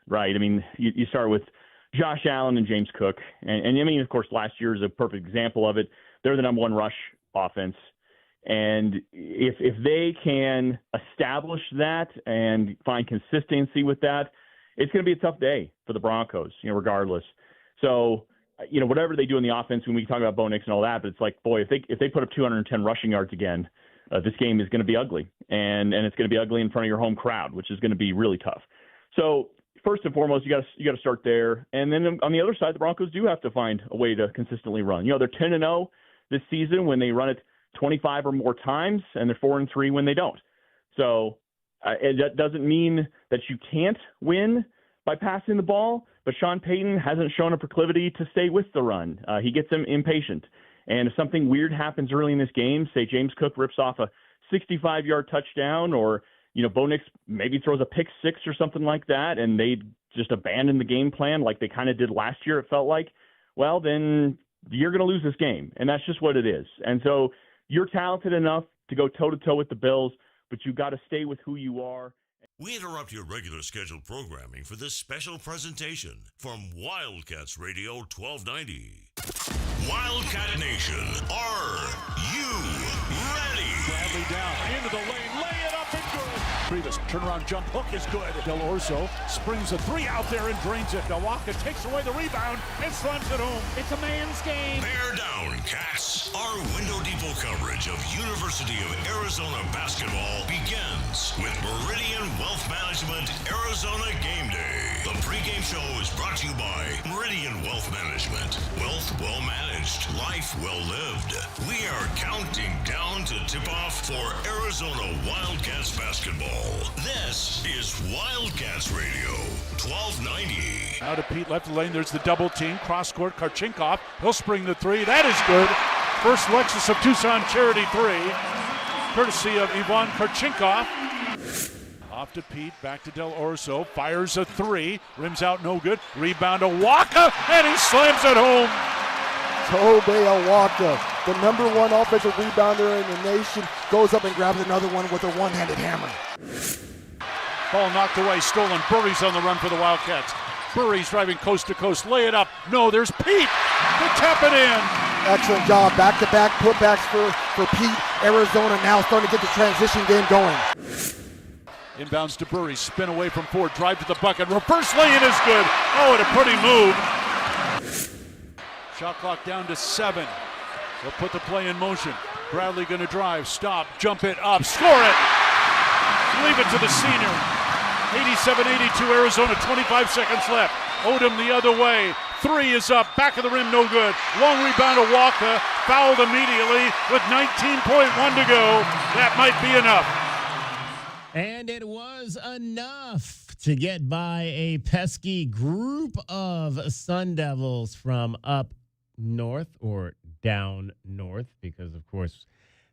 right? I mean, you start with Josh Allen and James Cook. And I mean, of course, last year is a perfect example of it. They're the number one rush offense. And if they can establish that and find consistency with that, it's going to be a tough day for the Broncos, regardless. So, whatever they do in the offense, when we talk about Bo Nix and all that, but it's like, boy, if they put up 210 rushing yards again, this game is going to be ugly. And it's going to be ugly in front of your home crowd, which is going to be really tough. So first and foremost, you got to start there. And then on the other side, the Broncos do have to find a way to consistently run. They're 10-0 this season when they run it 25 or more times, and they're 4-3 when they don't. So and that doesn't mean that you can't win by passing the ball, but Sean Payton hasn't shown a proclivity to stay with the run. He gets him impatient. And if something weird happens early in this game, say James Cook rips off a 65-yard touchdown, or Bo Nix maybe throws a pick six or something like that, and they just abandon the game plan like they kind of did last year, it felt like, well, then you're going to lose this game. And that's just what it is. And so you're talented enough to go toe-to-toe with the Bills, but you got to stay with who you are. We interrupt your regular scheduled programming for this special presentation from Wildcats Radio 1290. Wildcat Nation, are you ready? Bradley down into the lane, lay it up and good. Previous turnaround jump hook is good. Del Orso springs a three out there and drains it. Milwaukee takes away the rebound and slams it home. It's a man's game. Bear down, Cats. Our window depot coverage of University of Arizona basketball begins with Meridian Wealth Management Arizona Game Day. The pregame show is brought to you by Meridian Wealth Management. Wealth well managed, life well lived. We are counting down to tip off for Arizona Wildcats basketball. This is Wildcats Radio 1290. Now to Pete, left lane. There's the double team. Cross court, Karchinkov. He'll spring the three. That is good. First Lexus of Tucson Charity three, courtesy of Ivan Karchinkov. Off to Pete, back to Del Orso, fires a three, rims out no good, rebound to Waka, and he slams it home. Tobe Awaka, the number one offensive rebounder in the nation, goes up and grabs another one with a one-handed hammer. Ball knocked away, stolen. Burry's on the run for the Wildcats. Burry's driving coast to coast, lay it up. No, there's Pete to tap it in. Excellent job, back-to-back putbacks for Pete. Arizona now starting to get the transition game going. Inbounds to Burry, spin away from four, drive to the bucket, reverse lay-in is good. Oh, and a pretty move. Shot clock down to 7. They'll put the play in motion. Bradley gonna drive, stop, jump it up, score it. Leave it to the senior. 87-82 Arizona, 25 seconds left. Odom the other way. Three is up, back of the rim, no good. Long rebound to Walker, fouled immediately with 19.1 to go. That might be enough. And it was enough to get by a pesky group of Sun Devils from up north or down north, because, of course,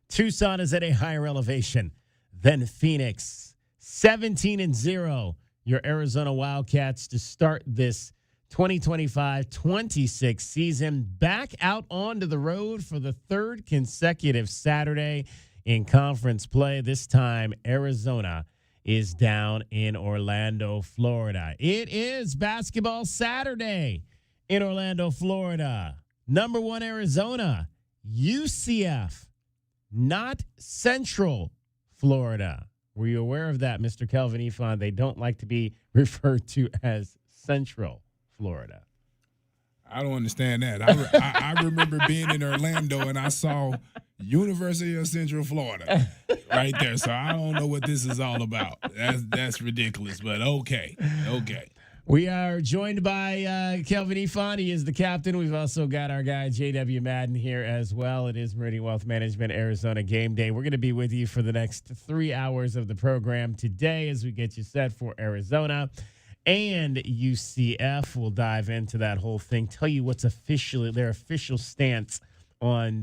Tucson is at a higher elevation than Phoenix. 17-0, your Arizona Wildcats to start this 2025-26 season. Back out onto the road for the third consecutive Saturday in conference play. This time, Arizona is down in Orlando, Florida. It is Basketball Saturday in Orlando, Florida. Number one, Arizona. UCF, not Central Florida. Were you aware of that, Mr. Kelvin Ifan? They don't like to be referred to as Central Florida. I don't understand that. I remember being in Orlando and I saw University of Central Florida right there. So I don't know what this is all about. That's ridiculous, but okay. We are joined by Kelvin Ifan. He is the captain. We've also got our guy, J.W. Madden, here as well. It is Meridian Wealth Management Arizona Game Day. We're going to be with you for the next 3 hours of the program today as we get you set for Arizona and UCF. We'll dive into that whole thing, tell you what's officially their official stance on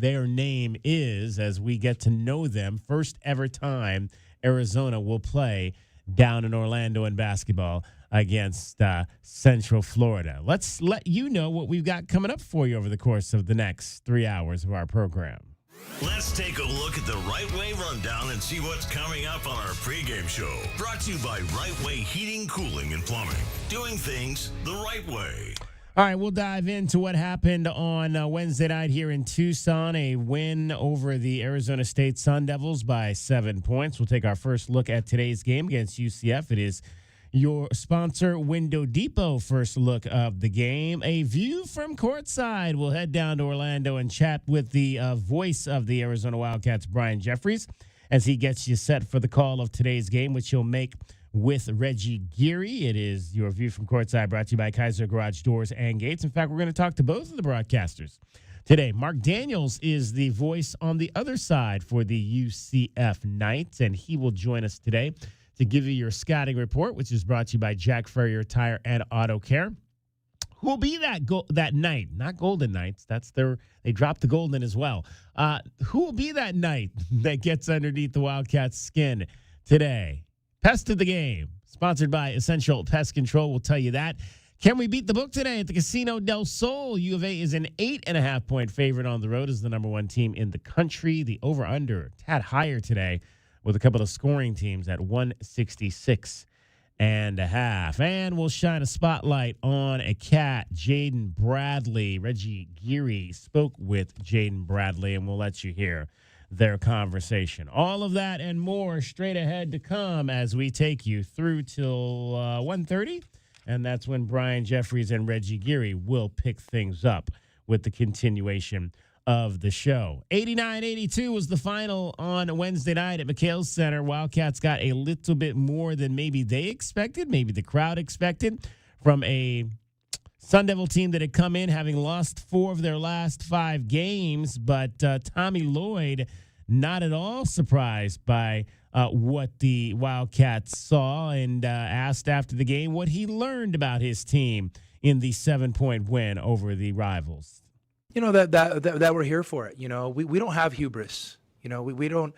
their name is as we get to know them. First ever time Arizona will play down in Orlando in basketball against Central Florida. Let's let you know what we've got coming up for you over the course of the next 3 hours of our program. Let's take a look at the Right Way Rundown and see what's coming up on our pregame show. Brought to you by Right Way Heating, Cooling, and Plumbing. Doing things the right way. All right, we'll dive into what happened on Wednesday night here in Tucson, a win over the Arizona State Sun Devils by 7 points. We'll take our first look at today's game against UCF. It is your sponsor, Window Depot, first look of the game. A view from courtside. We'll head down to Orlando and chat with the voice of the Arizona Wildcats, Brian Jeffries, as he gets you set for the call of today's game, which he'll make with Reggie Geary. It is your view from courtside, brought to you by Kaiser Garage Doors and Gates. In fact, we're going to talk to both of the broadcasters today. Mark Daniels is the voice on the other side for the UCF Knights, and he will join us today to give you your scouting report, which is brought to you by Jack Furrier Tire and Auto Care. Who will be that night? Not Golden Knights. They dropped the Golden as well. Who will be that night that gets underneath the Wildcats' skin today? Pest of the game, sponsored by Essential Pest Control, will tell you that. Can we beat the book today at the Casino del Sol? U of A is an 8.5-point favorite on the road as the number one team in the country. The over-under, a tad higher today with a couple of scoring teams at 166.5. And we'll shine a spotlight on a cat, Jaden Bradley. Reggie Geary spoke with Jaden Bradley, and we'll let you hear their conversation. All of that and more straight ahead to come as we take you through till 1:30, and that's when Brian Jeffries and Reggie Geary will pick things up with the continuation of the show. 89-82 was the final on Wednesday night at McHale Center. Wildcats got a little bit more than maybe they expected, maybe the crowd expected, from a Sun Devil team that had come in having lost 4 of their last 5 games, but Tommy Lloyd not at all surprised by what the Wildcats saw, and asked after the game what he learned about his team in the 7-point win over the rivals. You know, that we're here for it. You know, we don't have hubris. You know, we don't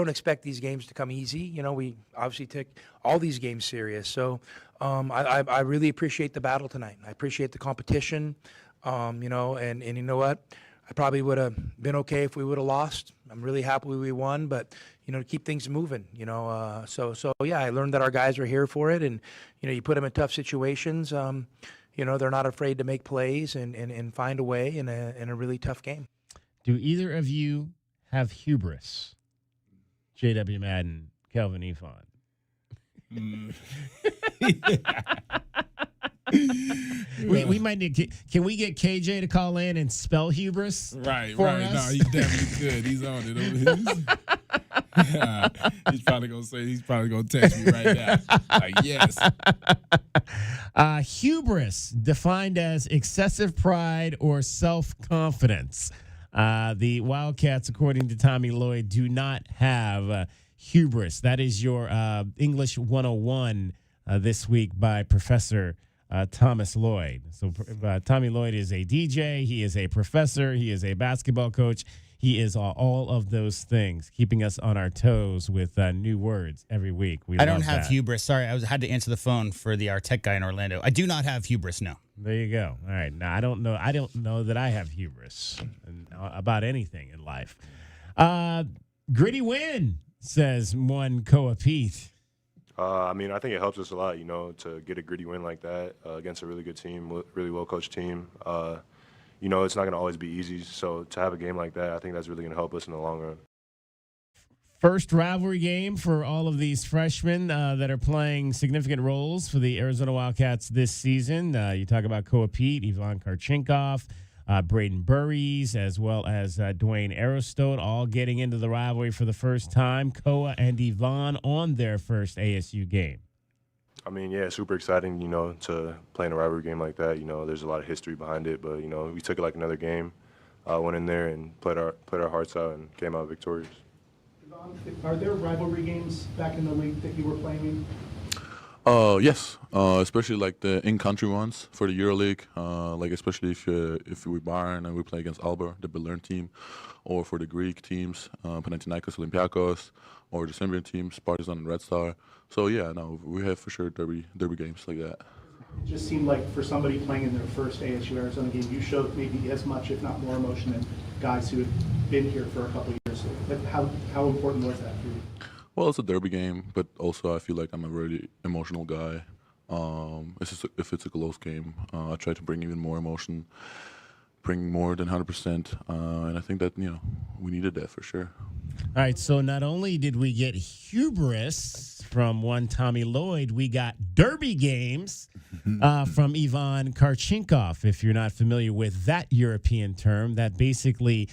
expect these games to come easy. You know, we obviously take all these games serious. So I really appreciate the battle tonight. I appreciate the competition. You know, and you know what? I probably would have been okay if we would have lost. I'm really happy we won, but, you know, to keep things moving, you know. So yeah, I learned that our guys are here for it, and, you know, you put them in tough situations. You know, they're not afraid to make plays and find a way in a really tough game. Do either of you have hubris? J.W. Madden, Kelvin Efon. We might need. Can we get KJ to call in and spell hubris? Right. For us? No, he's definitely good. He's on it. He's probably gonna text me right now. Like, yes. Hubris, defined as excessive pride or self-confidence. The Wildcats, according to Tommy Lloyd, do not have hubris. That is your English 101 this week by Professor Thomas Lloyd. So Tommy Lloyd is a DJ. He is a professor. He is a basketball coach. He is all of those things, keeping us on our toes with new words every week. I don't have hubris. Sorry, I had to answer the phone for our tech guy in Orlando. I do not have hubris, no. There you go. All right. Now, I don't know that I have hubris about anything in life. Gritty win, says one Koa Pete. I mean, I think it helps us a lot, you know, to get a gritty win like that against a really good team, really well-coached team. You know, it's not going to always be easy, so to have a game like that, I think that's really going to help us in the long run. First rivalry game for all of these freshmen that are playing significant roles for the Arizona Wildcats this season. You talk about Koa Pete, Ivan Karchinkov, Braden Burries, as well as Dwayne Aristode, all getting into the rivalry for the first time. Koa and Ivan on their first ASU game. I mean, yeah, super exciting, you know, to play in a rivalry game like that. You know, there's a lot of history behind it, but, you know, we took it like another game, went in there and played our hearts out and came out victorious. Are there rivalry games back in the league that you were playing in? Yes, especially like the in-country ones for the EuroLeague. Like especially if we Bayern and we play against Alba, the Bern team, or for the Greek teams, Panathinaikos, Olympiacos, or the Serbian teams, Partizan and Red Star. So yeah, no, we have for sure derby games like that. It just seemed like for somebody playing in their first ASU Arizona game, you showed maybe as much, if not more emotion than guys who had been here for a couple of years. Like how important was that for you? Well, it's a derby game, but also I feel like I'm a really emotional guy. If it's a close game, I try to bring even more emotion, bring more than 100%, and I think that we needed that for sure. All right, so not only did we get hubris from one Tommy Lloyd, we got derby games from Ivan Karchinkov. If you're not familiar with that European term, that basically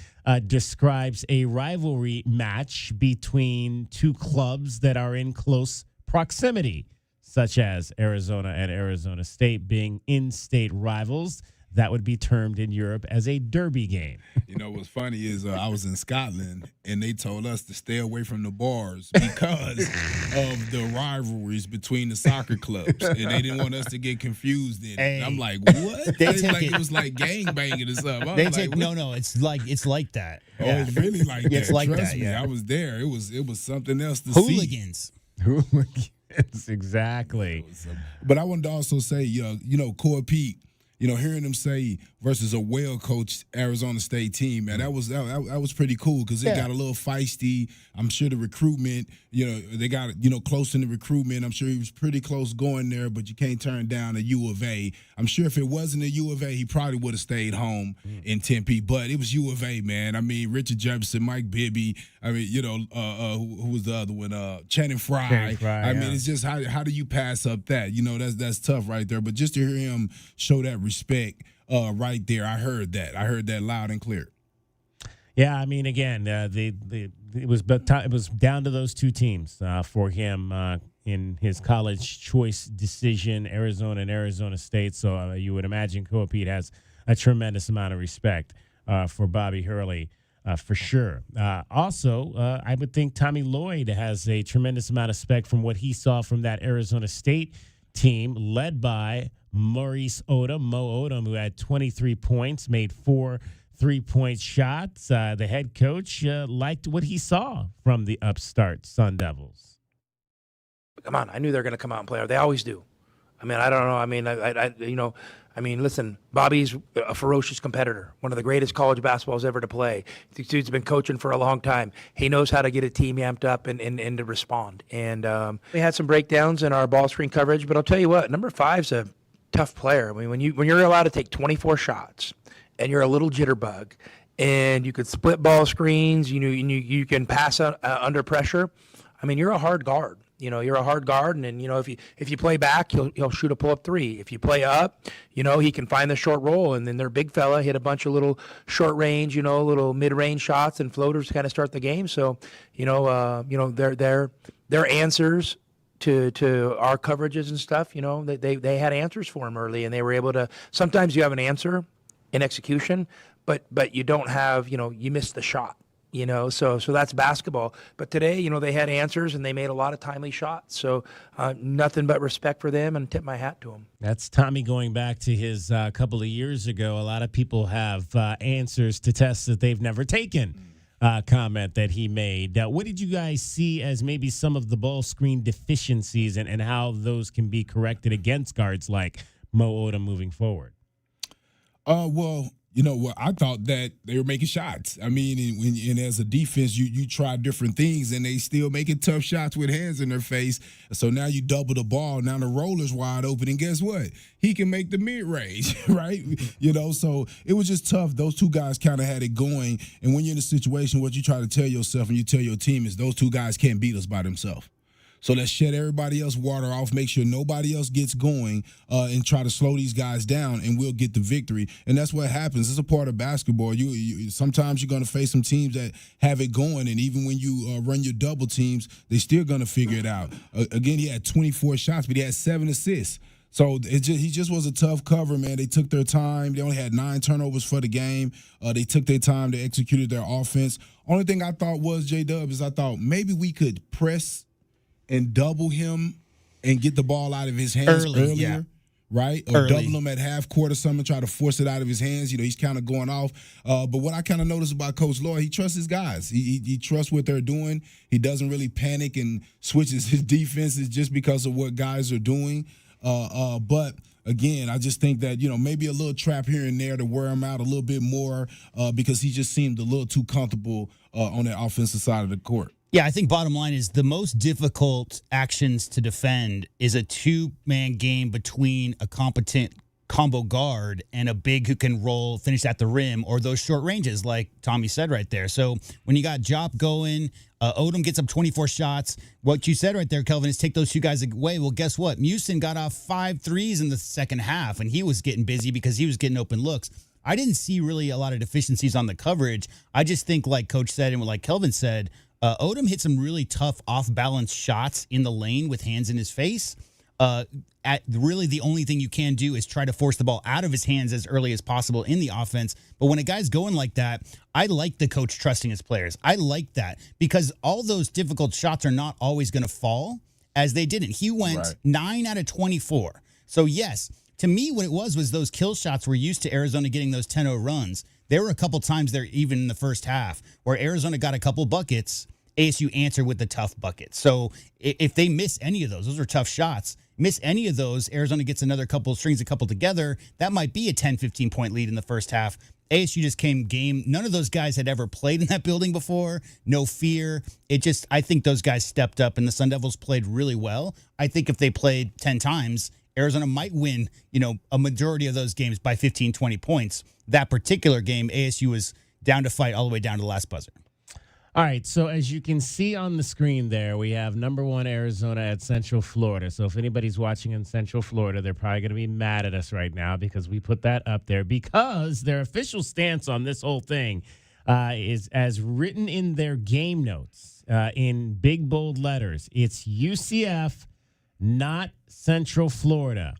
describes a rivalry match between two clubs that are in close proximity, such as Arizona and Arizona State being in-state rivals. That would be termed in Europe as a derby game. What's funny is I was in Scotland, and they told us to stay away from the bars because of the rivalries between the soccer clubs, and they didn't want us to get confused in it. Hey. I'm like, what? It was like gang banging or something. No, it's like that. Oh, it's really like that. It's like Trust that, me, yeah. I was there. It was something else to see. Hooligans, exactly. But I wanted to also say, Core Pete, hearing them say versus a well-coached Arizona State team, man, that was pretty cool because it got a little feisty. I'm sure the recruitment, they got close in the recruitment. I'm sure he was pretty close going there, but you can't turn down a U of A. I'm sure if it wasn't a U of A, he probably would have stayed home in Tempe. But it was U of A, man. I mean, Richard Jefferson, Mike Bibby. I mean, who was the other one? Channing Frye. I mean, it's just how do you pass up that? That's tough right there. But just to hear him show that respect right there, I heard that loud and clear. Yeah, I mean, again, it was down to those two teams for him in his college choice decision, Arizona and Arizona State. So you would imagine Coapete has a tremendous amount of respect for Bobby Hurley for sure. Also, I would think Tommy Lloyd has a tremendous amount of respect from what he saw from that Arizona State team led by Maurice Odom, Mo Odom, who had 23 points, made 4 3-point shots. The head coach liked what he saw from the upstart Sun Devils. Come on, I knew they were going to come out and play. They always do. I mean, I don't know. I mean, listen, Bobby's a ferocious competitor, one of the greatest college basketballs ever to play. The dude's been coaching for a long time. He knows how to get a team amped up and to respond. And we had some breakdowns in our ball screen coverage, but I'll tell you what, number 5's a tough player. I mean, when you're allowed to take 24 shots and you're a little jitterbug and you could split ball screens, you can pass under pressure. I mean, you're a hard guard. You're a hard guard, and if you play back, he'll shoot a pull-up 3. If you play up, he can find the short roll, and then their big fella hit a bunch of little short range, little mid-range shots and floaters to kind of start the game. So, their answers to our coverages and stuff, they had answers for him early, and they were able to. Sometimes you have an answer in execution, but you don't have, you missed the shot. So that's basketball. But today, they had answers and they made a lot of timely shots. So nothing but respect for them and tip my hat to them. That's Tommy going back to his couple of years ago. A lot of people have answers to tests that they've never taken. Comment that he made. What did you guys see as maybe some of the ball screen deficiencies and how those can be corrected against guards like Mo Odom moving forward? I thought that they were making shots. I mean, and as a defense, you try different things, and they still making tough shots with hands in their face. So now you double the ball. Now the roller's wide open, and guess what? He can make the mid-range, right? So it was just tough. Those two guys kind of had it going. And when you're in a situation, what you try to tell yourself and you tell your team is those two guys can't beat us by themselves. So let's shut everybody else water off, make sure nobody else gets going, and try to slow these guys down, and we'll get the victory. And that's what happens. It's a part of basketball. You sometimes you're going to face some teams that have it going, and even when you run your double teams, they're still going to figure it out. Again, he had 24 shots, but he had 7 assists. So he just was a tough cover, man. They took their time. They only had 9 turnovers for the game. They took their time. They executed their offense. Only thing I thought was, J-Dub, is I thought maybe we could press and double him and get the ball out of his hands earlier, right? Or double him at half court or something, try to force it out of his hands. He's kind of going off. But what I kind of noticed about Coach Lloyd, he trusts his guys. He trusts what they're doing. He doesn't really panic and switches his defenses just because of what guys are doing. But again, I just think that, maybe a little trap here and there to wear him out a little bit more because he just seemed a little too comfortable on that offensive side of the court. Yeah, I think bottom line is the most difficult actions to defend is a two-man game between a competent combo guard and a big who can roll, finish at the rim, or those short ranges like Tommy said right there. So when you got Jop going, Odom gets up 24 shots. What you said right there, Kelvin, is take those two guys away. Well, guess what? Musin got off 5 threes in the second half, and he was getting busy because he was getting open looks. I didn't see really a lot of deficiencies on the coverage. I just think, like Coach said and like Kelvin said, Odom hit some really tough off-balance shots in the lane with hands in his face. Really the only thing you can do is try to force the ball out of his hands as early as possible in the offense. But when a guy's going like that, I like the coach trusting his players. I like that because all those difficult shots are not always going to fall, as they didn't. He went 9 out of 24. So, yes, to me what it was those kill shots were used to Arizona getting those 10-0 runs. There were a couple times there, even in the first half, where Arizona got a couple buckets, ASU answered with the tough buckets. So if they miss any of those are tough shots. Miss any of those, Arizona gets another couple, strings a couple together. That might be a 10, 15-point lead in the first half. ASU just came game. None of those guys had ever played in that building before. No fear. I think those guys stepped up, and the Sun Devils played really well. I think if they played 10 times, Arizona might win, a majority of those games by 15, 20 points. That particular game, ASU was down to fight all the way down to the last buzzer. All right, so as you can see on the screen there, we have number 1 Arizona at Central Florida. So if anybody's watching in Central Florida, they're probably going to be mad at us right now because we put that up there, because their official stance on this whole thing is as written in their game notes in big, bold letters. It's UCF, not Central Florida.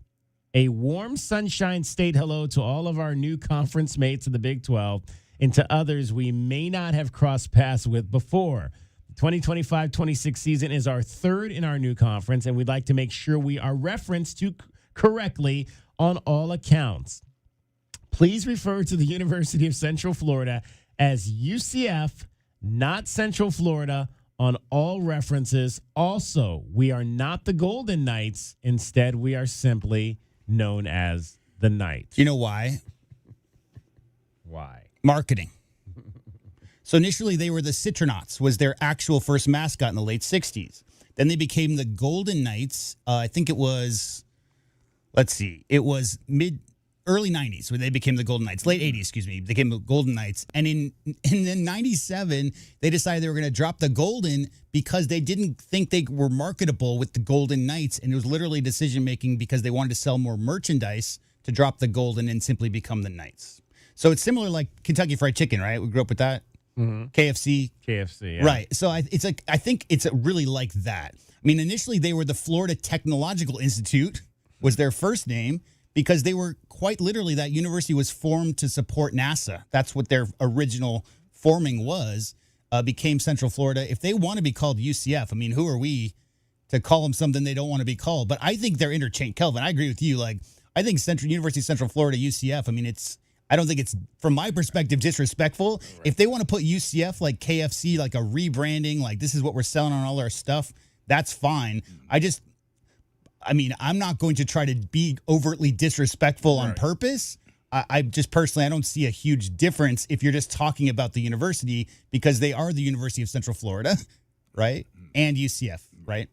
A warm sunshine state hello to all of our new conference mates in the Big 12. And to others we may not have crossed paths with before. The 2025-26 season is our third in our new conference, and we'd like to make sure we are referenced to correctly on all accounts. Please refer to the University of Central Florida as UCF, not Central Florida, on all references. Also, we are not the Golden Knights. Instead, we are simply known as the Knights. You know why? Why? Marketing. So initially they were the Citronauts, was their actual first mascot in the late 60s. Then they became the Golden Knights. I think it was, it was early 90s where they became the Golden Knights. Late 80s, they became the Golden Knights. And in 97, they decided they were going to drop the Golden because they didn't think they were marketable with the Golden Knights. And it was literally decision-making because they wanted to sell more merchandise to drop the Golden and simply become the Knights. So it's similar like Kentucky Fried Chicken, right? We grew up with that. Mm-hmm. KFC, yeah. Right. So I think it's really like that. I mean, initially they were the Florida Technological Institute was their first name because they were quite literally, that university was formed to support NASA. That's what their original forming was, became Central Florida. If they want to be called UCF, I mean, who are we to call them something they don't want to be called? But I think they're interchangeable. Kelvin, I agree with you. I think University of Central Florida, UCF, I mean, I don't think it's, from my perspective, disrespectful. Right. If they want to put UCF like KFC, like a rebranding, like this is what we're selling on all our stuff, that's fine. I'm not going to try to be overtly disrespectful on purpose. I just personally, I don't see a huge difference if you're just talking about the university, because they are the University of Central Florida, right? And UCF, right?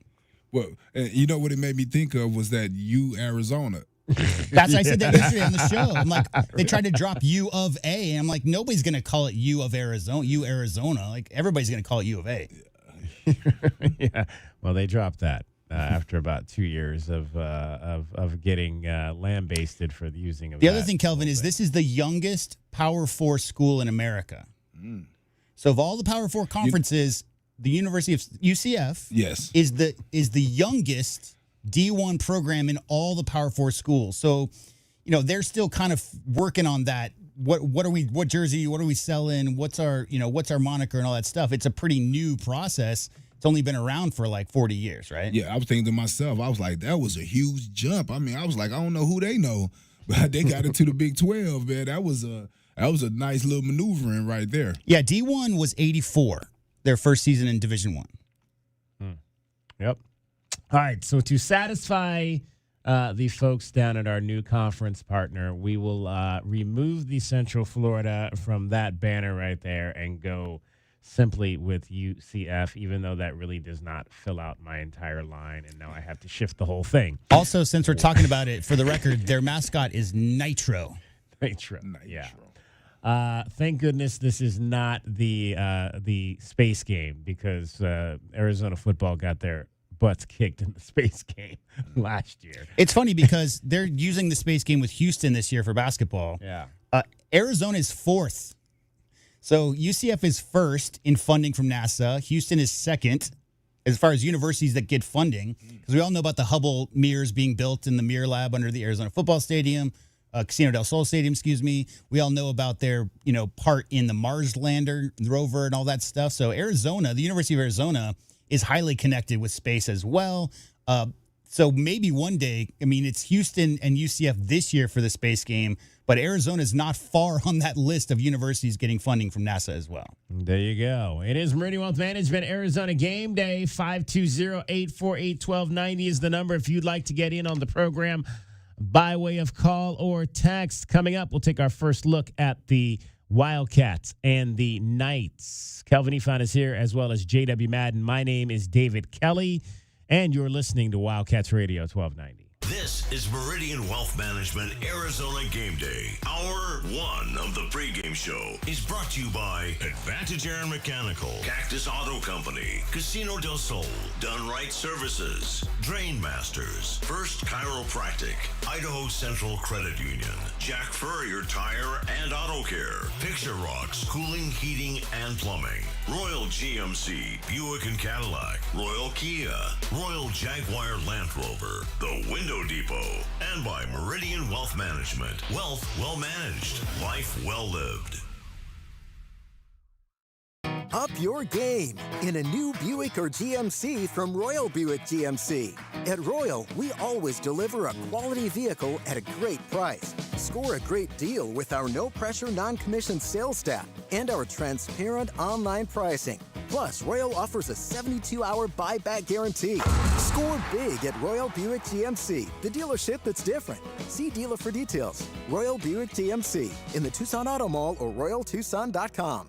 Well, you know what it made me think of was that Arizona. That's I said that yesterday on the show. I'm like, they tried to drop U of A, and I'm like, nobody's going to call it U of Arizona, Arizona. Like, everybody's going to call it U of A. Yeah. Well, they dropped that after about 2 years of getting lambasted for the using of the other thing, Kelvin, is this is the youngest Power 4 school in America. Mm. So of all the Power 4 conferences, the University of UCF is the youngest D1 program in all the Power 4 schools. So, they're still kind of working on that. What jersey, what are we selling? What's our moniker and all that stuff? It's a pretty new process. It's only been around for like 40 years, right? Yeah, I was thinking to myself, I was like, that was a huge jump. I mean, I was like, I don't know who they know, but they got it to the Big 12, man. That was a nice little maneuvering right there. Yeah, D1 was 84, their first season in Division I. Yep. All right, so to satisfy the folks down at our new conference partner, we will remove the Central Florida from that banner right there and go simply with UCF, even though that really does not fill out my entire line, and now I have to shift the whole thing. Also, since we're talking about it, for the record, their mascot is Nitro. Nitro. Yeah. Thank goodness this is not the space game, because Arizona football got their butts kicked in the space game last year. It's funny because they're using the space game with Houston this year for basketball. Yeah. Arizona is 4th. So UCF is 1st in funding from NASA. Houston is 2nd as far as universities that get funding, because we all know about the Hubble mirrors being built in the Mirror Lab under the Arizona Football Stadium. Casino del Sol Stadium, We all know about their, part in the Mars lander, rover, and all that stuff. So Arizona, the University of Arizona, is highly connected with space as well. So maybe one day, it's Houston and UCF this year for the space game, but Arizona is not far on that list of universities getting funding from NASA as well. There you go. It is Meridian Wealth Management Arizona Game Day. 520-848-1290 is the number if you'd like to get in on the program by way of call or text. Coming up, we'll take our first look at the Wildcats and the Knights. Kelvin Ifan is here, as well as J.W. Madden. My name is David Kelly, and you're listening to Wildcats Radio 1290. This is Meridian Wealth Management Arizona Game Day. Hour 1 of the pregame show is brought to you by Advantage Air and Mechanical, Cactus Auto Company, Casino del Sol, Done Right Services, Drain Masters, First Chiropractic, Idaho Central Credit Union, Jack Furrier Tire and Auto Care, Picture Rocks Cooling, Heating, and Plumbing, Royal GMC, Buick and Cadillac, Royal Kia, Royal Jaguar Land Rover, The Window Depot, and by Meridian Wealth Management. Wealth well managed, life well lived. Up your game in a new Buick or GMC from Royal Buick GMC. At Royal, we always deliver a quality vehicle at a great price. Score a great deal with our no-pressure, non-commissioned sales staff and our transparent online pricing. Plus, Royal offers a 72-hour buyback guarantee. Score big at Royal Buick GMC, the dealership that's different. See dealer for details. Royal Buick GMC in the Tucson Auto Mall or RoyalTucson.com.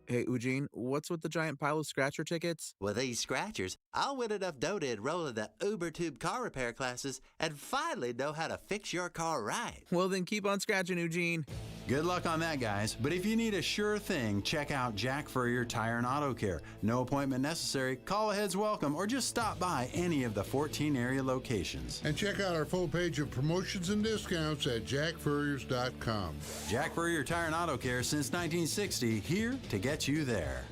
Hey, Eugene, what's with the giant pile of scratcher tickets? With these scratchers, I'll win enough dough to enroll in the UberTube car repair classes and finally know how to fix your car right. Well, then keep on scratching, Eugene. Good luck on that, guys. But if you need a sure thing, check out Jack Furrier Tire and Auto Care. No appointment necessary, call ahead's welcome, or just stop by any of the 14 area locations. And check out our full page of promotions and discounts at jackfurriers.com. Jack Furrier Tire and Auto Care since 1960, here to get you there.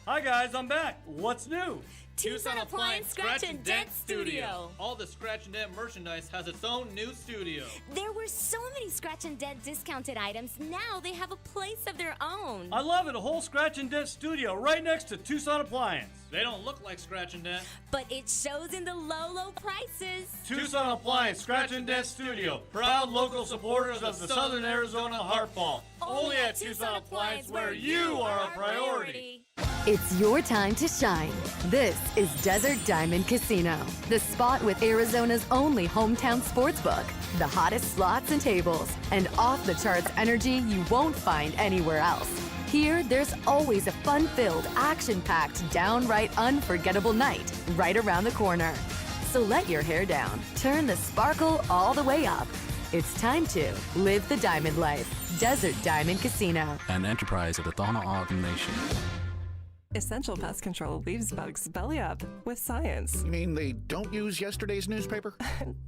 Hi guys, I'm back. What's new? Tucson Appliance Scratch and Dent Studio. All the Scratch and Dent merchandise has its own new studio. There were so many Scratch and Dent discounted items. Now they have a place of their own. I love it. A whole Scratch and Dent studio right next to Tucson Appliance. They don't look like Scratch and Dent, but it shows in the low prices. Tucson Appliance Scratch and Dent Studio. Proud local supporters of the Southern Arizona Heartball. Only at Tucson Appliance, where you are a priority. It's your time to shine. This is Desert Diamond Casino, the spot with Arizona's only hometown sportsbook, the hottest slots and tables, and off-the-charts energy you won't find anywhere else. Here, there's always a fun-filled, action-packed, downright unforgettable night right around the corner. So let your hair down, turn the sparkle all the way up. It's time to live the diamond life. Desert Diamond Casino. An enterprise of the Tohono O'odham Nation. Essential Pest Control leaves bugs belly up with science. You mean they don't use yesterday's newspaper?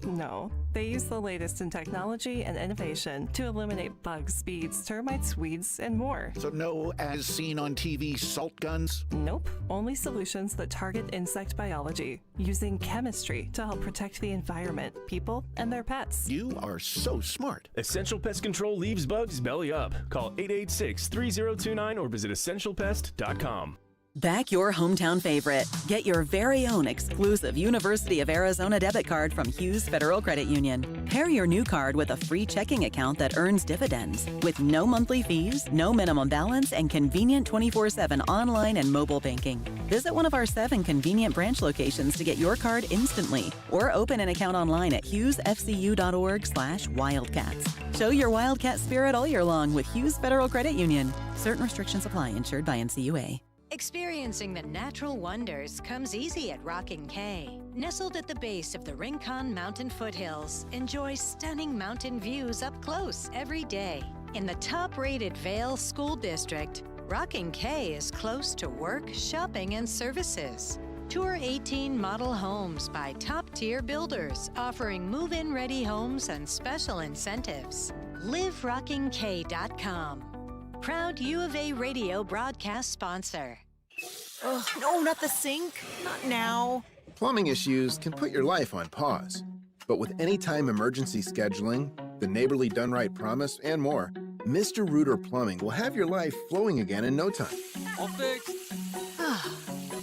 No, they use the latest in technology and innovation to eliminate bugs, bees, termites, weeds, and more. So no as seen on TV salt guns? Nope, only solutions that target insect biology, using chemistry to help protect the environment, people, and their pets. You are so smart. Essential Pest Control leaves bugs belly up. Call 886-3029 or visit essentialpest.com. Back your hometown favorite. Get your very own exclusive University of Arizona debit card from Hughes Federal Credit Union. Pair your new card with a free checking account that earns dividends with no monthly fees, no minimum balance, and convenient 24/7 online and mobile banking. Visit one of our 7 convenient branch locations to get your card instantly or open an account online at hughesfcu.org/wildcats. Show your Wildcat spirit all year long with Hughes Federal Credit Union. Certain restrictions apply. Insured by NCUA. Experiencing the natural wonders comes easy at Rocking K. Nestled at the base of the Rincon Mountain foothills, enjoy stunning mountain views up close every day. In the top-rated Vail School District, Rocking K is close to work, shopping, and services. Tour 18 model homes by top-tier builders, offering move-in ready homes and special incentives. LiveRockingK.com. Proud U of A radio broadcast sponsor. Oh, no, not the sink. Not now. Plumbing issues can put your life on pause. But with anytime emergency scheduling, the neighborly done right promise, and more, Mr. Rooter Plumbing will have your life flowing again in no time. All fixed.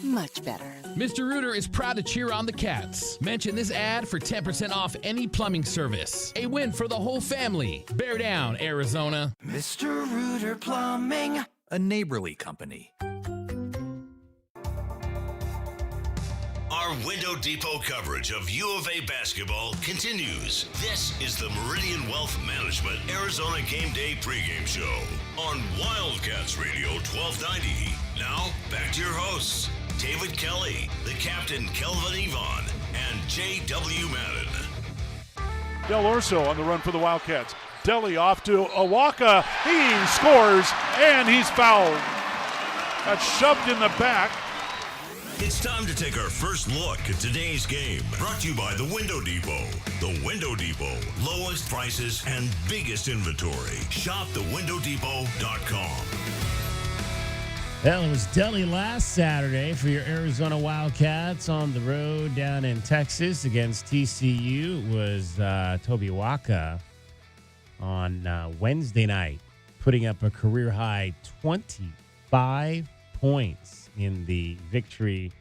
Much better. Mr. Rooter is proud to cheer on the Cats. Mention this ad for 10% off any plumbing service. A win for the whole family. Bear down, Arizona. Mr. Rooter Plumbing, a neighborly company. Our Window Depot coverage of U of A basketball continues. This is the Meridian Wealth Management Arizona Game Day pregame show on Wildcats Radio 1290. Now, back to your hosts, David Kelly, the captain Kelvin Yvonne, and J.W. Madden. Del Orso on the run for the Wildcats. Deli off to Awaka. He scores, and he's fouled. Got shoved in the back. It's time to take our first look at today's game. Brought to you by the Window Depot. The Window Depot. Lowest prices and biggest inventory. Shop thewindow.depot.com. Well, it was Deli last Saturday for your Arizona Wildcats on the road down in Texas against TCU. It was Toby Waka on Wednesday night, putting up a career-high 25 points in the victory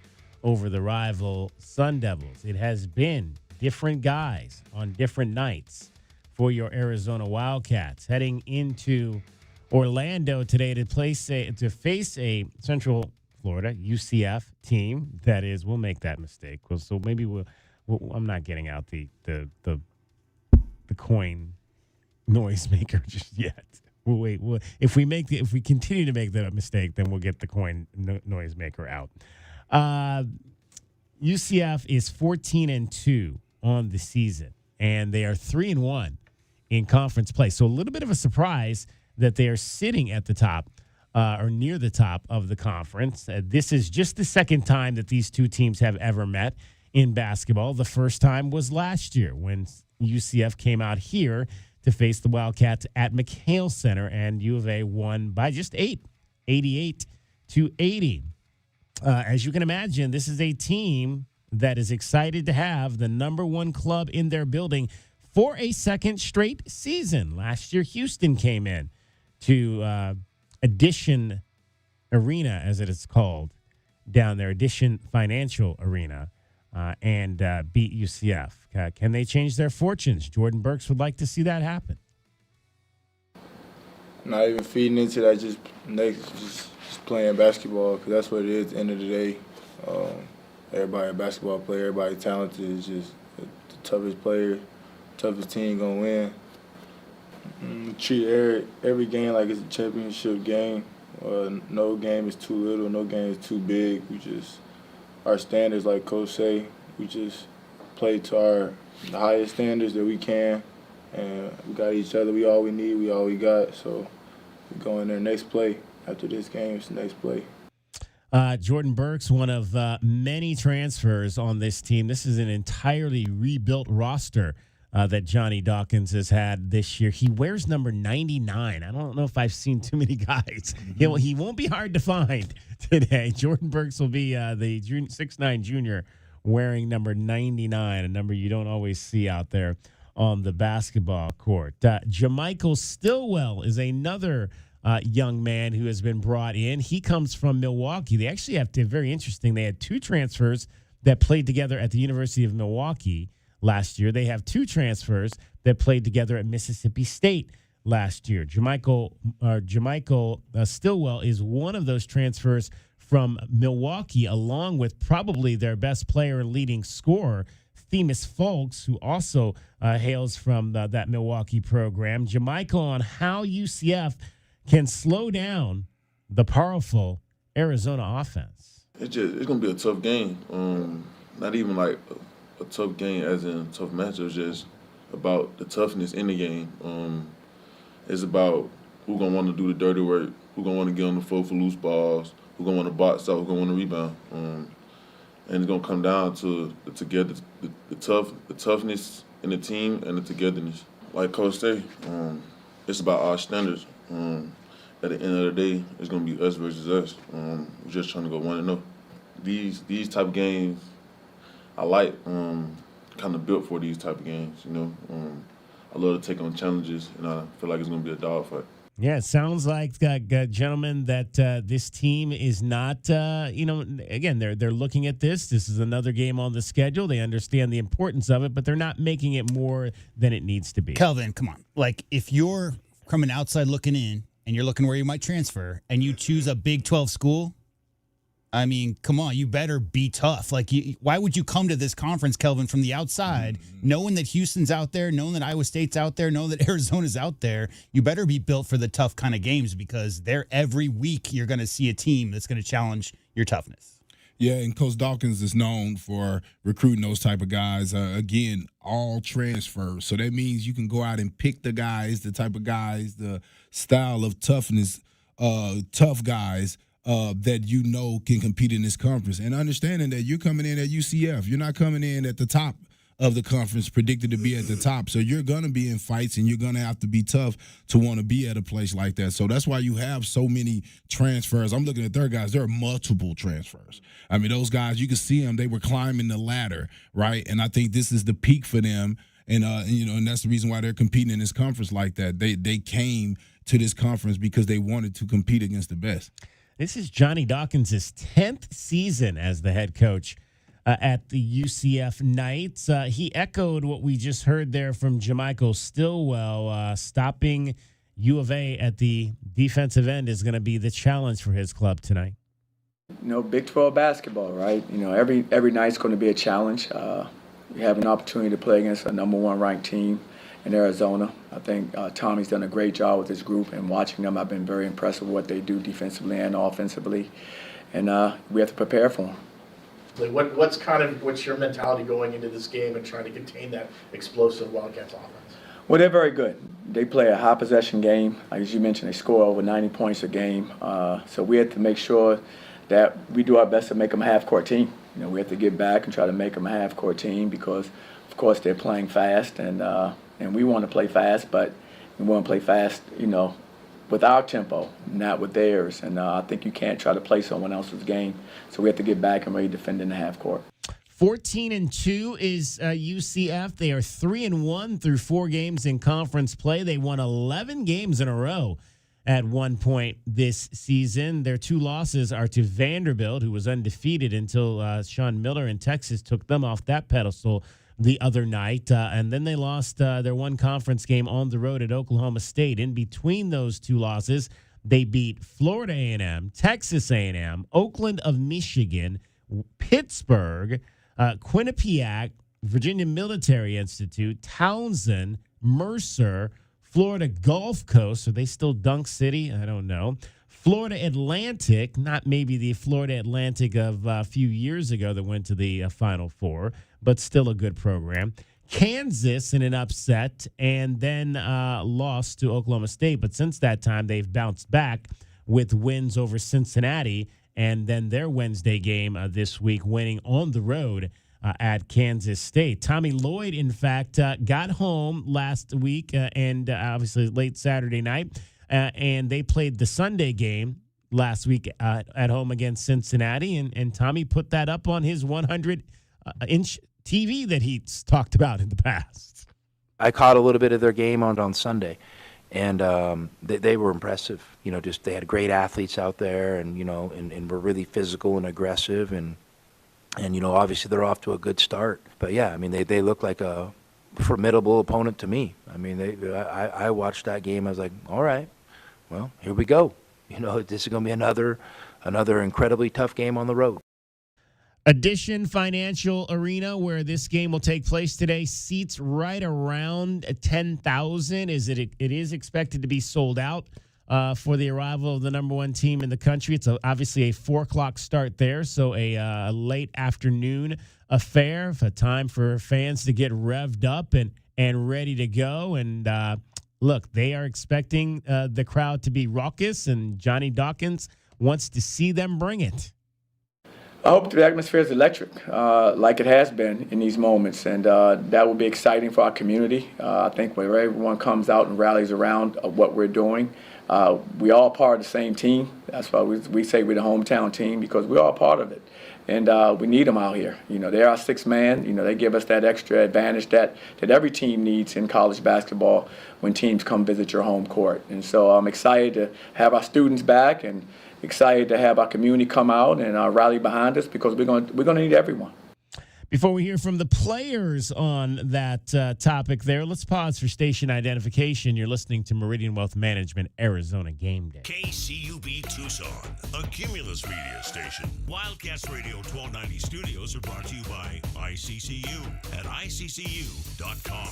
over the rival Sun Devils. It has been different guys on different nights for your Arizona Wildcats. Heading into Orlando today to face a Central Florida UCF team that is, we'll make that mistake. So maybe we'll I'm not getting out the coin noisemaker just yet. We'll wait. If we continue to make that mistake, then we'll get the coin noisemaker out. UCF is 14-2 on the season, and they are 3-1 in conference play. So a little bit of a surprise that they are sitting at the top or near the top of the conference. This is just the second time that these two teams have ever met in basketball. The first time was last year when UCF came out here to face the Wildcats at McHale Center, and U of A won by just 88-80. As you can imagine, this is a team that is excited to have the number one club in their building for a second straight season. Last year, Houston came in to Addition Arena, as it is called, down there, Addition Financial Arena, and beat UCF. Can they change their fortunes? Jordan Burks would like to see that happen. Not even feeding into that, just playing basketball, because that's what it is at the end of the day. Everybody a basketball player, everybody talented. It's just the toughest player, toughest team going to win. Treat every game like it's a championship game. No game is too little, no game is too big. Our standards, like Coach say, we just play to the highest standards that we can, and we got each other. We all we need, we all we got. So we go in there next play. After this game, it's the next play. Jordan Burks, one of many transfers on this team. This is an entirely rebuilt roster that Johnny Dawkins has had this year. He wears number 99. I don't know if I've seen too many guys. He won't be hard to find today. Jordan Burks will be the 6'9" junior wearing number 99, a number you don't always see out there on the basketball court. Jamichael Stillwell is another young man who has been brought in. He comes from Milwaukee. They actually have very interesting. They had 2 transfers that played together at the University of Milwaukee last year. They have 2 transfers that played together at Mississippi State last year. Jamichael Stillwell is one of those transfers from Milwaukee, along with probably their best player and leading scorer, Themis Folks, who also hails from that Milwaukee program. Jamichael, on how UCF can slow down the powerful Arizona offense. It's going to be a tough game. Not even like a tough game as in a tough matchup. It's just about the toughness in the game. It's about who's going to want to do the dirty work, who's going to want to get on the floor for loose balls, who's going to want to box out, who's going to want to rebound. And it's going to come down to the toughness in the team and the togetherness. Like Coach say, it's about our standards. At the end of the day, it's going to be us versus us. We're just trying to go 1-0. These type of games, I like, kind of built for these type of games, you know. I love to take on challenges, and I feel like it's going to be a dogfight. Yeah, it sounds like, gentlemen, that this team is not, again, they're looking at this. This is another game on the schedule. They understand the importance of it, but they're not making it more than it needs to be. Kelvin, come on. Like, if you're coming outside looking in and you're looking where you might transfer and you choose a Big 12 school, I mean, come on, you better be tough. Like, why would you come to this conference, Kelvin, from the outside, knowing that Houston's out there, knowing that Iowa State's out there, knowing that Arizona's out there? You better be built for the tough kind of games, because every week you're going to see a team that's going to challenge your toughness. Yeah, and Coach Dawkins is known for recruiting those type of guys. Again, all transfers. So that means you can go out and pick the guys, the type of guys, the style of toughness, tough guys, that you know can compete in this conference. And understanding that you're coming in at UCF. You're not coming in at the top of the conference predicted to be at the top. So you're going to be in fights, and you're going to have to be tough to want to be at a place like that. So that's why you have so many transfers. I'm looking at their guys. There are multiple transfers. I mean, those guys, you can see them. They were climbing the ladder, right? And I think this is the peak for them. And that's the reason why they're competing in this conference like that. They came to this conference because they wanted to compete against the best. This is Johnny Dawkins' 10th season as the head coach at the UCF Knights. He echoed what we just heard there from Jamichael Stillwell. Stopping U of A at the defensive end is going to be the challenge for his club tonight. Big 12 basketball, right? Every night's going to be a challenge. We have an opportunity to play against a number 1 ranked team in Arizona. I think Tommy's done a great job with this group, and watching them, I've been very impressed with what they do defensively and offensively. And we have to prepare for them. Like what's your mentality going into this game and trying to contain that explosive Wildcats offense? Well, they're very good. They play a high possession game. As you mentioned, they score over 90 points a game. So we have to make sure that we do our best to make them a half-court team. We have to get back and try to make them a half-court team because, of course, they're playing fast, and we want to play fast, but we want to play fast, with our tempo, not with theirs. And I think you can't try to play someone else's game. So we have to get back and ready to defend in the half court. 14-2 is UCF. They are 3-1 through 4 games in conference play. They won 11 games in a row at one point this season. Their 2 losses are to Vanderbilt, who was undefeated until Sean Miller in Texas took them off that pedestal the other night. And then they lost their 1 conference game on the road at Oklahoma State. In between those 2 losses, they beat Florida A&M, Texas A&M, Oakland of Michigan, Pittsburgh, Quinnipiac, Virginia Military Institute, Townsend, Mercer, Florida Gulf Coast. Are they still Dunk City? I don't know. Florida Atlantic, not maybe the Florida Atlantic of a few years ago that went to the Final Four, but still a good program. Kansas in an upset, and then lost to Oklahoma State. But since that time, they've bounced back with wins over Cincinnati, and then their Wednesday game this week, winning on the road at Kansas State. Tommy Lloyd, in fact, got home last week and obviously late Saturday night, and they played the Sunday game last week at home against Cincinnati, and Tommy put that up on his 100-inch TV that he's talked about in the past. I caught a little bit of their game on Sunday, And they were impressive. Just they had great athletes out there, and and were really physical and aggressive, and obviously they're off to a good start. But yeah, I mean they look like a formidable opponent to me. I mean I watched that game. I was like, all right, well, here we go. This is going to be another incredibly tough game on the road. Addition Financial Arena, where this game will take place today, seats right around 10,000. It is expected to be sold out for the arrival of the number one team in the country. It's obviously a 4 o'clock start there, so a late afternoon affair, a time for fans to get revved up and ready to go. And look, they are expecting the crowd to be raucous, and Johnny Dawkins wants to see them bring it. I hope the atmosphere is electric, like it has been in these moments, and that will be exciting for our community. I think when everyone comes out and rallies around what we're doing, we all part of the same team. That's why we say we're the hometown team, because we're all part of it, and we need them out here. They're our sixth man. They give us that extra advantage that every team needs in college basketball when teams come visit your home court. And so I'm excited to have our students back, and excited to have our community come out and rally behind us, because we're going to need everyone. Before we hear from the players on that topic there, let's pause for station identification. You're listening to Meridian Wealth Management, Arizona Game Day. KCUB Tucson, a Cumulus media station. Wildcats Radio 1290 studios are brought to you by ICCU at iccu.com.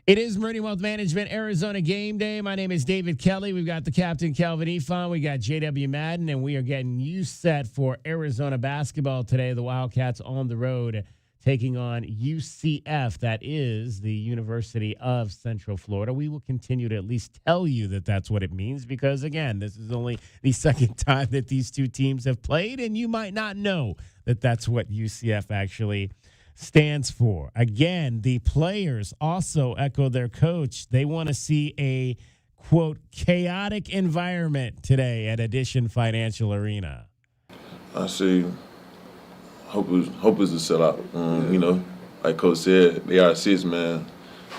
It is Meridian Wealth Management, Arizona Game Day. My name is David Kelly. We've got the captain, Kelvin Ifan. We got JW Madden, and we are getting you set for Arizona basketball today. The Wildcats on the road taking on UCF. That is the University of Central Florida. We will continue to at least tell you that that's what it means, because, again, this is only the second time that these two teams have played, and you might not know that that's what UCF actually stands for. Again, the players also echo their coach. They want to see a, quote, chaotic environment today at Addition Financial Arena. I see. Hope is a sellout. Like Coach said, they are six, man.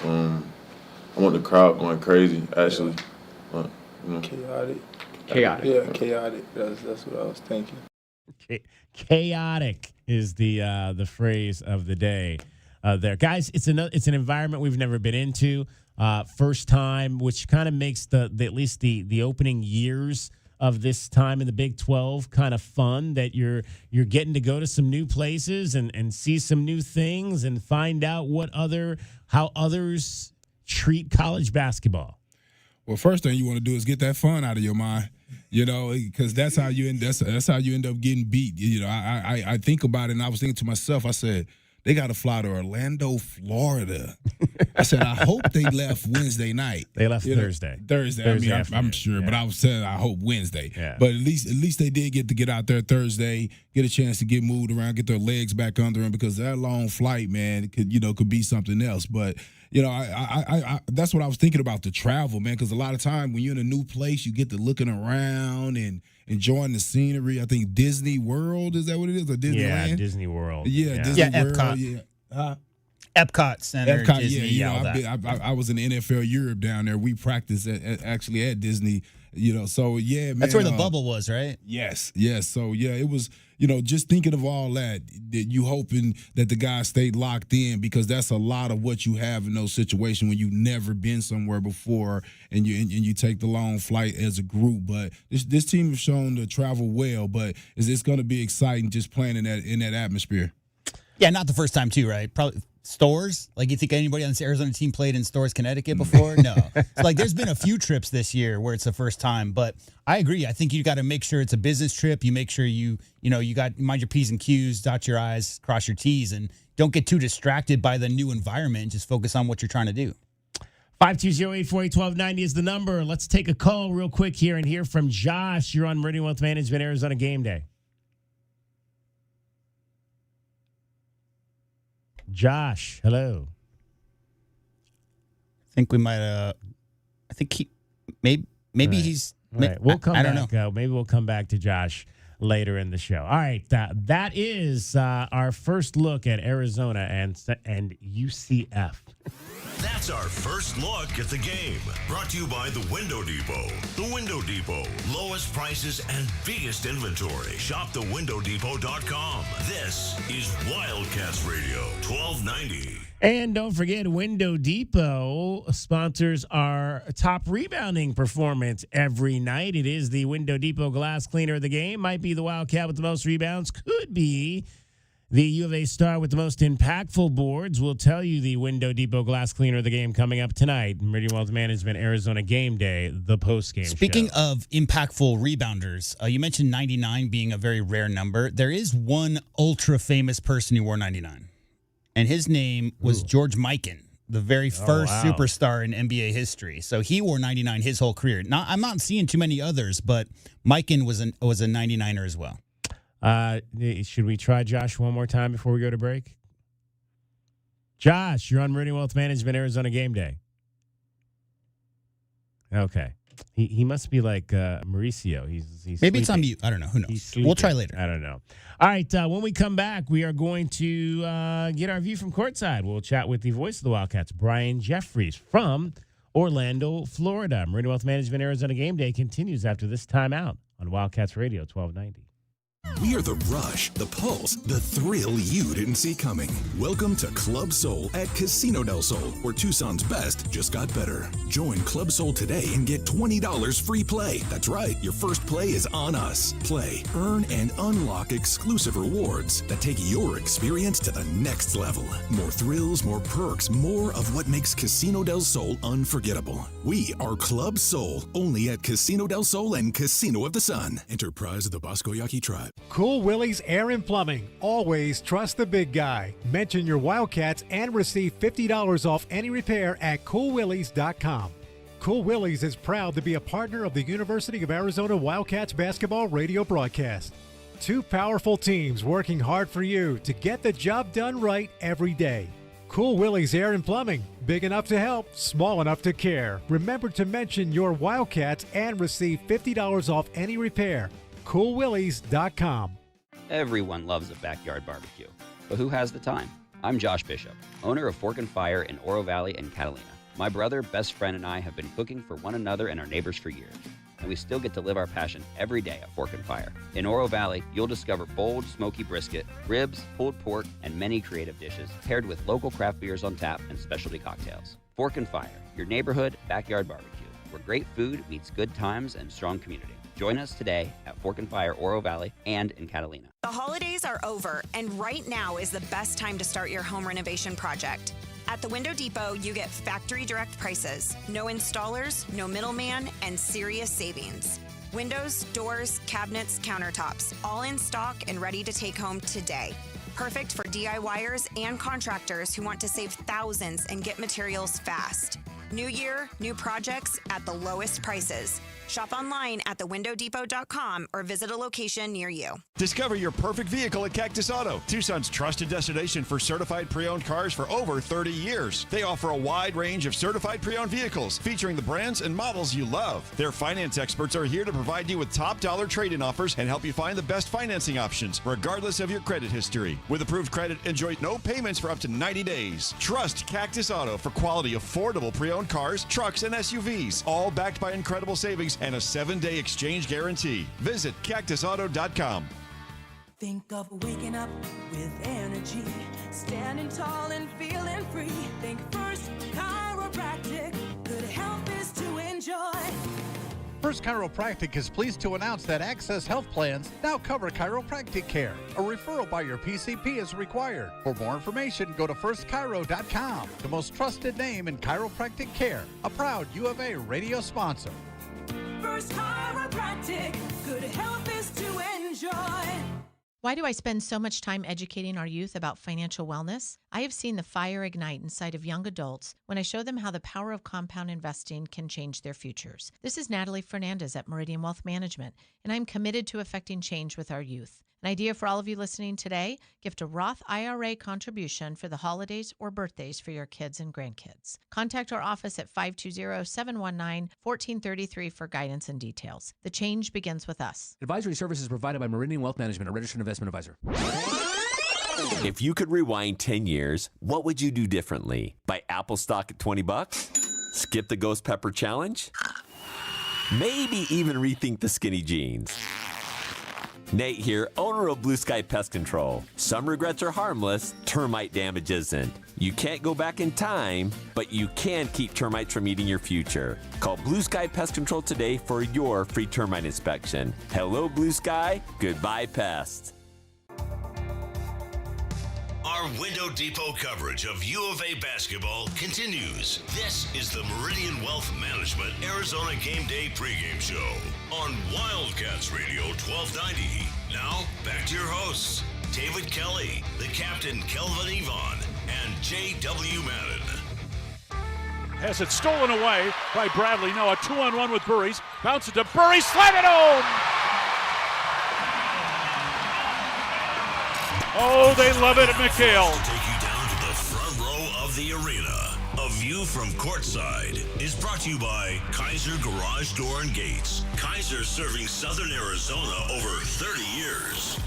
I want the crowd going crazy, actually. Chaotic. Chaotic. Yeah, chaotic. That's what I was thinking. Chaotic is the phrase of the day there, guys. It's an environment we've never been into, first time, which kind of makes the at least the opening years of this time in the Big 12 kind of fun, that you're getting to go to some new places and see some new things and find out how others treat college basketball. Well, first thing you want to do is get that fun out of your mind. Because that's how you end up getting beat. I think about it, and I was thinking to myself, I said, they got to fly to Orlando, Florida. I said, I hope they left Wednesday night. They left Thursday. I'm sure, but I was saying I hope Wednesday. Yeah. But at least they did get out there Thursday, get a chance to get moved around, get their legs back under them, because that long flight, man, could be something else. But I that's what I was thinking about, the travel, man, because a lot of time when you're in a new place, you get to looking around and enjoying the scenery. I think Disney World, is that what it is? Or Disneyland? Yeah, Disney World. Yeah, Disney World. Epcot. Yeah. Epcot Center. Epcot, Disney, I was in the NFL Europe down there. We practiced actually at Disney. So yeah, man. That's where the bubble was, right? Yes. So yeah, it was. Just thinking of all that you hoping that the guys stayed locked in, because that's a lot of what you have in those situations when you've never been somewhere before and you take the long flight as a group. But this team has shown to travel well, but it's going to be exciting just playing in that atmosphere. Yeah, not the first time too, right? Probably Stores. Like, you think anybody on this Arizona team played in Stores, Connecticut before? No. So, like, there's been a few trips this year where it's the first time, but I agree. I think you got to make sure it's a business trip. You make sure you got mind your P's and Q's, dot your I's, cross your T's, and don't get too distracted by the new environment. Just focus on what you're trying to do. 520-848-1290 is the number. Let's take a call real quick here and hear from Josh. You're on Meridian Wealth Management, Arizona Game Day. Josh, hello. I think we might. I think he maybe right. he's. Right. We'll come I back. don't know. Maybe we'll come back to Josh later in the show. All right, that is our first look at Arizona and UCF. That's our first look at the game. Brought to you by the Window Depot. The Window Depot. Lowest prices and biggest inventory. Shop thewindowdepot.com. This is Wildcats Radio 1290. And don't forget, Window Depot sponsors our top rebounding performance every night. It is the Window Depot glass cleaner of the game. Might be the Wildcat with the most rebounds. Could be the U of A star with the most impactful boards. We'll tell you the Window Depot glass cleaner of the game coming up tonight. Meridian Wealth Management, Arizona Game Day, the postgame Speaking show. of impactful rebounders, you mentioned 99 being a very rare number. There is one ultra-famous person who wore 99. And his name was George Mikan, the very first superstar in NBA history. So he wore 99 his whole career. I'm not seeing too many others, but Mikan was a 99er as well. Should we try Josh one more time before we go to break? Josh, you're on Meridian Wealth Management, Arizona Game Day. Okay. He must be like Mauricio. He's Maybe sleeping. it's on mute. I don't know. Who knows? We'll try later. I don't know. All right. When we come back, we are going to get our view from courtside. We'll chat with the voice of the Wildcats, Brian Jeffries from Orlando, Florida. Meridian Wealth Management, Arizona Game Day continues after this timeout on Wildcats Radio 1290. We are the rush, the pulse, the thrill you didn't see coming. Welcome to Club Soul at Casino del Sol, where Tucson's best just got better. Join Club Soul today and get $20 free play. That's right, your first play is on us. Play, earn, and unlock exclusive rewards that take your experience to the next level. More thrills, more perks, more of what makes Casino del Sol unforgettable. We are Club Soul, only at Casino del Sol and Casino of the Sun. Enterprise of the Bosco Yaqui Tribe. Cool Willie's Air and Plumbing. Always trust the big guy. Mention your Wildcats and receive $50 off any repair at coolwillies.com. Cool Willie's is proud to be a partner of the University of Arizona Wildcats basketball radio broadcast. Two powerful teams working hard for you to get the job done right every day. Cool Willie's Air and Plumbing. Big enough to help, small enough to care. Remember to mention your Wildcats and receive $50 off any repair. coolwillies.com. Everyone loves a backyard barbecue, but who has the time? I'm Josh Bishop, owner of Fork and Fire in Oro Valley and Catalina. My brother, best friend, and I have been cooking for one another and our neighbors for years, and we still get to live our passion every day at Fork and Fire. In Oro Valley, you'll discover bold, smoky brisket, ribs, pulled pork, and many creative dishes paired with local craft beers on tap and specialty cocktails. Fork and Fire, your neighborhood backyard barbecue, where great food meets good times and strong community. Join us today at Fork and Fire, Oro Valley, and in Catalina. The holidays are over, and right now is the best time to start your home renovation project. At the Window Depot, you get factory direct prices, no installers, no middleman, and serious savings. Windows, doors, cabinets, countertops, all in stock and ready to take home today. Perfect for DIYers and contractors who want to save thousands and get materials fast. New year, new projects at the lowest prices. Shop online at thewindowdepot.com or visit a location near you. Discover your perfect vehicle at Cactus Auto, Tucson's trusted destination for certified pre-owned cars for over 30 years. They offer a wide range of certified pre-owned vehicles featuring the brands and models you love. Their finance experts are here to provide you with top dollar trade-in offers and help you find the best financing options, regardless of your credit history. With approved credit, enjoy no payments for up to 90 days. Trust Cactus Auto for quality, affordable pre-owned cars, trucks, and SUVs, all backed by incredible savings and a 7-day exchange guarantee. Visit cactusauto.com. Think of waking up with energy, standing tall and feeling free. Think First Chiropractic, good health is to enjoy. First Chiropractic is pleased to announce that Access Health Plans now cover chiropractic care. A referral by your PCP is required. For more information, go to firstchiro.com, the most trusted name in chiropractic care. A proud U of A radio sponsor. First Chiropractic, good health is to enjoy. Why do I spend so much time educating our youth about financial wellness? I have seen the fire ignite inside of young adults when I show them how the power of compound investing can change their futures. This is Natalie Fernandez at Meridian Wealth Management, and I'm committed to affecting change with our youth. An idea for all of you listening today, gift a Roth IRA contribution for the holidays or birthdays for your kids and grandkids. Contact our office at 520-719-1433 for guidance and details. The change begins with us. Advisory services provided by Meridian Wealth Management, a registered investment advisor. If you could rewind 10 years, what would you do differently? Buy Apple stock at $20? Skip the ghost pepper challenge? Maybe even rethink the skinny jeans. Nate here, owner of Blue Sky Pest Control. Some regrets are harmless, termite damage isn't. You can't go back in time, but you can keep termites from eating your future. Call Blue Sky Pest Control today for your free termite inspection. Hello, Blue Sky. Goodbye, pests. Our Window Depot coverage of U of A basketball continues. This is the Meridian Wealth Management Arizona Game Day pregame show on Wildcats Radio 1290. Now, back to your hosts, David Kelly, the captain Kelvin Yvonne, and J.W. Madden. Has it stolen away by Bradley. No, a 2-on-1 with Burries. Bounce it to Burries. Slam it home! Oh, they love it at McHale. Take you down to the front row of the arena. A view from courtside is brought to you by Kaiser Garage Door and Gates. Kaiser serving Southern Arizona over 30 years.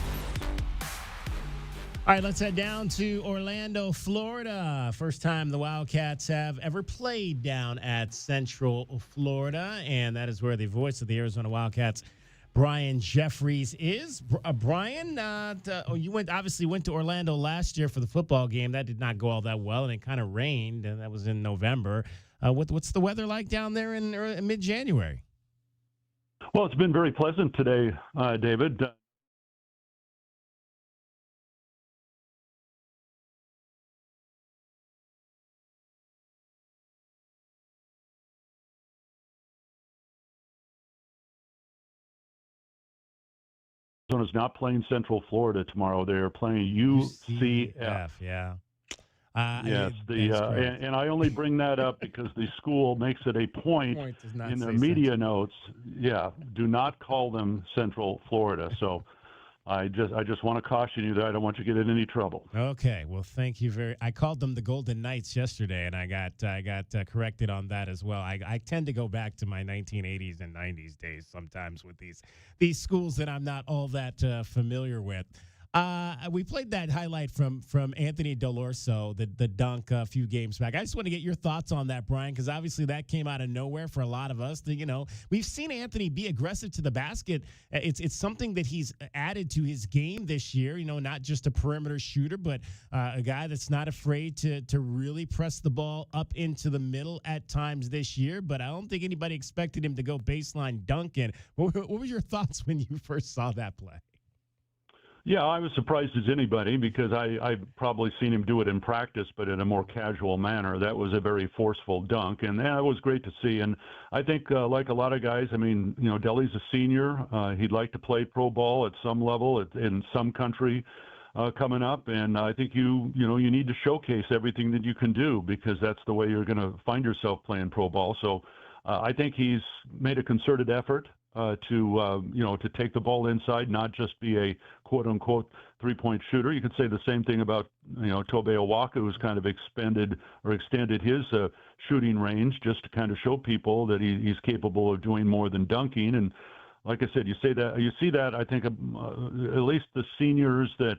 All right, let's head down to Orlando, Florida. First time the Wildcats have ever played down at Central Florida, and that is where the voice of the Arizona Wildcats, Brian Jeffries, is. Brian, you went to Orlando last year for the football game. That did not go all that well, and it kind of rained, and that was in November. What's the weather like down there in mid-January? Well, it's been very pleasant today, David. Arizona's not playing Central Florida tomorrow. They are playing UCF. Yeah. Yes, and I only bring that up because the school makes it a point in their media notes. Yeah, do not call them Central Florida. So I just want to caution you that I don't want you to get in any trouble. Okay, well, thank you I called them the Golden Knights yesterday, and I got corrected on that as well. I tend to go back to my 1980s and 90s days sometimes with these schools that I'm not all that familiar with. We played that highlight from Anthony Delorso, the dunk a few games back. I just want to get your thoughts on that, Brian, because obviously that came out of nowhere for a lot of us. We've seen Anthony be aggressive to the basket. It's something that he's added to his game this year. Not just a perimeter shooter, but a guy that's not afraid to really press the ball up into the middle at times this year. But I don't think anybody expected him to go baseline dunking. What were your thoughts when you first saw that play? Yeah, I was surprised as anybody because I've probably seen him do it in practice, but in a more casual manner. That was a very forceful dunk, and that was great to see. And I think, like a lot of guys, Deli's a senior. He'd like to play pro ball at some level in some country coming up, and I think you need to showcase everything that you can do because that's the way you're going to find yourself playing pro ball. So I think he's made a concerted effort to take the ball inside, not just be a quote-unquote three-point shooter. You could say the same thing about, Tobe Owaka, who's kind of extended his shooting range just to kind of show people that he's capable of doing more than dunking. And like I said, you see that, I think, at least the seniors that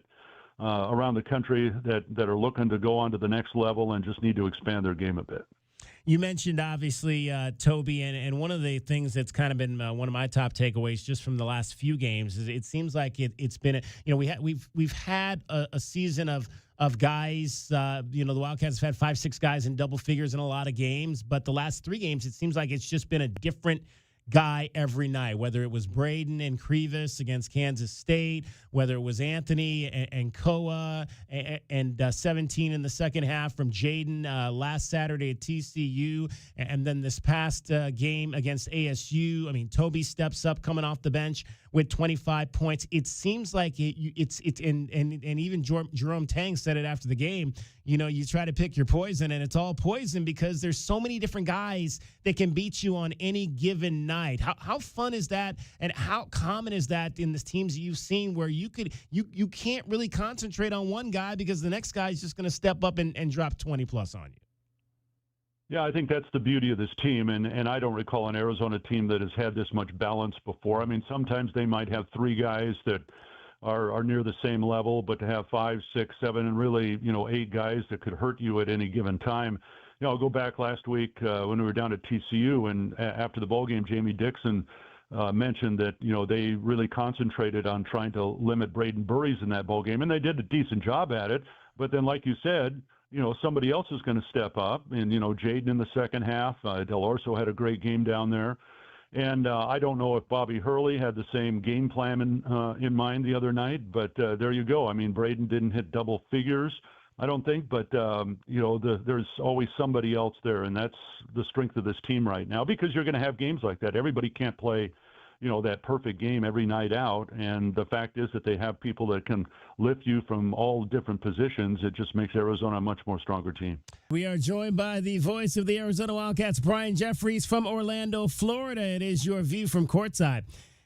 around the country that are looking to go on to the next level and just need to expand their game a bit. You mentioned, obviously, Toby, and one of the things that's kind of been one of my top takeaways just from the last few games is it seems like it's been, we've had a season of guys, the Wildcats have had 5-6 guys in double figures in a lot of games, but the last 3 games, it seems like it's just been a different guy every night, whether it was Braden and Krivas against Kansas State, whether it was Anthony and Koa and 17 in the second half from Jaden last Saturday at TCU, and then this past game against ASU. Toby steps up coming off the bench with 25 points. It seems like it's and even Jerome Tang said it after the game. You try to pick your poison, and it's all poison because there's so many different guys that can beat you on any given night. How fun is that, and how common is that in the teams you've seen where you can't really concentrate on one guy because the next guy is just going to step up and drop 20 plus on you? Yeah, I think that's the beauty of this team, and I don't recall an Arizona team that has had this much balance before. Sometimes they might have 3 guys that are near the same level, but to have 5, 6, 7, and really, 8 guys that could hurt you at any given time. I'll go back last week when we were down at TCU, and after the bowl game, Jamie Dixon mentioned that, they really concentrated on trying to limit Braden Burries in that bowl game, and they did a decent job at it. But then, like you said, somebody else is going to step up, and, Jaden in the second half. Del Orso had a great game down there. And I don't know if Bobby Hurley had the same game plan in mind the other night, but there you go. I mean, Braden didn't hit double figures, I don't think, but there's always somebody else there, and that's the strength of this team right now, because you're going to have games like that. Everybody can't play, that perfect game every night out, and the fact is that they have people that can lift you from all different positions. It just makes Arizona a much more stronger team. We are joined by the voice of the Arizona Wildcats, Brian Jeffries from Orlando, Florida. It is your view from courtside.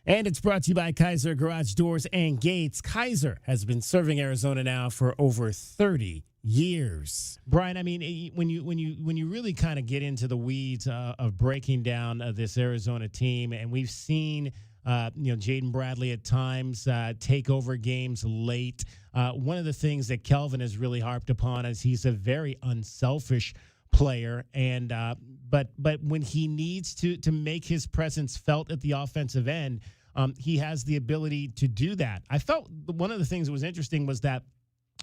And it's brought to you by Kaiser Garage Doors and Gates. Kaiser has been serving Arizona now for over 30 years. Brian, I mean, when you really kind of get into the weeds of breaking down this Arizona team, and we've seen Jaden Bradley at times take over games late. One of the things that Kelvin has really harped upon is he's a very unselfish player, and but when he needs to make his presence felt at the offensive end, he has the ability to do that. I felt one of the things that was interesting was that,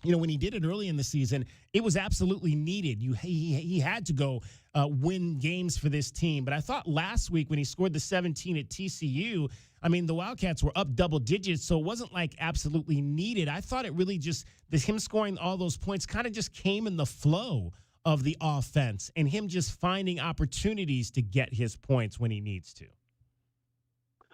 when he did it early in the season, it was absolutely needed. He had to go win games for this team. But I thought last week when he scored the 17 at TCU, I mean, the Wildcats were up double digits, so it wasn't like absolutely needed. I thought it really just, him scoring all those points kind of just came in the flow of the offense and him just finding opportunities to get his points when he needs to.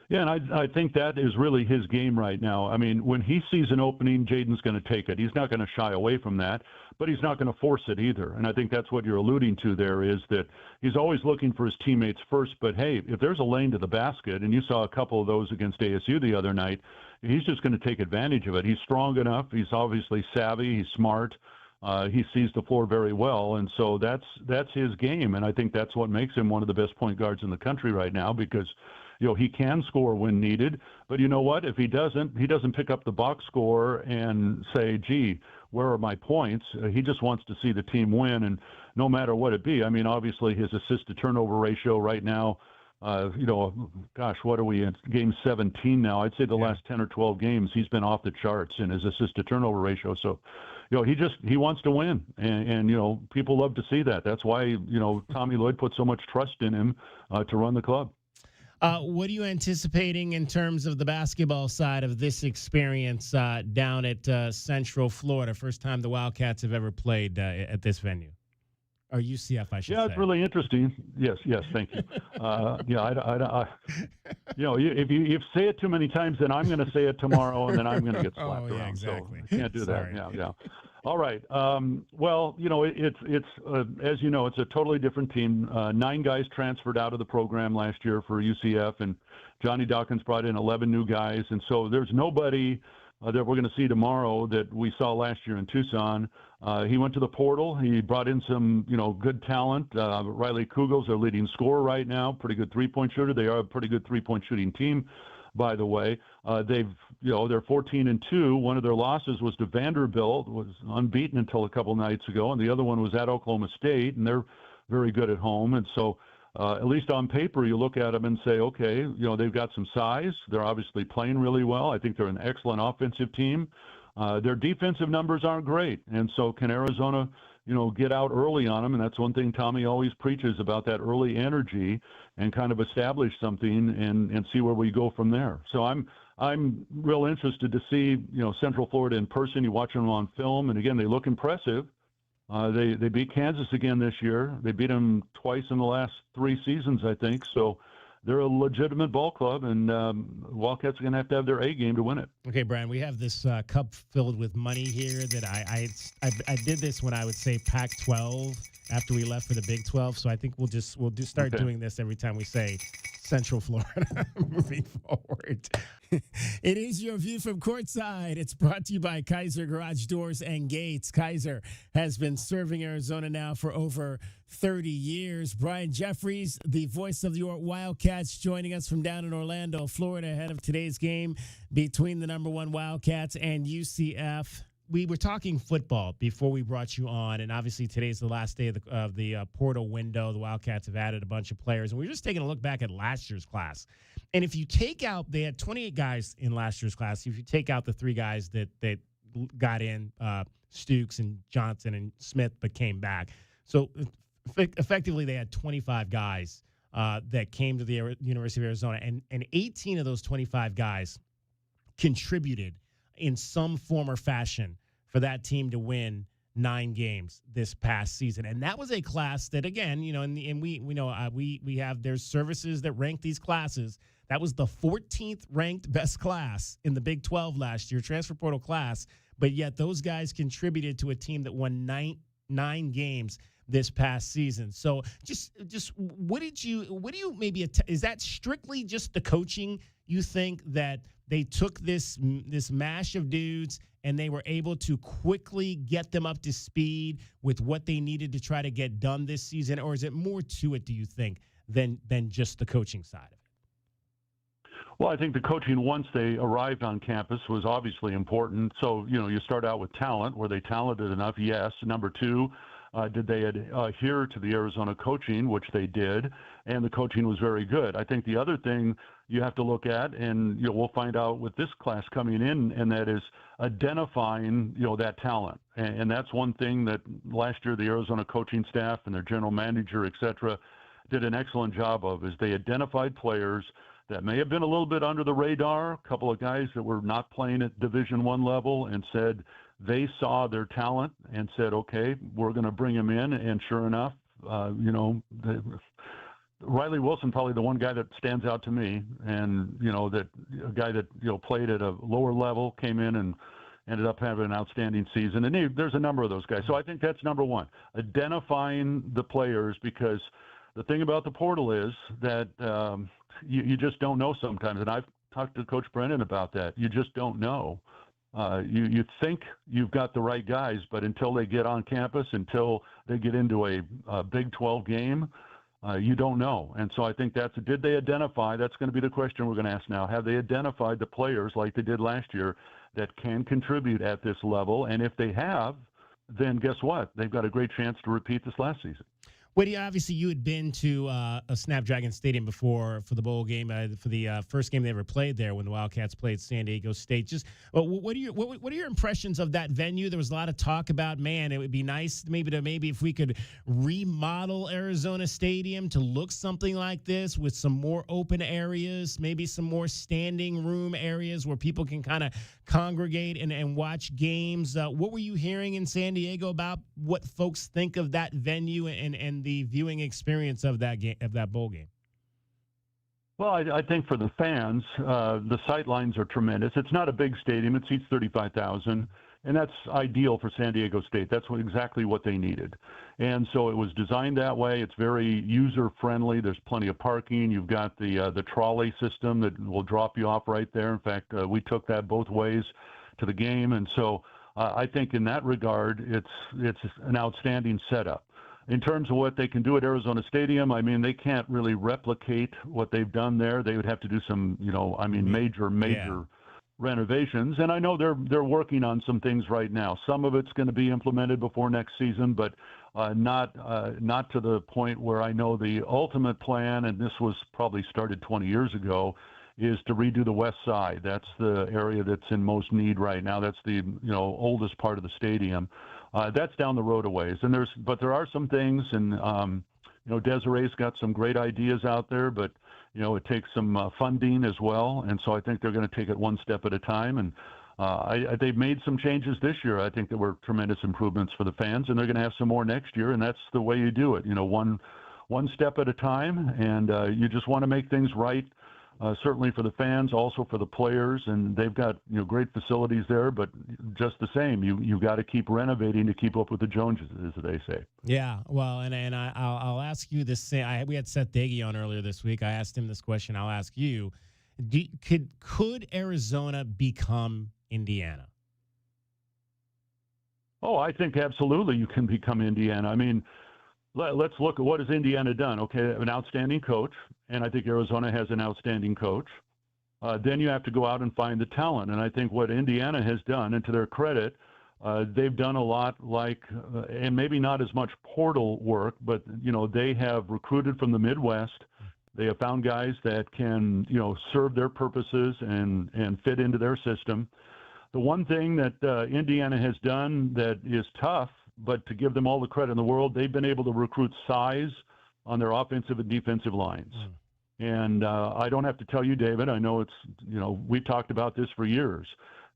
Yeah, and I think that is really his game right now. I mean, when he sees an opening, Jaden's going to take it. He's not going to shy away from that, but he's not going to force it either. And I think that's what you're alluding to there, is that he's always looking for his teammates first. But, hey, if there's a lane to the basket, and you saw a couple of those against ASU the other night, he's just going to take advantage of it. He's strong enough. He's obviously savvy. He's smart. He sees the floor very well, and so that's his game. And I think that's what makes him one of the best point guards in the country right now, because – he can score when needed, but you know what? If he doesn't pick up the box score and say, gee, where are my points? He just wants to see the team win, and no matter what it be. I mean, obviously his assist-to-turnover ratio right now, gosh, what are we in? Game 17 now? I'd say the last 10 or 12 games, he's been off the charts in his assist-to-turnover ratio. So, he wants to win, and people love to see that. That's why, Tommy Lloyd put so much trust in him to run the club. What are you anticipating in terms of the basketball side of this experience down at Central Florida? First time the Wildcats have ever played at this venue. Or UCF, I should say. Yeah, it's really interesting. Yes, thank you. If you say it too many times, then I'm going to say it tomorrow, and then I'm going to get slapped around. Exactly. So can't do that. Yeah. All right. Well, it's as you know, it's a totally different team. 9 guys transferred out of the program last year for UCF, and Johnny Dawkins brought in 11 new guys, and so there's nobody that we're going to see tomorrow that we saw last year in Tucson. He went to the portal. He brought in some, good talent. Riley Kugel's their leading scorer right now, pretty good three-point shooter. They are a pretty good three-point shooting team, by the way. They're 14-2. One of their losses was to Vanderbilt, was unbeaten until a couple nights ago, and the other one was at Oklahoma State, and they're very good at home. And so, at least on paper, you look at them and say, okay, they've got some size. They're obviously playing really well. I think they're an excellent offensive team. Their defensive numbers aren't great, and so can Arizona, get out early on them, and that's one thing Tommy always preaches about, that early energy, and kind of establish something and see where we go from there. So I'm real interested to see, Central Florida in person. You watch them on film, and again, they look impressive. They beat Kansas again this year. They beat them twice in the last 3 seasons, I think. So they're a legitimate ball club, and Wildcats are going to have their A game to win it. Okay, Brian, we have this cup filled with money here that I did this when I would say Pac-12 after we left for the Big 12. So I think we'll start doing this every time we say Central Florida moving forward. It is your view from courtside. It's brought to you by Kaiser Garage Doors and Gates. Kaiser has been serving Arizona now for over 30 years. Brian Jeffries, the voice of your Wildcats, joining us from down in Orlando, Florida, ahead of today's game between the number 1 Wildcats and UCF. We were talking football before we brought you on, and obviously today's the last day of the portal window. The Wildcats have added a bunch of players, and we were just taking a look back at last year's class. And if you take out, they had 28 guys in last year's class. If you take out the 3 guys that got in, Stukes and Johnson and Smith, but came back. So effectively, they had 25 guys that came to the University of Arizona, and 18 of those 25 guys contributed in some form or fashion for that team to win 9 games this past season. And that was a class that, again, and we know we have, there's services that rank these classes. That was the 14th ranked best class in the Big 12 last year, transfer portal class. But yet those guys contributed to a team that won 9 games this past season. So just what do you maybe, is that strictly just the coaching? You think that they took this mash of dudes and they were able to quickly get them up to speed with what they needed to try to get done this season? Or is it more to it, do you think, than just the coaching side of it? Well, I think the coaching once they arrived on campus was obviously important. So, you start out with talent. Were they talented enough? Yes. Number 2, did they adhere to the Arizona coaching, which they did, and the coaching was very good. I think the other thing you have to look at, and we'll find out with this class coming in, and that is identifying that talent. And that's one thing that last year the Arizona coaching staff and their general manager, et cetera, did an excellent job of, is they identified players that may have been a little bit under the radar, a couple of guys that were not playing at Division I level, and said they saw their talent and said, okay, we're going to bring them in. And sure enough, Riley Wilson, probably the one guy that stands out to me, and that a guy that played at a lower level, came in and ended up having an outstanding season. And there's a number of those guys. So I think that's number 1, identifying the players, because the thing about the portal is that you just don't know sometimes. And I've talked to Coach Brennan about that. You just don't know. You think you've got the right guys, but until they get on campus, until they get into a Big 12 game, you don't know. And so I think did they identify, that's going to be the question we're going to ask now, have they identified the players like they did last year that can contribute at this level? And if they have, then guess what? They've got a great chance to repeat this last season. Woody, obviously you had been to a Snapdragon Stadium before for the bowl game, for the first game they ever played there when the Wildcats played San Diego State. Just what are your impressions of that venue? There was a lot of talk about, man, it would be nice maybe if we could remodel Arizona Stadium to look something like this with some more open areas, maybe some more standing room areas where people can kind of congregate and watch games. What were you hearing in San Diego about what folks think of that venue and the viewing experience of that game, of that bowl game? Well, I think for the fans, the sight lines are tremendous. It's not a big stadium; it seats 35,000, and that's ideal for San Diego State. That's exactly what they needed, and so it was designed that way. It's very user friendly. There's plenty of parking. You've got the trolley system that will drop you off right there. In fact, we took that both ways to the game, and so I think in that regard, it's an outstanding setup. In terms of what they can do at Arizona Stadium, I mean, they can't really replicate what they've done there. They would have to do some, major renovations. And I know they're working on some things right now. Some of it's going to be implemented before next season, but not to the point where I know the ultimate plan, and this was probably started 20 years ago, is to redo the west side. That's the area that's in most need right now. That's the oldest part of the stadium. That's down the road a ways. But there are some things, and Desiree's got some great ideas out there, but it takes some funding as well. And so I think they're going to take it one step at a time. And they've made some changes this year. I think there were tremendous improvements for the fans, and they're going to have some more next year. And that's the way you do it. One step at a time, and you just want to make things right certainly for the fans, also for the players, and they've got great facilities there. But just the same, you've got to keep renovating to keep up with the Joneses, as they say. Yeah, well, and I'll ask you this. We had Seth Dagey on earlier this week. I asked him this question. I'll ask you: could Arizona become Indiana? Oh, I think absolutely you can become Indiana. I mean, let's look at what has Indiana done. Okay, an outstanding coach, and I think Arizona has an outstanding coach. Then you have to go out and find the talent, and I think what Indiana has done, and to their credit, they've done a lot and maybe not as much portal work, but they have recruited from the Midwest. They have found guys that can serve their purposes and fit into their system. The one thing that Indiana has done that is tough, but to give them all the credit in the world, they've been able to recruit size on their offensive and defensive lines. And I don't have to tell you, David, I know we've talked about this for years.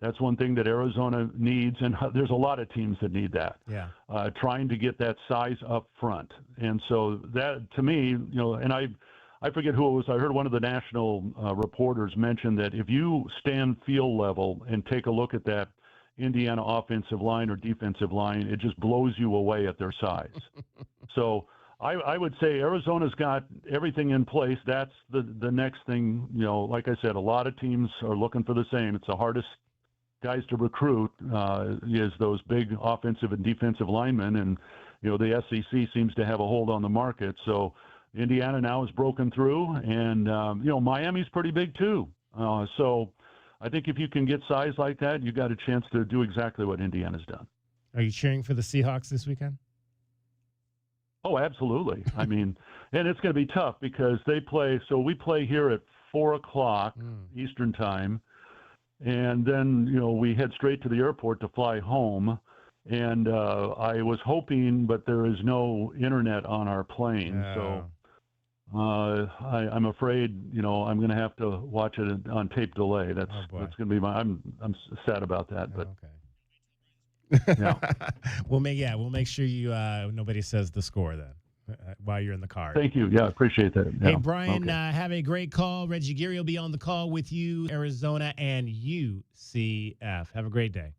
That's one thing that Arizona needs, and there's a lot of teams that need that. Yeah. Trying to get that size up front. And so that, to me, and I forget who it was. I heard one of the national reporters mention that if you stand field level and take a look at that Indiana offensive line or defensive line, it just blows you away at their size. So I would say Arizona's got everything in place. That's the next thing. Like I said, a lot of teams are looking for the same. It's the hardest guys to recruit is those big offensive and defensive linemen, and the SEC seems to have a hold on the market. So Indiana now has broken through, and Miami's pretty big too. So I think if you can get size like that, you've got a chance to do exactly what Indiana's done. Are you cheering for the Seahawks this weekend? Oh, absolutely. I mean, and it's going to be tough because they play. So we play here at 4:00 Eastern time, and then we head straight to the airport to fly home. And I was hoping, but there is no internet on our plane, so I'm afraid I'm going to have to watch it on tape delay. That's going to be I'm sad about that, but. Okay. Yeah. We'll make sure you nobody says the score then while you're in the car. Thank you. Yeah, appreciate that. Yeah. Hey, Brian, have a great call. Reggie Geary will be on the call with you, Arizona and UCF. Have a great day.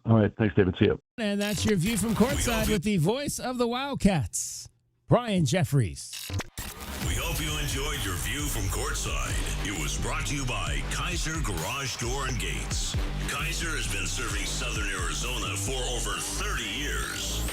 All right. Thanks, David. See you. And that's your view from courtside with the voice of the Wildcats, Brian Jeffries. We hope you enjoyed your view from courtside. It was brought to you by Kaiser Garage Door and Gates. Kaiser has been serving Southern Arizona for over 30 years.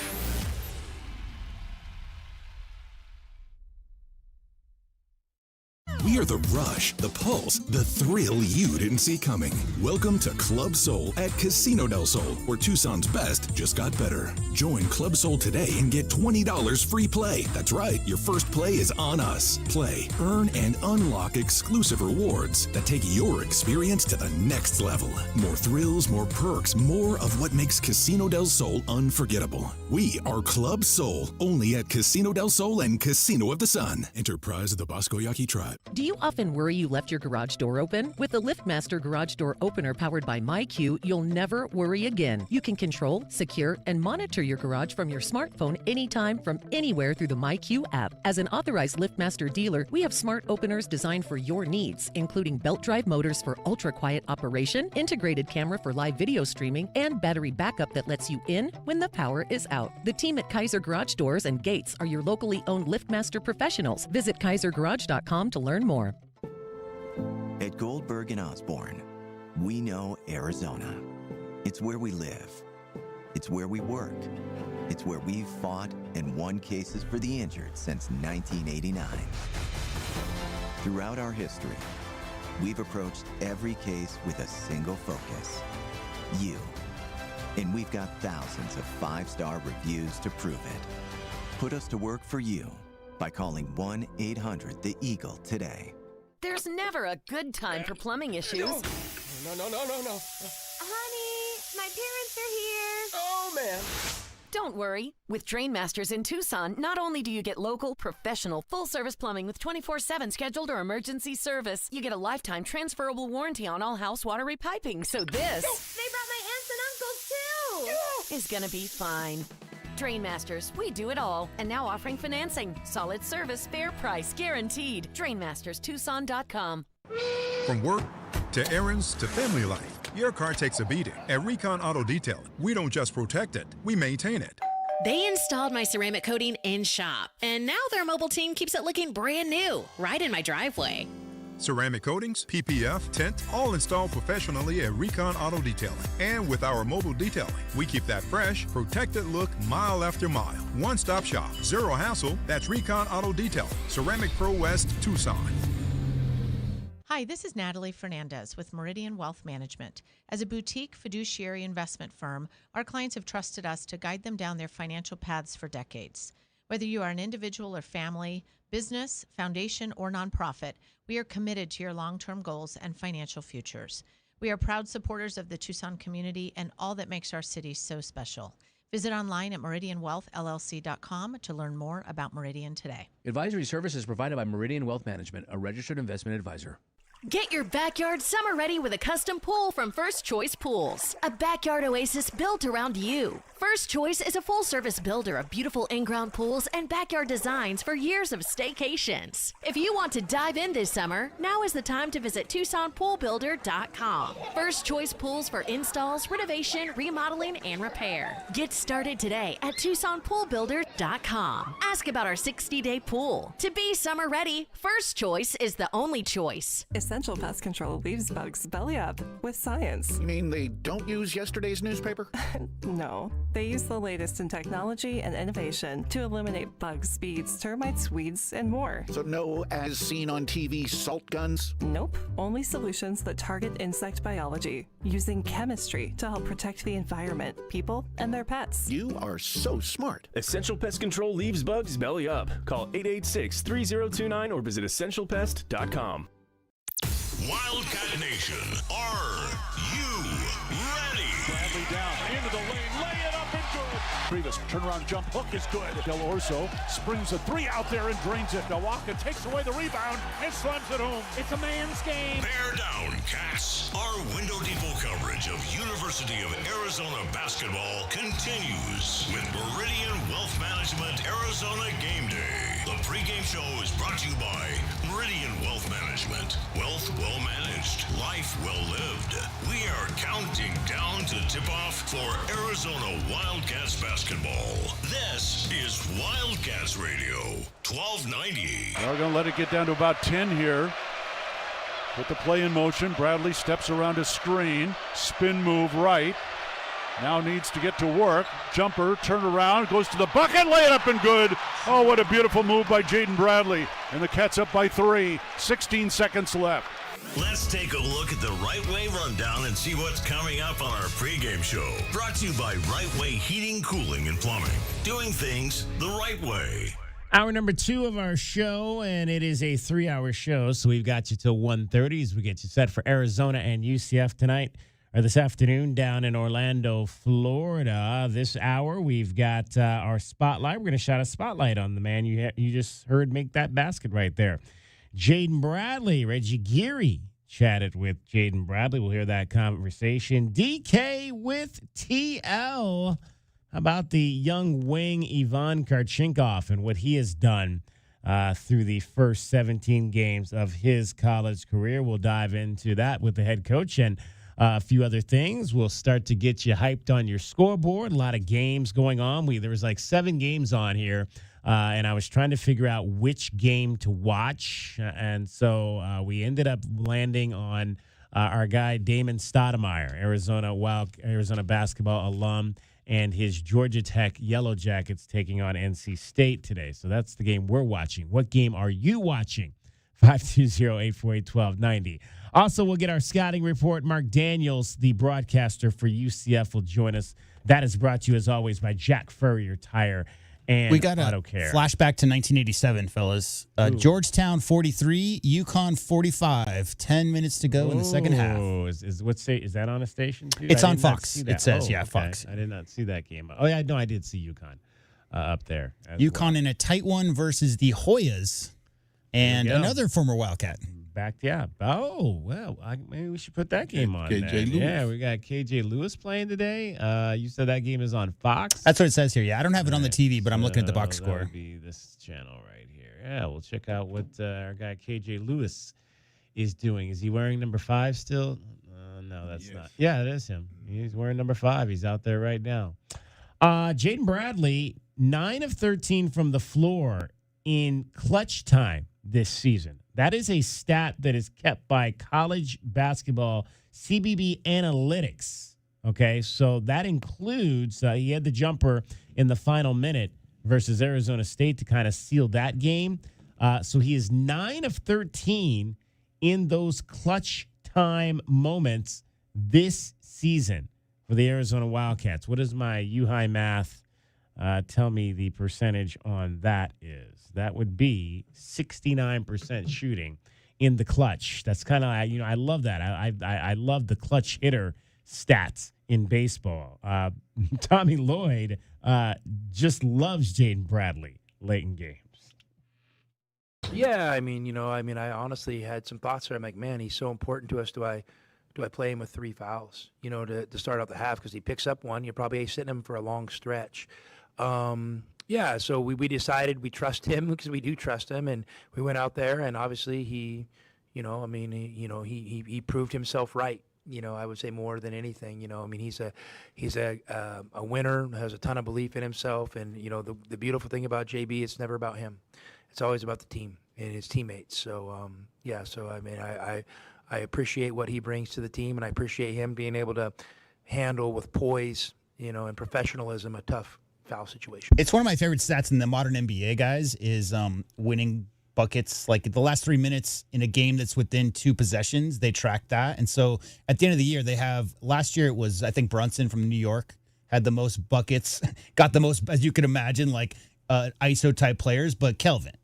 We are the rush, the pulse, the thrill you didn't see coming. Welcome to Club Soul at Casino del Sol, where Tucson's best just got better. Join Club Soul today and get $20 free play. That's right, your first play is on us. Play, earn, and unlock exclusive rewards that take your experience to the next level. More thrills, more perks, more of what makes Casino del Sol unforgettable. We are Club Soul, only at Casino del Sol and Casino of the Sun. Enterprise of the Bosco Yaqui Tribe. Do you often worry you left your garage door open? With the LiftMaster Garage Door Opener powered by MyQ, you'll never worry again. You can control, secure, and monitor your garage from your smartphone anytime from anywhere through the MyQ app. As an authorized LiftMaster dealer, we have smart openers designed for your needs, including belt drive motors for ultra-quiet operation, integrated camera for live video streaming, and battery backup that lets you in when the power is out. The team at Kaiser Garage Doors and Gates are your locally owned LiftMaster professionals. Visit KaiserGarage.com to learn more. At Goldberg and Osborne, we know Arizona. It's where we live. It's where we work. It's where we've fought and won cases for the injured since 1989. Throughout our history, we've approached every case with a single focus: you. And we've got thousands of 5-star reviews to prove it. Put us to work for you by calling 1-800-THE-EAGLE today. There's never a good time for plumbing issues. No. Honey, my parents are here. Oh, man. Don't worry. With Drain Masters in Tucson, not only do you get local, professional, full-service plumbing with 24/7 scheduled or emergency service, you get a lifetime transferable warranty on all house water repiping. So this... They brought my aunts and uncles, too. is gonna be fine. Drainmasters, we do it all. And now offering financing. Solid service, fair price, guaranteed. DrainmastersTucson.com. From work to errands to family life, your car takes a beating. At Recon Auto Detailing, we don't just protect it, we maintain it. They installed my ceramic coating in shop, and now their mobile team keeps it looking brand new, right in my driveway. Ceramic coatings, PPF, tint, all installed professionally at Recon Auto Detailing. And with our mobile detailing, we keep that fresh, protected look mile after mile. One-stop shop, zero hassle. That's Recon Auto Detailing, Ceramic Pro West, Tucson. Hi, this is Natalie Fernandez with Meridian Wealth Management. As a boutique fiduciary investment firm, our clients have trusted us to guide them down their financial paths for decades. Whether you are an individual or family, business, foundation, or nonprofit, we are committed to your long-term goals and financial futures. We are proud supporters of the Tucson community and all that makes our city so special. Visit online at meridianwealthllc.com to learn more about Meridian today. Advisory services provided by Meridian Wealth Management, a registered investment advisor. Get your backyard summer ready with a custom pool from First Choice Pools. A backyard oasis built around you. First Choice is a full-service builder of beautiful in-ground pools and backyard designs for years of staycations. If you want to dive in this summer, now is the time to visit TucsonPoolBuilder.com. First Choice Pools for installs, renovation, remodeling, and repair. Get started today at TucsonPoolBuilder.com. Ask about our 60-day pool. To be summer ready, First Choice is the only choice. Essential Pest Control leaves bugs belly up with science. You mean they don't use yesterday's newspaper? No. They use the latest in technology and innovation to eliminate bugs, bees, termites, weeds, and more. So no as seen on TV salt guns? Nope. Only solutions that target insect biology, using chemistry to help protect the environment, people, and their pets. You are so smart. Essential Pest Control leaves bugs belly up. Call 886-3029 or visit essentialpest.com. Wildcat Nation, are you ready? Bradley down, into the lane, lay it up and good. Previous turnaround jump hook is good. Del Orso springs a three out there and drains it. Milwaukee takes away the rebound and slams it home. It's a man's game. Bear down, Cats. Our window depot coverage of University of Arizona basketball continues with Meridian Wealth Management Arizona Game Day. The pregame show is brought to you by Meridian Wealth Management. Wealth well managed, life well lived. We are counting down to tip-off for Arizona Wildcats basketball. This is Wildcats Radio, 1290. We're going to let it get down to about 10 here. Put the play in motion. Bradley steps around a screen. Spin move right. Now needs to get to work. Jumper, turn around, goes to the bucket, lay it up and good. Oh, what a beautiful move by Jaden Bradley. And the Cats up by 3. 16 seconds left. Let's take a look at the Right Way Rundown and see what's coming up on our pregame show. Brought to you by Right Way Heating, Cooling, and Plumbing. Doing things the right way. Hour number 2 of our show, and it is a 3-hour show, so we've got you till 1:30 as we get you set for Arizona and UCF tonight, or this afternoon down in Orlando, Florida. This hour, we've got our spotlight. We're going to shine a spotlight on the man you just heard make that basket right there. Jaden Bradley. Reggie Geary chatted with Jaden Bradley. We'll hear that conversation. DK with TL. How about the young wing Ivan Karchinkov and what he has done through the first 17 games of his college career? We'll dive into that with the head coach and a few other things. We'll start to get you hyped on your scoreboard. A lot of games going on. There was like 7 games on here, and I was trying to figure out which game to watch. And so we ended up landing on our guy Damon Stoudemire, Arizona basketball alum, and his Georgia Tech Yellow Jackets taking on NC State today. So that's the game we're watching. What game are you watching? 520-848-1290. Also, we'll get our scouting report. Mark Daniels, the broadcaster for UCF, will join us. That is brought to you, as always, by Jack Furrier Tire and we got Auto a Care. flashback to 1987, fellas. Georgetown 43, UConn 45. 10 minutes to go in the second half. Is that on a station too? It's on Fox. It says, okay. Fox. I did not see that game. Oh, yeah, no, I did see UConn up there. UConn in a tight one versus the Hoyas and another former Wildcat. Oh, well, maybe we should put that game on. KJ then. Lewis. Yeah, we got KJ Lewis playing today. You said that game is on Fox. That's what it says here. Yeah, I don't have it on the TV, but I'm looking at the box That score. would be this channel right here. Yeah, we'll check out what our guy KJ Lewis is doing. Is he wearing number 5 still? No, that's not. Yeah, it is him. He's wearing number 5. He's out there right now. Jaden Bradley, 9 of 13 from the floor in clutch time this season. That is a stat that is kept by college basketball CBB Analytics. Okay, so that includes he had the jumper in the final minute versus Arizona State to kind of seal that game. So he is 9 of 13 in those clutch time moments this season for the Arizona Wildcats. What does my U-High math tell me the percentage on that is? That would be 69% shooting in the clutch. That's kind of, I love that. I love the clutch hitter stats in baseball. Tommy Lloyd just loves Jaden Bradley late in games. Yeah, I honestly had some thoughts there. I'm like, man, he's so important to us. Do I play him with 3 fouls, to start out the half? Because he picks up one, you're probably sitting him for a long stretch. Yeah, so we decided we trust him because we do trust him, and we went out there, and obviously he proved himself right. I would say more than anything. He's a winner, has a ton of belief in himself, and the beautiful thing about JB, it's never about him. It's always about the team and his teammates. So I appreciate what he brings to the team, and I appreciate him being able to handle with poise, and professionalism a tough foul situation. It's one of my favorite stats in the modern NBA, guys, is winning buckets. Like the last 3 minutes in a game that's within 2 possessions, they track that. And so at the end of the year, they have, last year it was, I think, Brunson from New York had the most buckets, got the most, as you could imagine, like ISO type players, but Kelvin.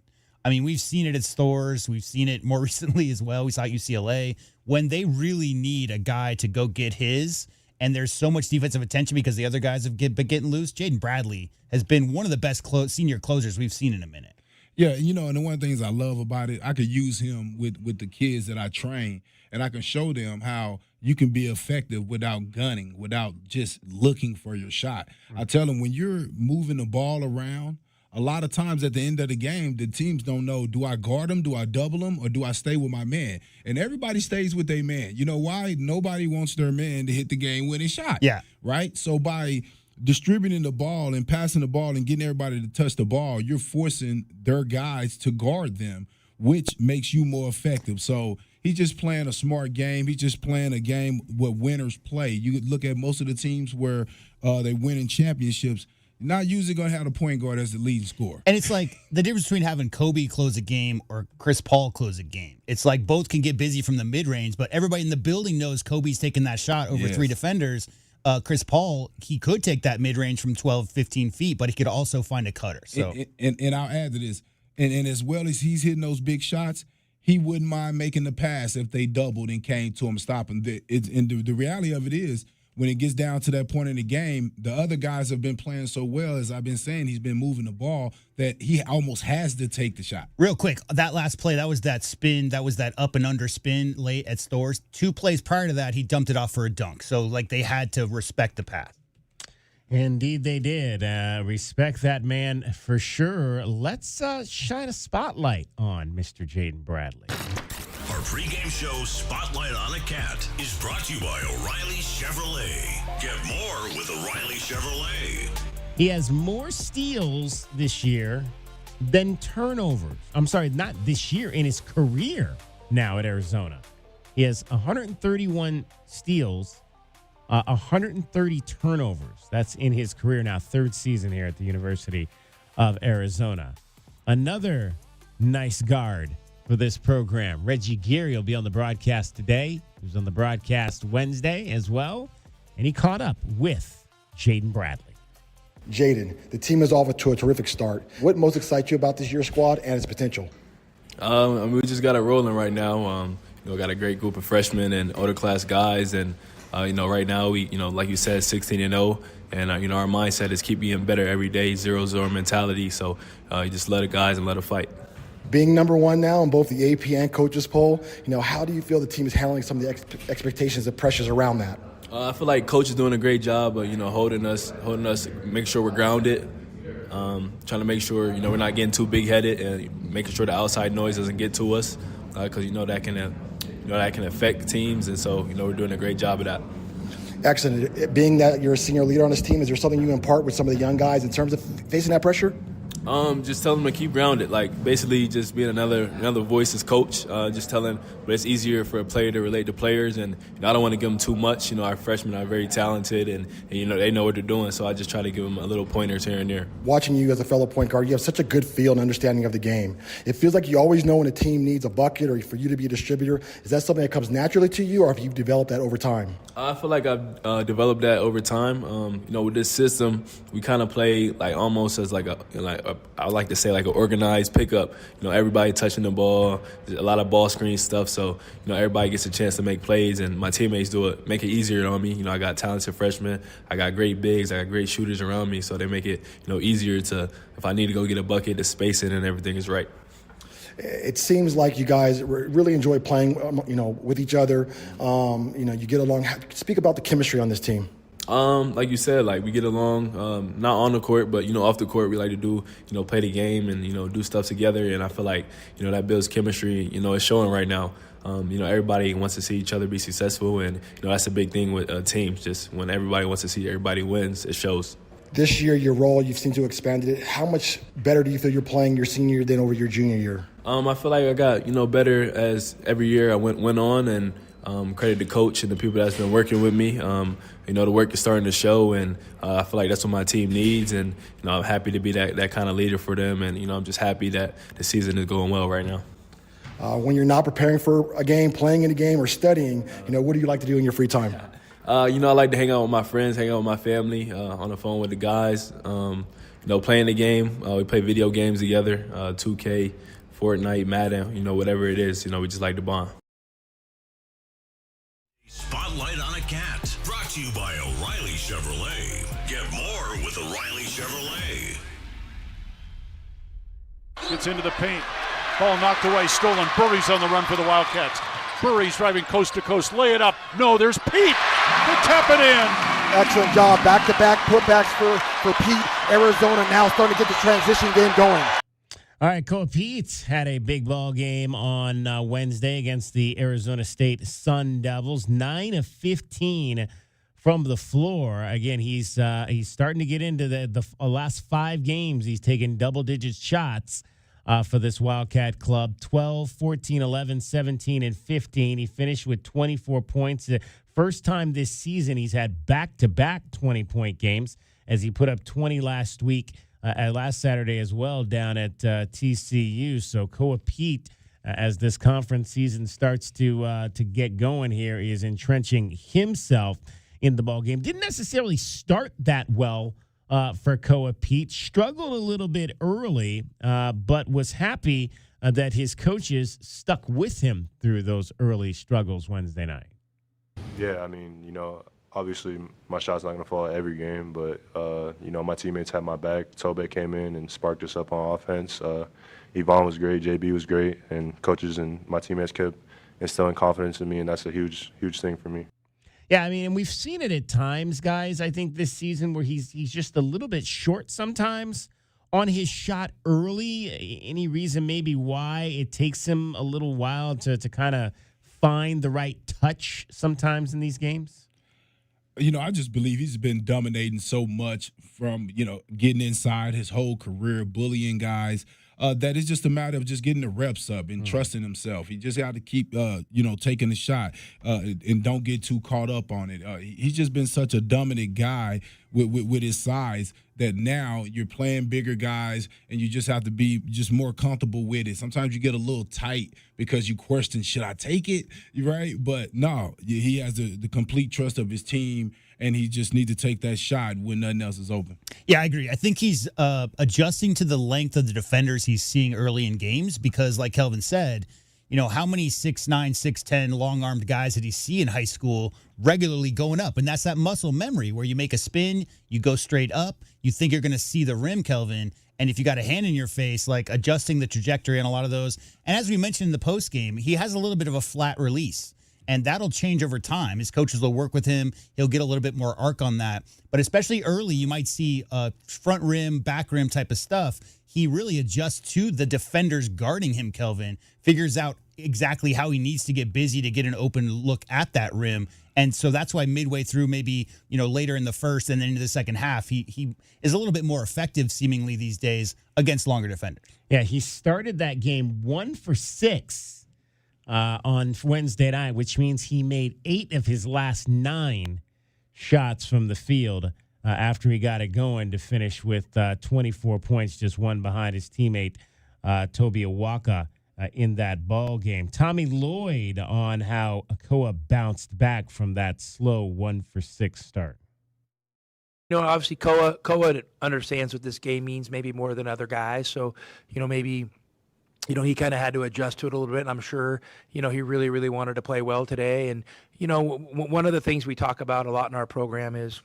We've seen it at stores. We've seen it more recently as well. We saw at UCLA. When they really need a guy to go get his, and there's so much defensive attention because the other guys have been getting loose, Jaden Bradley has been one of the best senior closers we've seen in a minute. Yeah, and the one of the things I love about it, I could use him with the kids that I train, and I can show them how you can be effective without gunning, without just looking for your shot. I tell them when you're moving the ball around, a lot of times at the end of the game, the teams don't know, do I guard them, do I double them, or do I stay with my man? And everybody stays with their man. You know why? Nobody wants their man to hit the game-winning shot. Yeah. Right? So by distributing the ball and passing the ball and getting everybody to touch the ball, you're forcing their guys to guard them, which makes you more effective. So he's just playing a smart game. He's just playing a game where winners play. You could look at most of the teams where they win in championships, not usually going to have the point guard as the leading scorer. And it's like the difference between having Kobe close a game or Chris Paul close a game. It's like both can get busy from the mid-range, but everybody in the building knows Kobe's taking that shot over 3 defenders. Chris Paul, he could take that mid-range from 12, 15 feet, but he could also find a cutter. So, and I'll add to this, and as well as he's hitting those big shots, he wouldn't mind making the pass if they doubled and came to him, stopping. And the reality of it is, when it gets down to that point in the game, the other guys have been playing so well, as I've been saying, he's been moving the ball, that he almost has to take the shot. Real quick, that last play, that was that spin, that was that up and under spin late at Stores. 2 plays prior to that, he dumped it off for a dunk. So, they had to respect the path. Indeed, they did. Respect that man for sure. Let's shine a spotlight on Mr. Jaden Bradley. Our pregame show, Spotlight on a Cat, is brought to you by O'Reilly Chevrolet. Get more with O'Reilly Chevrolet. He has more steals this year than turnovers. I'm sorry, not this year, in his career now at Arizona. He has 131 steals, 130 turnovers. That's in his career now, 3rd season here at the University of Arizona. Another nice guard for this program. Reggie Geary will be on the broadcast today. He was on the broadcast Wednesday as well, and he caught up with Jaden Bradley. Jaden, the team is off to a terrific start. What most excites you about this year's squad and its potential? We just got it rolling right now. Got a great group of freshmen and older class guys, and right now we, like you said, 16-0, and our mindset is keep getting better every day, 0-0 mentality. So you just let it guys and let it fight. Being number one now in both the AP and coaches poll, how do you feel the team is handling some of the expectations and pressures around that? I feel like coach is doing a great job of, holding us, making sure we're grounded, trying to make sure, we're not getting too big-headed and making sure the outside noise doesn't get to us, because, that can affect teams, and so, we're doing a great job of that. Excellent. Being that you're a senior leader on this team, is there something you impart with some of the young guys in terms of facing that pressure? Just tell them to keep grounded, like basically just being another voice as coach, just telling, but it's easier for a player to relate to players, and I don't want to give them too much. Our freshmen are very talented, and they know what they're doing, so I just try to give them a little pointers here and there. Watching you as a fellow point guard, you have such a good feel and understanding of the game. It feels like you always know when a team needs a bucket or for you to be a distributor. Is that something that comes naturally to you, or have you developed that over time? I feel like I've developed that over time. With this system, we kind of play like almost as I would like to say like an organized pickup. Everybody touching the ball, a lot of ball screen stuff. So everybody gets a chance to make plays, and my teammates make it easier on me. I got talented freshmen, I got great bigs, I got great shooters around me, so they make it easier to, if I need to go get a bucket, to space it and everything is right. It seems like you guys really enjoy playing, with each other. You get along. Speak about the chemistry on this team. Like you said, like we get along, not on the court, but, off the court, we like to do, play the game and, do stuff together. And I feel like, that builds chemistry, it's showing right now. Everybody wants to see each other be successful. And, that's a big thing with teams. Just when everybody wants to see everybody wins, it shows. This year, your role, you've seemed to have expanded it. How much better do you feel you're playing your senior year than over your junior year? I feel like I got, better as every year I went on, and credit the coach and the people that's been working with me. The work is starting to show, and I feel like that's what my team needs, and I'm happy to be that kind of leader for them, and I'm just happy that the season is going well right now. When you're not preparing for a game, playing in a game, or studying, what do you like to do in your free time? I like to hang out with my friends, hang out with my family, on the phone with the guys. Playing the game. We play video games together, 2K, Fortnite, Madden, whatever it is. We just like to bond. Spotlight on a Cat, brought to you by O'Reilly Chevrolet. Get more with O'Reilly Chevrolet. Gets into the paint. Ball knocked away, stolen. Burry's on the run for the Wildcats. Burry's driving coast to coast. Lay it up. No, there's Pete to tap it in. Excellent job. Back-to-back putbacks for Pete. Arizona now starting to get the transition game going. All right, Coach Pete had a big ball game on Wednesday against the Arizona State Sun Devils. 9 of 15 from the floor. Again, he's starting to get into the last 5 games. He's taken double-digit shots for this Wildcat club. 12, 14, 11, 17, and 15. He finished with 24 points. The first time this season he's had back-to-back 20-point games, as he put up 20 last week. Last Saturday as well down at TCU. So Koa Pete, as this conference season starts to get going here, is entrenching himself in the ball game. Didn't necessarily start that well for Koa Pete. Struggled a little bit early, but was happy that his coaches stuck with him through those early struggles Wednesday night. Yeah, obviously, my shot's not going to fall at every game, but, my teammates had my back. Tobe came in and sparked us up on offense. Yvonne was great. JB was great. And coaches and my teammates kept instilling confidence in me, and that's a huge, huge thing for me. Yeah, and we've seen it at times, guys, I think this season where he's just a little bit short sometimes on his shot early. Any reason maybe why it takes him a little while to kind of find the right touch sometimes in these games? I just believe he's been dominating so much from, getting inside his whole career, bullying guys, that it's just a matter of just getting the reps up and trusting himself. He just got to keep, taking the shot and don't get too caught up on it. He's just been such a dominant guy with his size that now you're playing bigger guys and you just have to be just more comfortable with it. Sometimes you get a little tight because you question, should I take it, right? But no, he has the complete trust of his team, and he just needs to take that shot when nothing else is open. Yeah, I agree. I think he's adjusting to the length of the defenders he's seeing early in games because, like Kelvin said, how many 6'9", 6'10", long-armed guys did he see in high school regularly going up? And that's that muscle memory where you make a spin, you go straight up, you think you're going to see the rim, Kelvin, And if you got a hand in your face, like adjusting the trajectory on a lot of those. And as we mentioned in the post game, he has a little bit of a flat release. And that'll change over time. His coaches will work with him. He'll get a little bit more arc on that. But especially early, you might see front rim, back rim type of stuff. He really adjusts to the defenders guarding him, Kelvin, figures out exactly how he needs to get busy to get an open look at that rim. And so that's why midway through, maybe, later in the first and then into the second half, he is a little bit more effective seemingly these days against longer defenders. Yeah, he started that game 1 for 6. On Wednesday night, which means he made 8 of his last 9 shots from the field after he got it going to finish with 24 points, just one behind his teammate Toby Awaka in that ball game. Tommy Lloyd on how Akoa bounced back from that slow 1 for 6 start. Obviously Koa understands what this game means maybe more than other guys. So, maybe he kind of had to adjust to it a little bit, and I'm sure, he really, really wanted to play well today. And, one of the things we talk about a lot in our program is,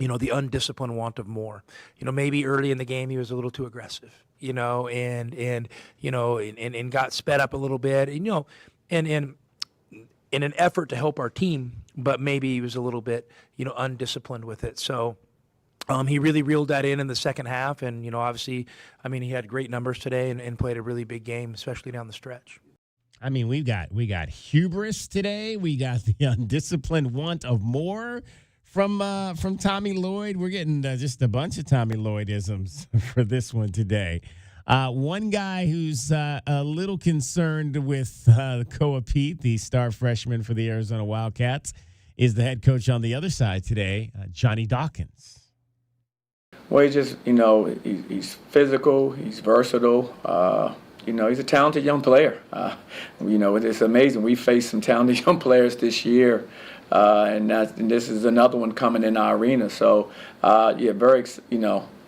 the undisciplined want of more. Maybe early in the game he was a little too aggressive, and got sped up a little bit, and in an effort to help our team, but maybe he was a little bit, undisciplined with it. So, he really reeled that in the second half, and obviously, he had great numbers today and played a really big game, especially down the stretch. We got hubris today. We got the undisciplined want of more from Tommy Lloyd. We're getting just a bunch of Tommy Lloyd-isms for this one today. One guy who's a little concerned with Koa Pete, the star freshman for the Arizona Wildcats, is the head coach on the other side today, Johnny Dawkins. Well, he's just, he's physical, he's versatile. He's a talented young player. It's amazing. We faced some talented young players this year, and this is another one coming in our arena. So,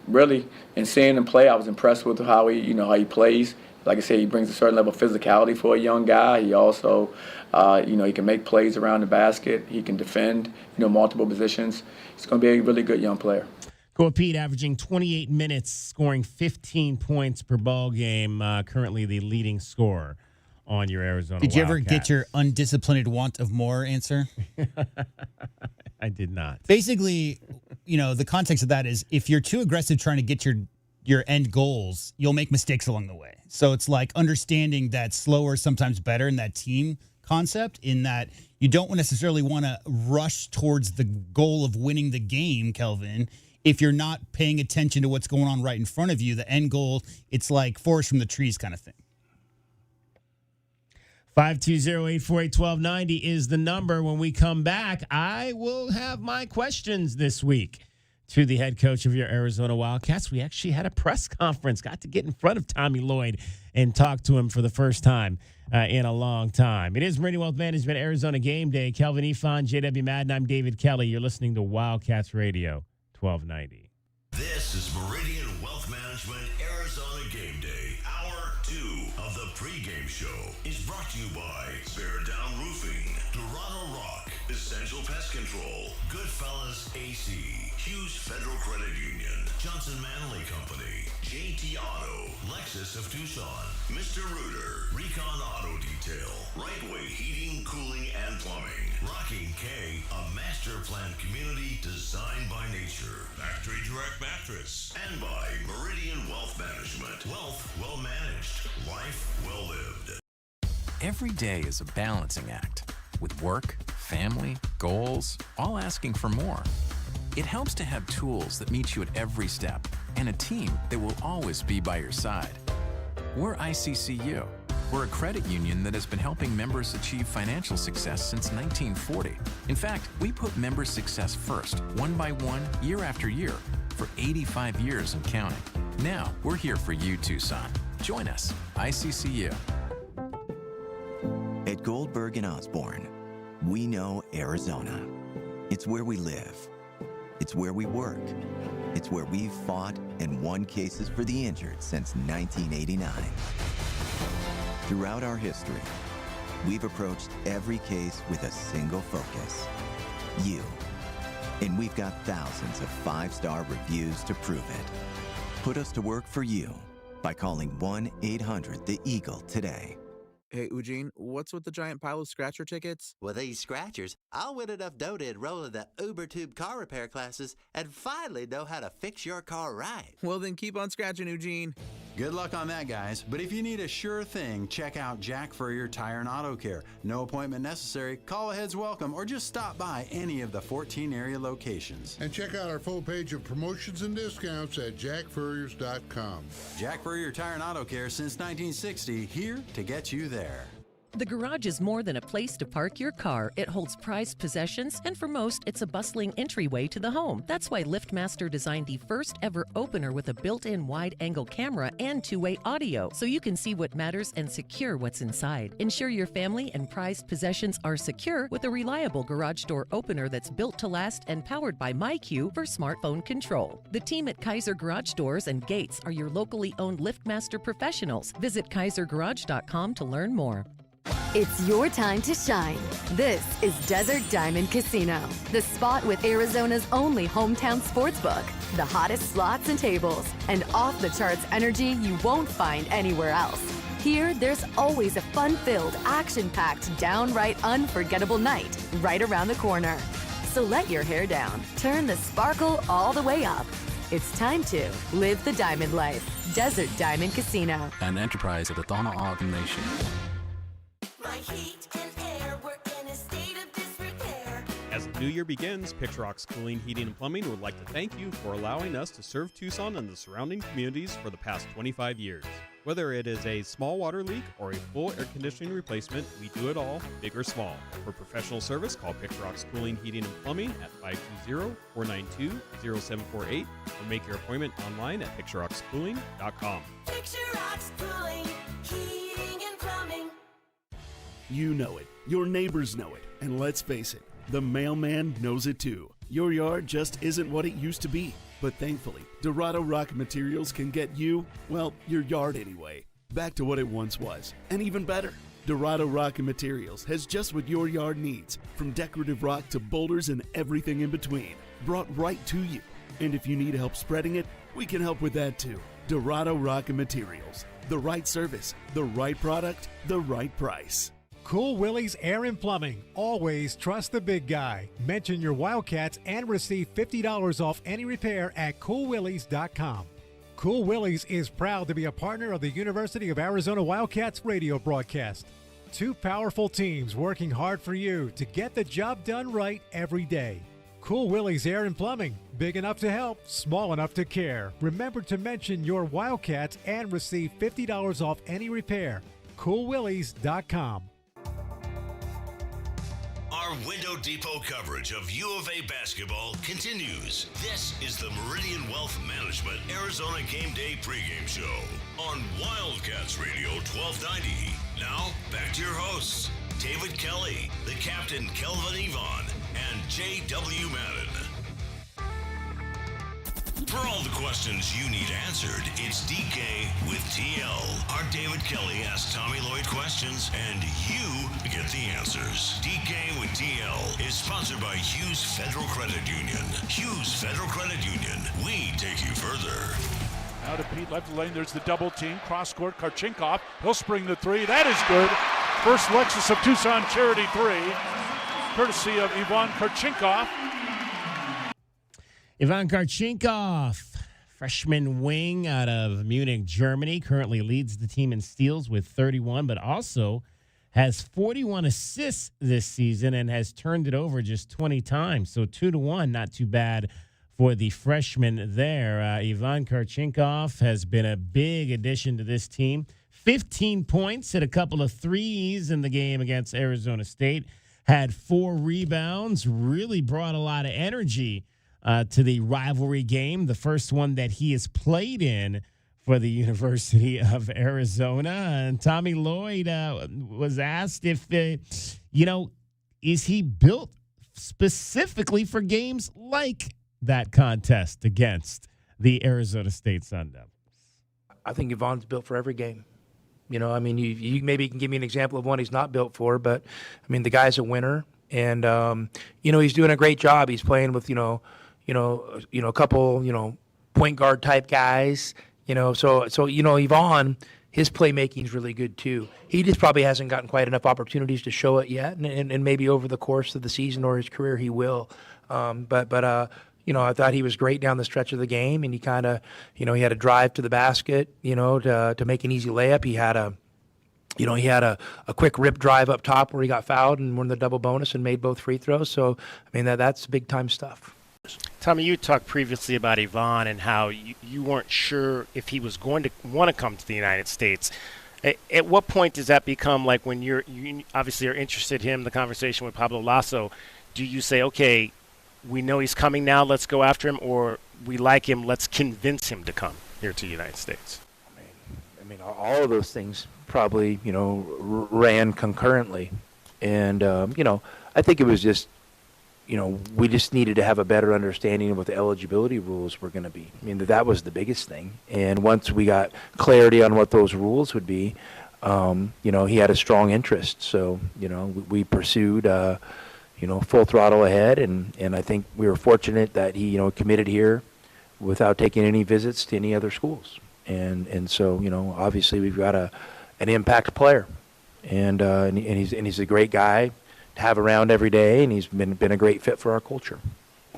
really, in seeing him play, I was impressed with how he plays. Like I said, he brings a certain level of physicality for a young guy. He also, he can make plays around the basket. He can defend, multiple positions. He's going to be a really good young player. Koa Pete averaging 28 minutes, scoring 15 points per ball game, currently the leading scorer on your Arizona Wildcats. Did you ever get your undisciplined want of more answer? I did not. Basically, the context of that is if you're too aggressive trying to get your end goals, you'll make mistakes along the way. So it's like understanding that slower is sometimes better in that team concept, in that you don't necessarily want to rush towards the goal of winning the game, Kelvin. If you're not paying attention to what's going on right in front of you, the end goal, it's like forest from the trees kind of thing. 520-848-1290 is the number. When we come back, I will have my questions this week to the head coach of your Arizona Wildcats. We actually had a press conference, got to get in front of Tommy Lloyd and talk to him for the first time in a long time. It is Meridian Wealth Management, Arizona Game Day. Kelvin Ifan, JW Madden, I'm David Kelly. You're listening to Wildcats Radio 1290. This is Meridian Wealth Management Arizona Game Day. Hour 2 of the pregame show is brought to you by Bear Down Roofing, Dorado Rock, Essential Pest Control, Goodfellas AC, Hughes Federal Credit Union, Johnson Manley Company, JT Auto, Lexus of Tucson, Mr. Rooter, Recon Auto Detail, Rightway Heating, Cooling, and Plumbing, Rocking K, a master plan community designed by nature, Factory Direct Mattress, and by Meridian Wealth Management. Wealth well managed, life well lived. Every day is a balancing act, with work, family, goals, all asking for more. It helps to have tools that meet you at every step and a team that will always be by your side. We're ICCU. We're a credit union that has been helping members achieve financial success since 1940. In fact, we put members' success first, one by one, year after year, for 85 years and counting. Now, we're here for you, Tucson. Join us, ICCU. At Goldberg and Osborne, we know Arizona. It's where we live. It's where we work. It's where we've fought and won cases for the injured since 1989. Throughout our history, we've approached every case with a single focus: you. And we've got thousands of 5-star reviews to prove it. Put us to work for you by calling 1-800-THE-EAGLE today. Hey, Eugene, what's with the giant pile of scratcher tickets? With these scratchers, I'll win enough dough to enroll in the UberTube car repair classes and finally know how to fix your car right. Well, then keep on scratching, Eugene. Good luck on that, guys. But if you need a sure thing, check out Jack Furrier Tire and Auto Care. No appointment necessary, call ahead's welcome, or just stop by any of the 14 area locations. And check out our full page of promotions and discounts at jackfurriers.com. Jack Furrier Tire and Auto Care since 1960, here to get you there. The garage is more than a place to park your car. It holds prized possessions, and for most, it's a bustling entryway to the home. That's why LiftMaster designed the first ever opener with a built-in wide-angle camera and two-way audio, so you can see what matters and secure what's inside. Ensure your family and prized possessions are secure with a reliable garage door opener that's built to last and powered by MyQ for smartphone control. The team at Kaiser Garage Doors and Gates are your locally owned LiftMaster professionals. Visit kaisergarage.com to learn more. It's your time to shine. This is Desert Diamond Casino, the spot with Arizona's only hometown sportsbook, the hottest slots and tables, and off-the-charts energy you won't find anywhere else. Here, there's always a fun-filled, action-packed, downright unforgettable night right around the corner. So let your hair down, turn the sparkle all the way up. It's time to live the diamond life. Desert Diamond Casino. An enterprise of the Thana Ogden Nation. As the new year begins, Picturox Cooling, Heating, and Plumbing would like to thank you for allowing us to serve Tucson and the surrounding communities for the past 25 years. Whether it is a small water leak or a full air conditioning replacement, we do it all, big or small. For professional service, call Picturox Cooling, Heating, and Plumbing at 520-492-0748 or make your appointment online at picturoxcooling.com. Picturox Cooling, Heating, and Plumbing. You know it. Your neighbors know it. And let's face it, the mailman knows it too. Your yard just isn't what it used to be. But thankfully, Dorado Rock Materials can get you, well, your yard anyway, back to what it once was, and even better. Dorado Rock Materials has just what your yard needs, from decorative rock to boulders and everything in between, brought right to you. And if you need help spreading it, we can help with that too. Dorado Rock Materials. The right service, the right product, the right price. Cool Willie's Air and Plumbing. Always trust the big guy. Mention your Wildcats and receive $50 off any repair at coolwillies.com. Cool Willie's is proud to be a partner of the University of Arizona Wildcats radio broadcast. Two powerful teams working hard for you to get the job done right every day. Cool Willie's Air and Plumbing. Big enough to help, small enough to care. Remember to mention your Wildcats and receive $50 off any repair. coolwillies.com. Our Window Depot coverage of U of A basketball continues. This is the Meridian Wealth Management Arizona Gameday pregame show on Wildcats Radio 1290. Now, back to your hosts, David Kelly, the captain Kelvin Yvonne, and J.W. Madden. For all the questions you need answered, it's DK with TL. Our David Kelly asks Tommy Lloyd questions, and you get the answers. DK with TL is sponsored by Hughes Federal Credit Union. Hughes Federal Credit Union. We take you further. Out of Pete, left lane, there's the double team. Cross court, Karchinkov. He'll spring the three. That is good. First Lexus of Tucson Charity three, courtesy of Ivan Karchinkov. Ivan Karchinkov, freshman wing out of Munich, Germany, currently leads the team in steals with 31, but also has 41 assists this season and has turned it over just 20 times. So 2-1, not too bad for the freshman there. Ivan Karchinkov has been a big addition to this team. 15 points, hit a couple of threes in the game against Arizona State, had 4 rebounds, really brought a lot of energy to the rivalry game, the first one that he has played in for the University of Arizona. And Tommy Lloyd was asked if, is he built specifically for games like that contest against the Arizona State Sun Devils? I think Yvonne's built for every game. You maybe can give me an example of one he's not built for, but, the guy's a winner. And, he's doing a great job. He's playing with, a couple, point guard type guys. So Yvonne, his playmaking is really good too. He just probably hasn't gotten quite enough opportunities to show it yet, and maybe over the course of the season or his career he will. But I thought he was great down the stretch of the game, and he kind of, he had a drive to the basket, to make an easy layup. He had a quick rip drive up top where he got fouled and won the double bonus and made both free throws. So, that's big time stuff. Tommy, you talked previously about Yvonne and how you weren't sure if he was going to want to come to the United States. At what point does that become like when you obviously are interested in him, the conversation with Pablo Lasso, do you say, okay, we know he's coming now, let's go after him, or we like him, let's convince him to come here to the United States? All of those things probably, ran concurrently. And, I think it was just, we just needed to have a better understanding of what the eligibility rules were going to be. That was the biggest thing. And once we got clarity on what those rules would be, he had a strong interest. So, we pursued, full throttle ahead. And I think we were fortunate that he, committed here without taking any visits to any other schools. And so, obviously we've got an impact player. And he's a great guy to have around every day, and he's been a great fit for our culture.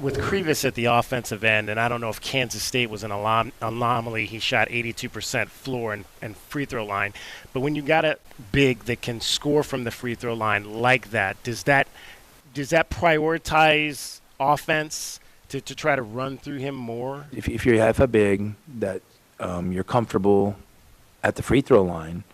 With Krivas at the offensive end, and I don't know if Kansas State was an anomaly, he shot 82% floor and free throw line. But when you got a big that can score from the free throw line like that, does that prioritize offense to try to run through him more? If you have a big that you're comfortable at the free throw line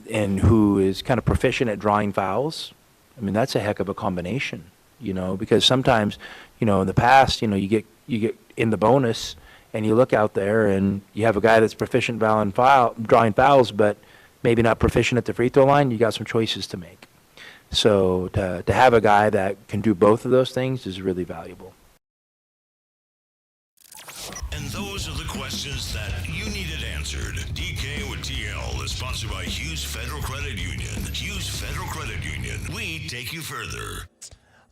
and who is kind of proficient at drawing fouls, that's a heck of a combination, because sometimes, in the past, you get in the bonus and you look out there and you have a guy that's proficient drawing fouls, but maybe not proficient at the free throw line. You got some choices to make. So to have a guy that can do both of those things is really valuable. And those are the questions that you needed answered. DK with TL is sponsored by Hughes Federal Credit Union. Hughes Federal Credit Union. We take you further.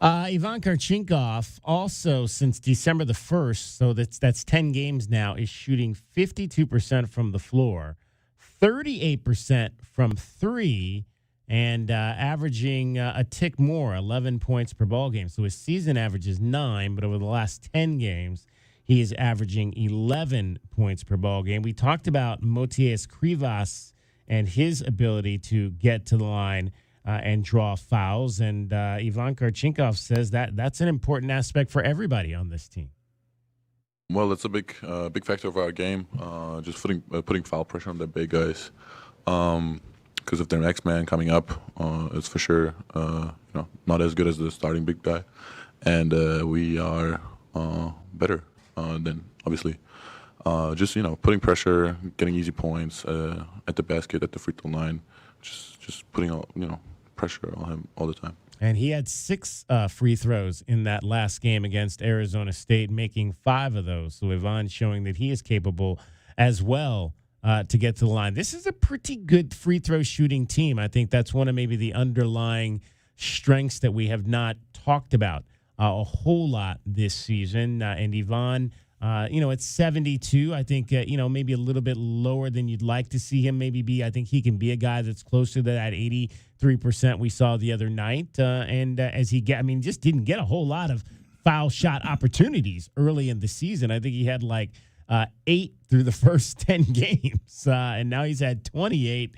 Ivan Karchinkov also since December the 1st, so that's 10 games now, is shooting 52% from the floor, 38% from three, and averaging a tick more, 11 points per ball game. So his season average is 9, but over the last 10 games, he is averaging 11 points per ball game. We talked about Motiejus Krivas and his ability to get to the line and draw fouls. And Ivan Karchinkov says that's an important aspect for everybody on this team. Well, it's a big factor of our game. Just putting foul pressure on the big guys. Because if they're an X-man coming up, it's for sure not as good as the starting big guy. And we are better. Then obviously just putting pressure, getting easy points at the basket, at the free throw line, just putting pressure on him all the time. And he had 6 free throws in that last game against Arizona State, making 5 of those. So Ivan showing that he is capable as well to get to the line. This is a pretty good free throw shooting team. I think that's one of maybe the underlying strengths that we have not talked about a whole lot this season. And Ivan, at 72, I think, maybe a little bit lower than you'd like to see him maybe be. I think he can be a guy that's closer to that 83% we saw the other night. As he just didn't get a whole lot of foul shot opportunities early in the season. I think he had 8 through the first 10 games. And now he's had 28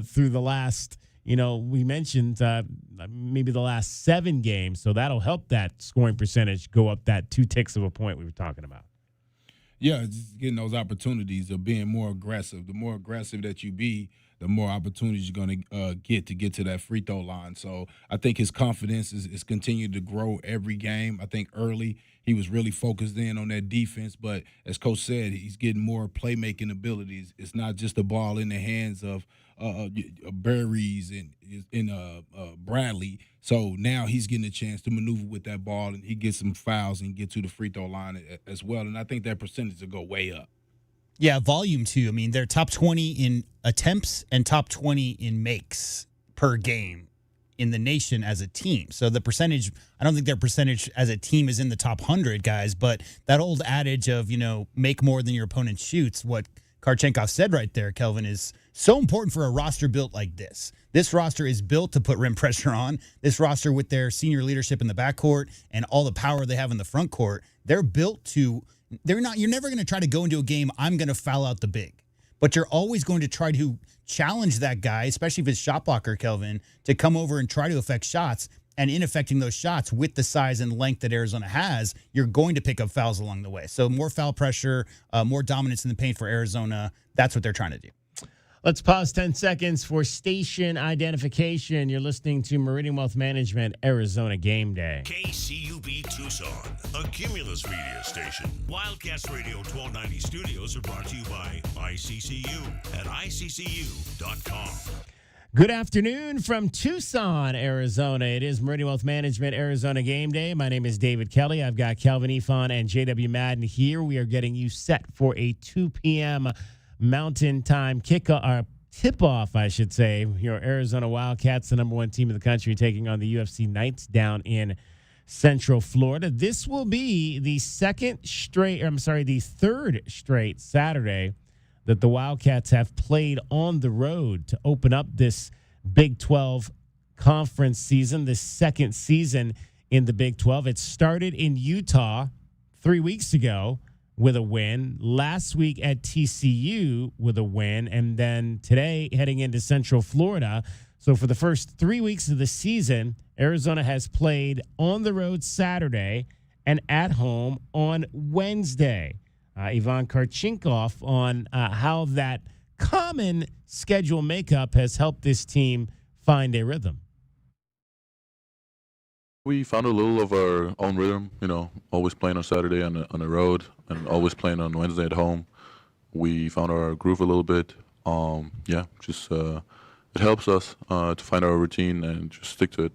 through the last, we mentioned maybe the last 7 games. So that'll help that scoring percentage go up that 2 ticks of a point we were talking about. Yeah, just getting those opportunities of being more aggressive. The more aggressive that you be, the more opportunities you're going to get to that free throw line. So I think his confidence is continued to grow every game. I think early he was really focused in on that defense, but as Coach said, he's getting more playmaking abilities. It's not just the ball in the hands of Berries and Bradley. So now he's getting a chance to maneuver with that ball, and he gets some fouls and get to the free throw line as well. And I think that percentage will go way up. Yeah, volume too. I mean, they're top 20 in attempts and top 20 in makes per game. in the nation as a team. So the percentage, I don't think their percentage as a team is in the top 100 guys, but that old adage of, make more than your opponent shoots, what Karchenkov said right there, Kelvin, is so important for a roster built like this. This roster is built to put rim pressure on. This roster, with their senior leadership in the backcourt and all the power they have in the front court, they're built to, you're never going to try to go into a game, I'm going to foul out the big. But you're always going to try to challenge that guy, especially if it's shot blocker, Kelvin, to come over and try to affect shots. And in affecting those shots with the size and length that Arizona has, you're going to pick up fouls along the way. So more foul pressure, more dominance in the paint for Arizona. That's what they're trying to do. Let's pause 10 seconds for station identification. You're listening to Meridian Wealth Management, Arizona Game Day. KCUB Tucson, a Cumulus media station. Wildcats Radio 1290 studios are brought to you by ICCU at ICCU.com. Good afternoon from Tucson, Arizona. It is Meridian Wealth Management, Arizona Game Day. My name is David Kelly. I've got Calvin Ifan and JW Madden here. We are getting you set for a 2 p.m. Mountain Time tip-off, I should say. Your Arizona Wildcats, the number one team in the country, taking on the UFC Knights down in Central Florida. This will be the third straight Saturday that the Wildcats have played on the road to open up this Big 12 conference season, the second season in the Big 12. It started in Utah 3 weeks ago with a win, last week at TCU with a win, and then today heading into Central Florida. So for the first 3 weeks of the season, Arizona has played on the road Saturday and at home on Wednesday. Ivan Karchenkov on how that common schedule makeup has helped this team find a rhythm. We found a little of our own rhythm, always playing on Saturday on the road and always playing on Wednesday at home. We found our groove a little bit. It helps us to find our routine and just stick to it.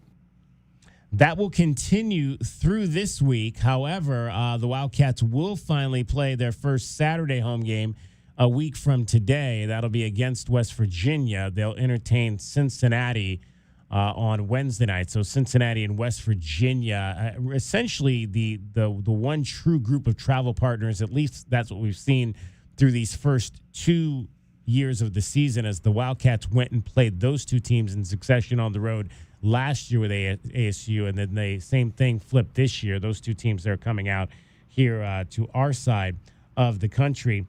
That will continue through this week. However, the Wildcats will finally play their first Saturday home game a week from today. That'll be against West Virginia. They'll entertain Cincinnati on Wednesday night. So Cincinnati and West Virginia, essentially the one true group of travel partners. At least that's what we've seen through these first 2 years of the season, as the Wildcats went and played those two teams in succession on the road last year with ASU, and then the same thing flipped this year. Those two teams that are coming out here to our side of the country.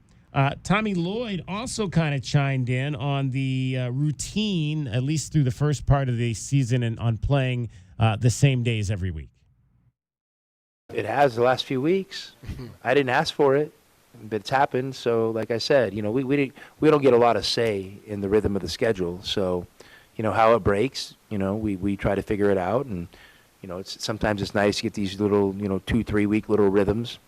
Tommy Lloyd also kind of chimed in on the routine, at least through the first part of the season, and on playing the same days every week. It has the last few weeks. I didn't ask for it, but it's happened. So, like I said, we don't get a lot of say in the rhythm of the schedule. So, how it breaks, we try to figure it out, and sometimes it's nice to get these little 2-3 week little rhythms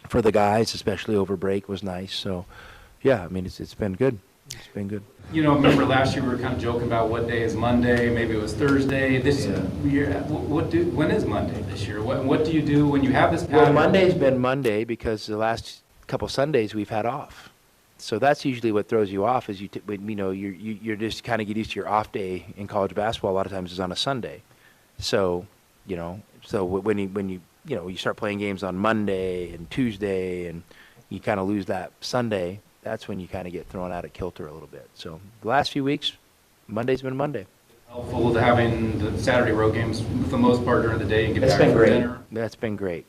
for the guys, especially over break, was nice. So, yeah, it's been good. It's been good. Remember last year we were kind of joking about what day is Monday. Maybe it was Thursday. This year, when is Monday this year? What do you do when you have this pattern? Well, Monday's been Monday because the last couple Sundays we've had off. So that's usually what throws you off, is you're just kind of get used to your off day in college basketball. A lot of times is on a Sunday. So when you start playing games on Monday and Tuesday, and you kind of lose that Sunday, that's when you kind of get thrown out of kilter a little bit. So the last few weeks, Monday's been Monday. Helpful to having the Saturday road games for the most part during the day and get back for dinner. That's been great.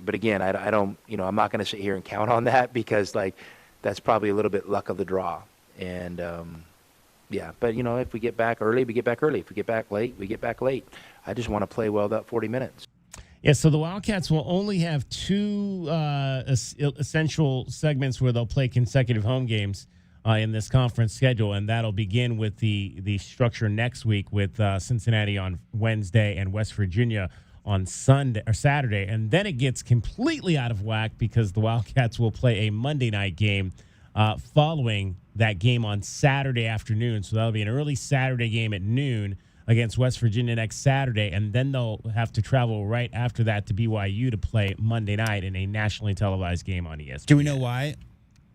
But again, I don't, I'm not going to sit here and count on that, because that's probably a little bit luck of the draw. And but if we get back early, we get back early. If we get back late, we get back late. I just want to play well that 40 minutes. Yeah, so the Wildcats will only have two essential segments where they'll play consecutive home games in this conference schedule, and that'll begin with the structure next week with Cincinnati on Wednesday and West Virginia on Sunday or Saturday, and then it gets completely out of whack because the Wildcats will play a Monday night game following that game on Saturday afternoon. So that'll be an early Saturday game at noon against West Virginia next Saturday, and then they'll have to travel right after that to BYU to play Monday night in a nationally televised game on ESPN. Do we know why?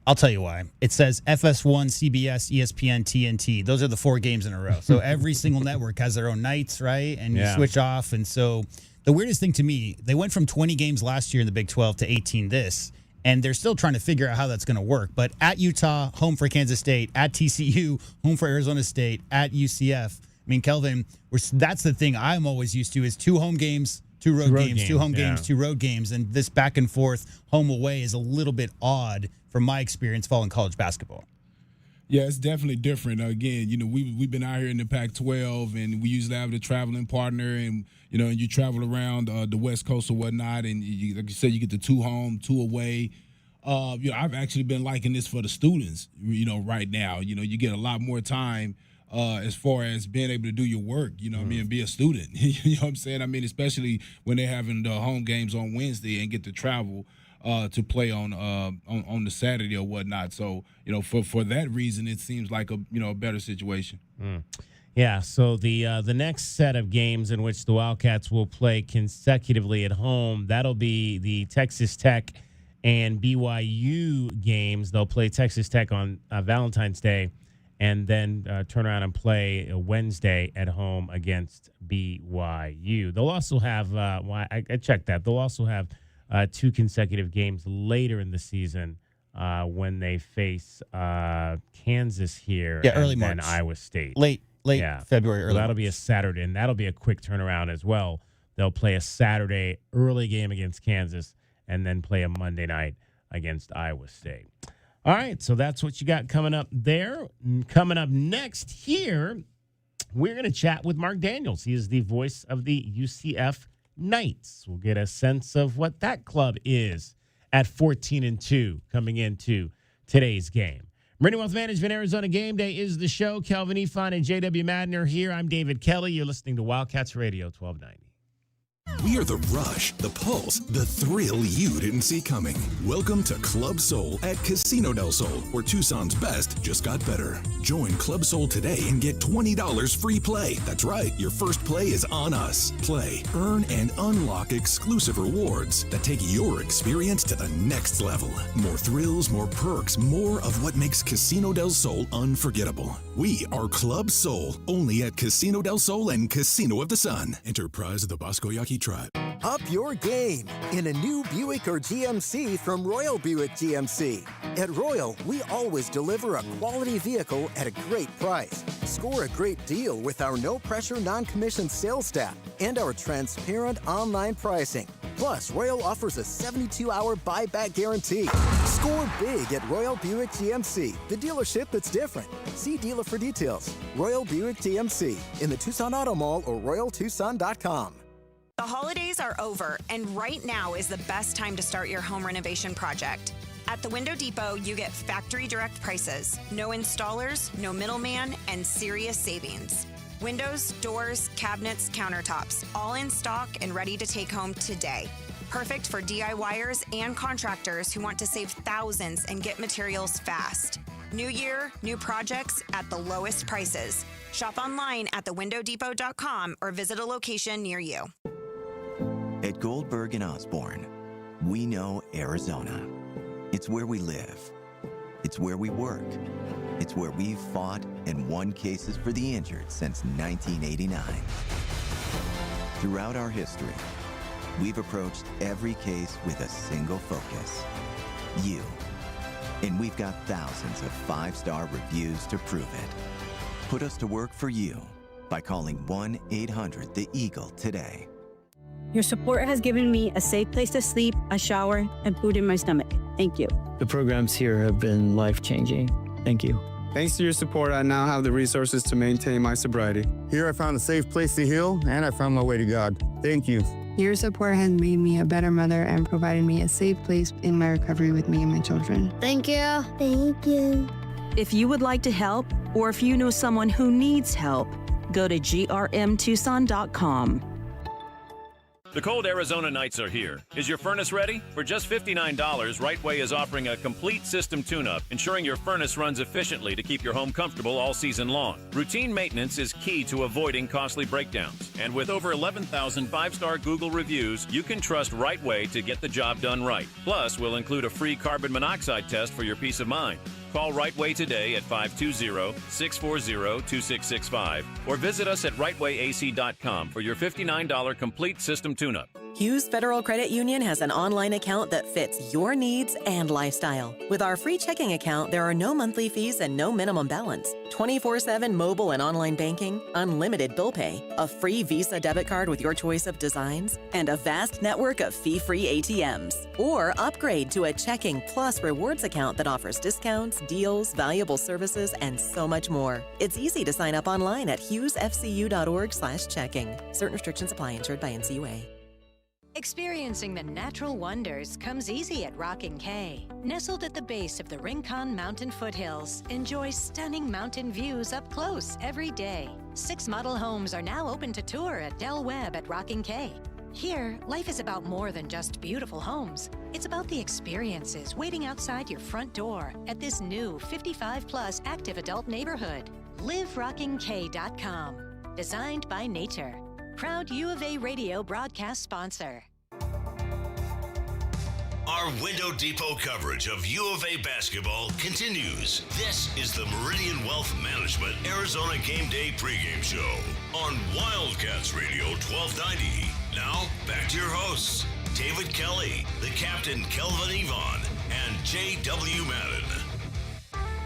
I'll tell you why. It says FS1, CBS, ESPN, TNT. Those are the 4 games in a row. So every single network has their own nights, right? And you switch off. And so the weirdest thing to me, they went from 20 games last year in the Big 12 to 18 this, and they're still trying to figure out how that's going to work. But at Utah, home for Kansas State. At TCU, home for Arizona State. At UCF. I mean, Kelvin, that's the thing I'm always used to is 2 home games, 2 road games, 2 home games, 2 road games. And this back and forth, home away is a little bit odd from my experience following college basketball. Yeah, it's definitely different. Again, we've been out here in the Pac-12, and we usually have the traveling partner, and and you travel around the West Coast or whatnot, and like you said, you get the 2 home, 2 away. I've actually been liking this for the students. Right now, you get a lot more time as far as being able to do your work. And be a student. You know what I'm saying? I mean, especially when they're having the home games on Wednesday and get to travel to play on the Saturday or whatnot. So for that reason, it seems like a better situation. Yeah. So the next set of games in which the Wildcats will play consecutively at home, that'll be the Texas Tech and BYU games. They'll play Texas Tech on Valentine's Day, and then turn around and play Wednesday at home against BYU. They'll also have I checked that. They'll also have 2 consecutive games later in the season when they face Kansas here, early and March, then Iowa State, late February, early. So that'll March. be a Saturday, and that'll be a quick turnaround as well. They'll play a Saturday early game against Kansas, and then play a Monday night against Iowa State. All right, so that's what you got coming up there. Coming up next here, we're going to chat with Mark Daniels. He is the voice of the UCF Knights. We'll get a sense of what that club is at 14-2 coming into today's game. Meridian Wealth Management Arizona Game Day is the show. Kelvin Ifan and J.W. Madden are here. I'm David Kelly. You're listening to Wildcats Radio 1290. We are the rush, the pulse, the thrill you didn't see coming. Welcome to Club Soul at Casino del Sol, where Tucson's best just got better. Join Club Soul today and get $20 free play. That's right, your first play is on us. Play, earn, and unlock exclusive rewards that take your experience to the next level. More thrills, more perks, more of what makes Casino del Sol unforgettable. We are Club Soul, only at Casino del Sol and Casino of the Sun. Enterprise of the Bosco Yaqui Tribe. Up your game in a new Buick or GMC from Royal Buick GMC. At Royal, we always deliver a quality vehicle at a great price. Score a great deal with our no-pressure, non-commissioned sales staff and our transparent online pricing. Plus, Royal offers a 72-hour buyback guarantee. Score big at Royal Buick GMC, the dealership that's different. See dealer for details. Royal Buick GMC in the Tucson Auto Mall or royaltucson.com. The holidays are over, and right now is the best time to start your home renovation project. At the Window Depot, you get factory direct prices, no installers, no middleman, and serious savings. Windows, doors, cabinets, countertops, all in stock and ready to take home today. Perfect for DIYers and contractors who want to save thousands and get materials fast. New year, new projects at the lowest prices. Shop online at thewindowdepot.com or visit a location near you. At Goldberg and Osborne, we know Arizona. It's where we live. It's where we work. It's where we've fought and won cases for the injured since 1989. Throughout our history, we've approached every case with a single focus: you. And we've got thousands of 5-star reviews to prove it. Put us to work for you by calling 1-800-THE-EAGLE today. Your support has given me a safe place to sleep, a shower, and food in my stomach. Thank you. The programs here have been life-changing. Thank you. Thanks to your support, I now have the resources to maintain my sobriety. Here I found a safe place to heal, and I found my way to God. Thank you. Your support has made me a better mother and provided me a safe place in my recovery with me and my children. Thank you. Thank you. If you would like to help, or if you know someone who needs help, go to grmtucson.com. The cold Arizona nights are here. Is your furnace ready? For just $59, Rightway is offering a complete system tune-up, ensuring your furnace runs efficiently to keep your home comfortable all season long. Routine maintenance is key to avoiding costly breakdowns. And with over 11,000 five-star Google reviews, you can trust Rightway to get the job done right. Plus, we'll include a free carbon monoxide test for your peace of mind. Call Rightway today at 520-640-2665 or visit us at rightwayac.com for your $59 complete system tune-up. Hughes Federal Credit Union has an online account that fits your needs and lifestyle. With our free checking account, there are no monthly fees and no minimum balance. 24/7 mobile and online banking, unlimited bill pay, a free Visa debit card with your choice of designs, and a vast network of fee-free ATMs. Or upgrade to a checking plus rewards account that offers discounts, deals, valuable services, and so much more. It's easy to sign up online at hughesfcu.org/checking. Certain restrictions apply. Insured by NCUA. Experiencing the natural wonders comes easy at Rockin' K. Nestled at the base of the Rincon Mountain foothills, enjoy stunning mountain views up close every day. 6 model homes are now open to tour at Del Webb at Rockin' K. Here, life is about more than just beautiful homes. It's about the experiences waiting outside your front door at this new 55-plus active adult neighborhood. LiveRockingK.com. Designed by nature. Proud U of A radio broadcast sponsor. Our Window Depot coverage of U of A basketball continues. This is the Meridian Wealth Management Arizona Game Day pregame show on Wildcats Radio 1290. Now, back to your hosts, David Kelly, the captain Kelvin Yvonne, and J.W. Madden.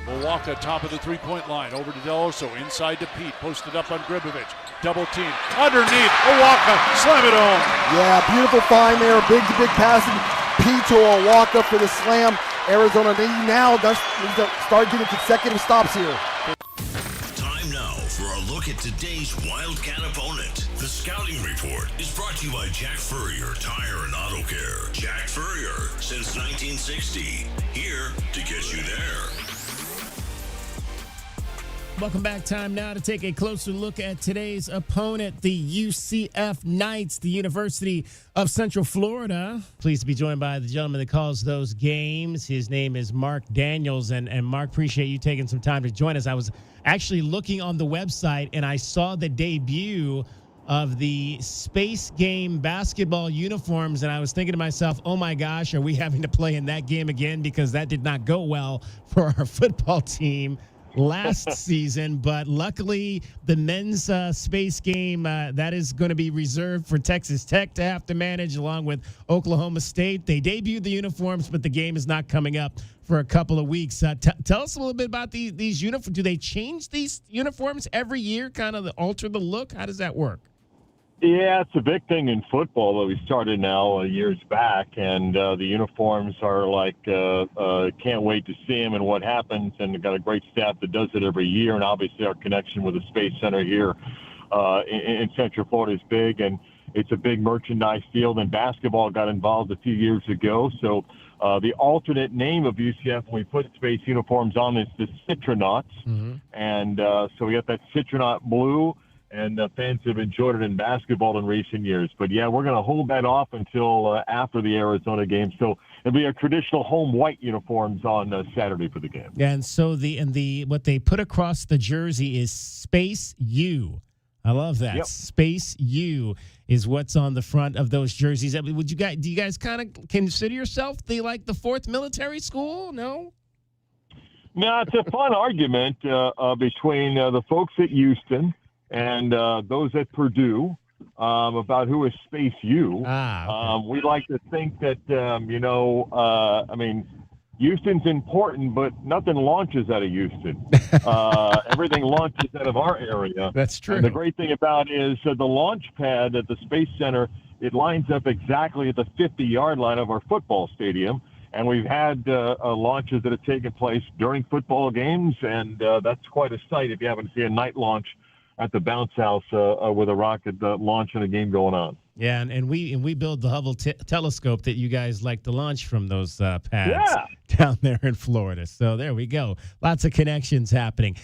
Milwaukee top of the three-point line. Over to Deloso. Inside to Pete. Posted up on Gribovich. Double team. Underneath. Milwaukee. Slam it home. Yeah, beautiful find there. Big passing. Pete to Milwaukee for the slam. Arizona now does start getting consecutive stops here. Time now for a look at today's Wildcat opponent. The Scouting Report is brought to you by Jack Furrier Tire and Auto Care. Jack Furrier, since 1960. Here to get you there. Welcome back. Time now to take a closer look at today's opponent, the UCF Knights, the University of Central Florida. Pleased to be joined by the gentleman that calls those games. His name is Mark Daniels. And Mark, appreciate you taking some time to join us. I was actually looking on the website, and I saw the debut of the Space Game basketball uniforms, and I was thinking to myself, oh my gosh, are we having to play in that game again? Because that did not go well for our football team last season, but luckily the men's Space Game, that is going to be reserved for Texas Tech to have to manage along with Oklahoma State. They debuted the uniforms, but the game is not coming up for a couple of weeks. Tell us a little bit about these uniforms. Do they change these uniforms every year, kind of alter the look? How does that work? Yeah, it's a big thing in football that we started now years back, and the uniforms are like, can't wait to see them and what happens, and we've got a great staff that does it every year, and obviously our connection with the Space Center here in Central Florida is big, and it's a big merchandise field, and basketball got involved a few years ago, so the alternate name of UCF when we put Space uniforms on is the Citronauts, and so we got that Citronaut blue, and fans have enjoyed it in basketball in recent years. But, yeah, we're going to hold that off until after the Arizona game. So it'll be our traditional home white uniforms on Saturday for the game. Yeah, and so what they put across the jersey is Space U. I love that. Yep. Space U is what's on the front of those jerseys. I mean, do you guys kind of consider yourself the fourth military school? No? No, it's a fun argument between the folks at Houston and those at Purdue about who is Space U. Okay. We like to think that, Houston's important, but nothing launches out of Houston. Everything launches out of our area. That's true. And the great thing about it is the launch pad at the Space Center, it lines up exactly at the 50-yard line of our football stadium. And we've had launches that have taken place during football games, and that's quite a sight if you happen to see a night launch at the bounce house with a rocket launch and a game going on. Yeah, and we build the Hubble telescope that you guys like to launch from those pads down there in Florida. So there we go. Lots of connections happening.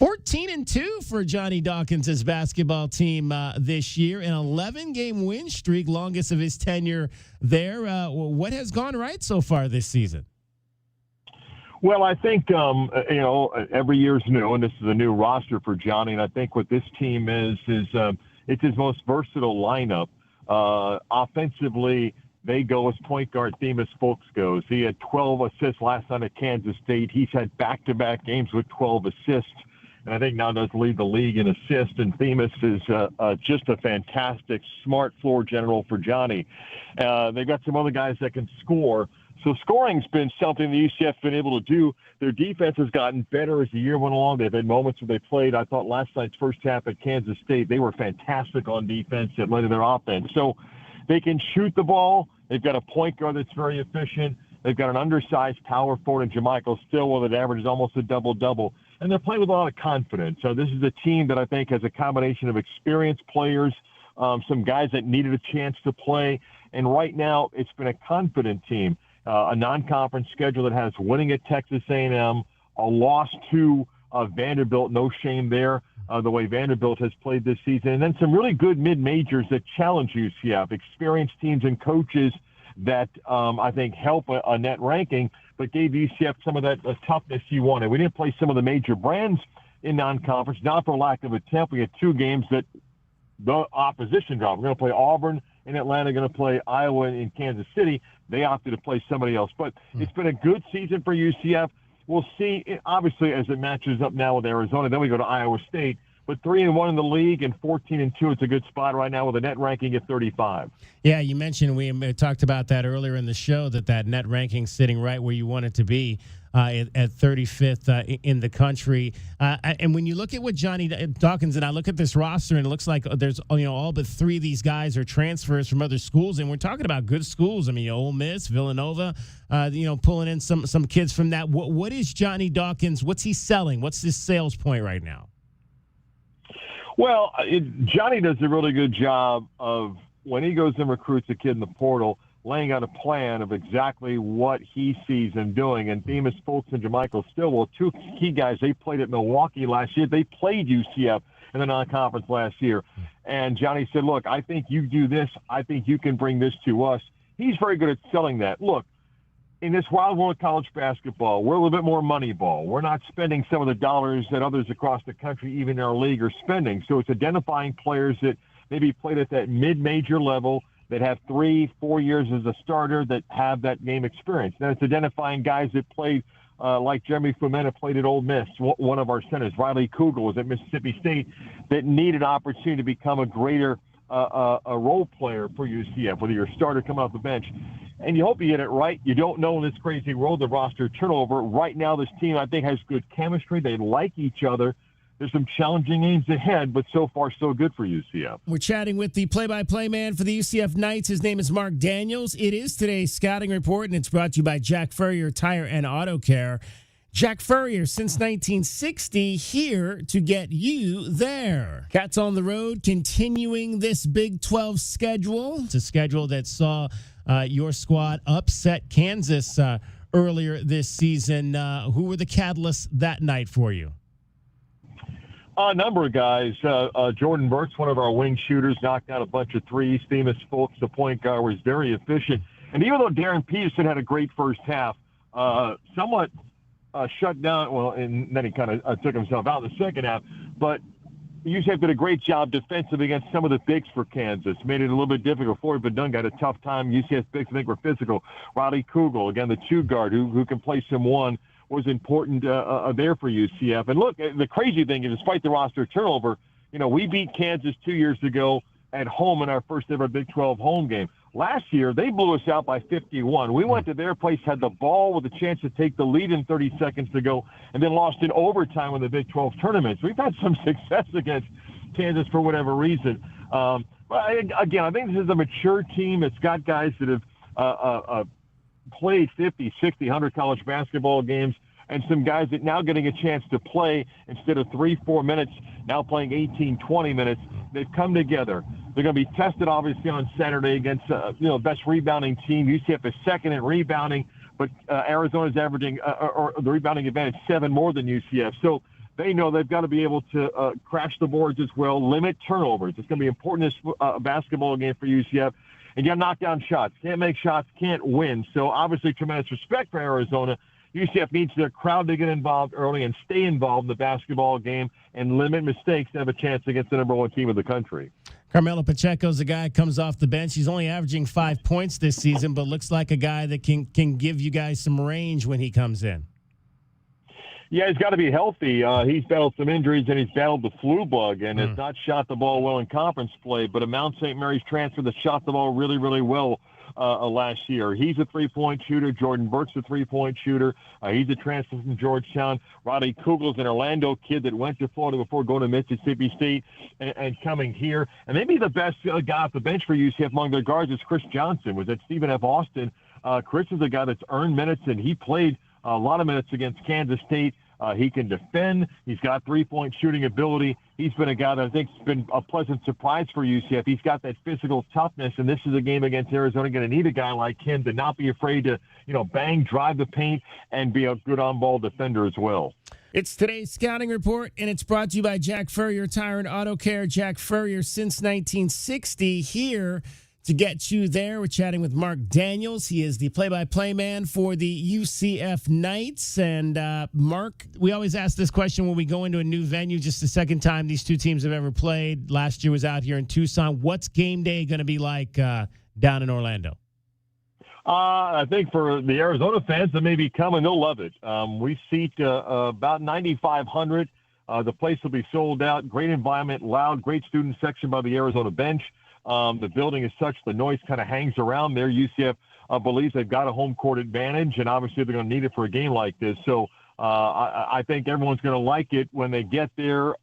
14-2 for Johnny Dawkins' basketball team this year, an 11-game win streak, longest of his tenure there. What has gone right so far this season? Well, I think, every year's new, and this is a new roster for Johnny, and I think what this team is it's his most versatile lineup. Offensively, they go as point guard Themis Folks goes. He had 12 assists last night at Kansas State. He's had back-to-back games with 12 assists, and I think now does lead the league in assists. And Themis is just a fantastic, smart floor general for Johnny. They've got some other guys that can score. So scoring's been something the UCF's been able to do. Their defense has gotten better as the year went along. They've had moments where they played. I thought last night's first half at Kansas State, they were fantastic on defense that led to their offense. So they can shoot the ball. They've got a point guard that's very efficient. They've got an undersized power forward in Jermichael Stillwell that averages almost a double-double. And they're playing with a lot of confidence. So this is a team that I think has a combination of experienced players, some guys that needed a chance to play. And right now it's been a confident team. A non-conference schedule that has winning at Texas A&M, a loss to Vanderbilt, no shame there, the way Vanderbilt has played this season, and then some really good mid-majors that challenge UCF, experienced teams and coaches that I think help a net ranking, but gave UCF some of that toughness you wanted. We didn't play some of the major brands in non-conference, not for lack of attempt. We had two games that the opposition dropped. We're going to play Auburn in Atlanta, going to play Iowa in Kansas City. They opted to play somebody else. But it's been a good season for UCF. We'll see, obviously, as it matches up now with Arizona. Then we go to Iowa State. But 3-1 in the league and 14-2, it's a good spot right now with a net ranking at 35. Yeah, you mentioned, we talked about that earlier in the show, that net ranking sitting right where you want it to be. At 35th in the country. And when you look at what Johnny Dawkins, and I look at this roster, and it looks like there's all but three of these guys are transfers from other schools, and we're talking about good schools. I mean, Ole Miss, Villanova, pulling in some kids from that. What is Johnny Dawkins? What's he selling? What's his sales point right now? Well, Johnny does a really good job of, when he goes and recruits a kid in the portal, laying out a plan of exactly what he sees them doing. And Themis Folks and Jermichael Stillwell, two key guys, they played at Milwaukee last year. They played UCF in the non-conference last year. And Johnny said, look, I think you do this. I think you can bring this to us. He's very good at selling that. Look, in this wild world of college basketball, we're a little bit more money ball. We're not spending some of the dollars that others across the country, even in our league, are spending. So it's identifying players that maybe played at that mid-major level, that have 3-4 years as a starter, that have that game experience. Then it's identifying guys that played, like Jeremy Fumena played at Ole Miss, one of our centers. Riley Kugel was at Mississippi State, that need an opportunity to become a greater a role player for UCF, whether you're a starter coming off the bench. And you hope you get it right. You don't know in this crazy world of roster turnover. Right now, this team, I think, has good chemistry. They like each other. There's some challenging games ahead, but so far so good for UCF. We're chatting with the play-by-play man for the UCF Knights. His name is Mark Daniels. It is today's scouting report, and it's brought to you by Jack Furrier Tire and Auto Care. Jack Furrier, since 1960, here to get you there. Cats on the road, continuing this Big 12 schedule. It's a schedule that saw your squad upset Kansas earlier this season. Who were the catalysts that night for you? A number of guys. Jordan Burks, one of our wing shooters, knocked out a bunch of threes. Themis Folks, the point guard, was very efficient. And even though Darren Peterson had a great first half, somewhat shut down, well, and then he kind of took himself out in the second half. But UCF did a great job defensively against some of the bigs for Kansas. Made it a little bit difficult for him, but Dunn got a tough time. UCF bigs, I think, were physical. Riley Kugel, again, the two guard who can play some one, was important there for UCF. And look, the crazy thing is, despite the roster turnover, we beat Kansas 2 years ago at home in our first ever Big 12 home game. Last year, they blew us out by 51. We went to their place, had the ball with a chance to take the lead in 30 seconds to go, and then lost in overtime in the Big 12 tournament. So we've had some success against Kansas for whatever reason. But again, I think this is a mature team. It's got guys that have played 50, 60, 100 college basketball games, and some guys that now getting a chance to play instead of 3-4 minutes, now playing 18, 20 minutes. They've come together. They're going to be tested, obviously, on Saturday against, best rebounding team. UCF is second in rebounding, but Arizona's averaging, or the rebounding advantage, 7 more than UCF. So they know they've got to be able to crash the boards as well, limit turnovers. It's going to be important in this basketball game for UCF. And you got to knock down shots. Can't make shots, can't win. So obviously tremendous respect for Arizona. UCF needs their crowd to get involved early and stay involved in the basketball game and limit mistakes to have a chance against the number one team of the country. Carmelo Pacheco's a guy that comes off the bench. He's only averaging 5 points this season, but looks like a guy that can give you guys some range when he comes in. Yeah, he's got to be healthy. He's battled some injuries, and he's battled the flu bug, and has not shot the ball well in conference play. But a Mount St. Mary's transfer that shot the ball really, really well last year. He's a three-point shooter. Jordan Burke's a three-point shooter. He's a transfer from Georgetown. Roddy Kugel's an Orlando kid that went to Florida before going to Mississippi State and coming here. And maybe the best guy off the bench for UCF among their guards is Chris Johnson. Was at Stephen F. Austin. Chris is a guy that's earned minutes, and he played a lot of minutes against Kansas State. He can defend. He's got three-point shooting ability. He's been a guy that I think has been a pleasant surprise for UCF. He's got that physical toughness, and this is a game against Arizona. Going to need a guy like him to not be afraid to, bang, drive the paint, and be a good on-ball defender as well. It's today's scouting report, and it's brought to you by Jack Furrier Tire and Auto Care. Jack Furrier since 1960 here. To get you there, we're chatting with Mark Daniels. He is the play-by-play man for the UCF Knights. And Mark, we always ask this question when we go into a new venue, just the second time these two teams have ever played. Last year was out here in Tucson. What's game day going to be like down in Orlando? I think for the Arizona fans that may be coming, they'll love it. We seat about 9,500. The place will be sold out. Great environment, loud, great student section by the Arizona bench. The building is such the noise kind of hangs around there. UCF believes they've got a home court advantage, and obviously they're going to need it for a game like this. So I think everyone's going to like it when they get there.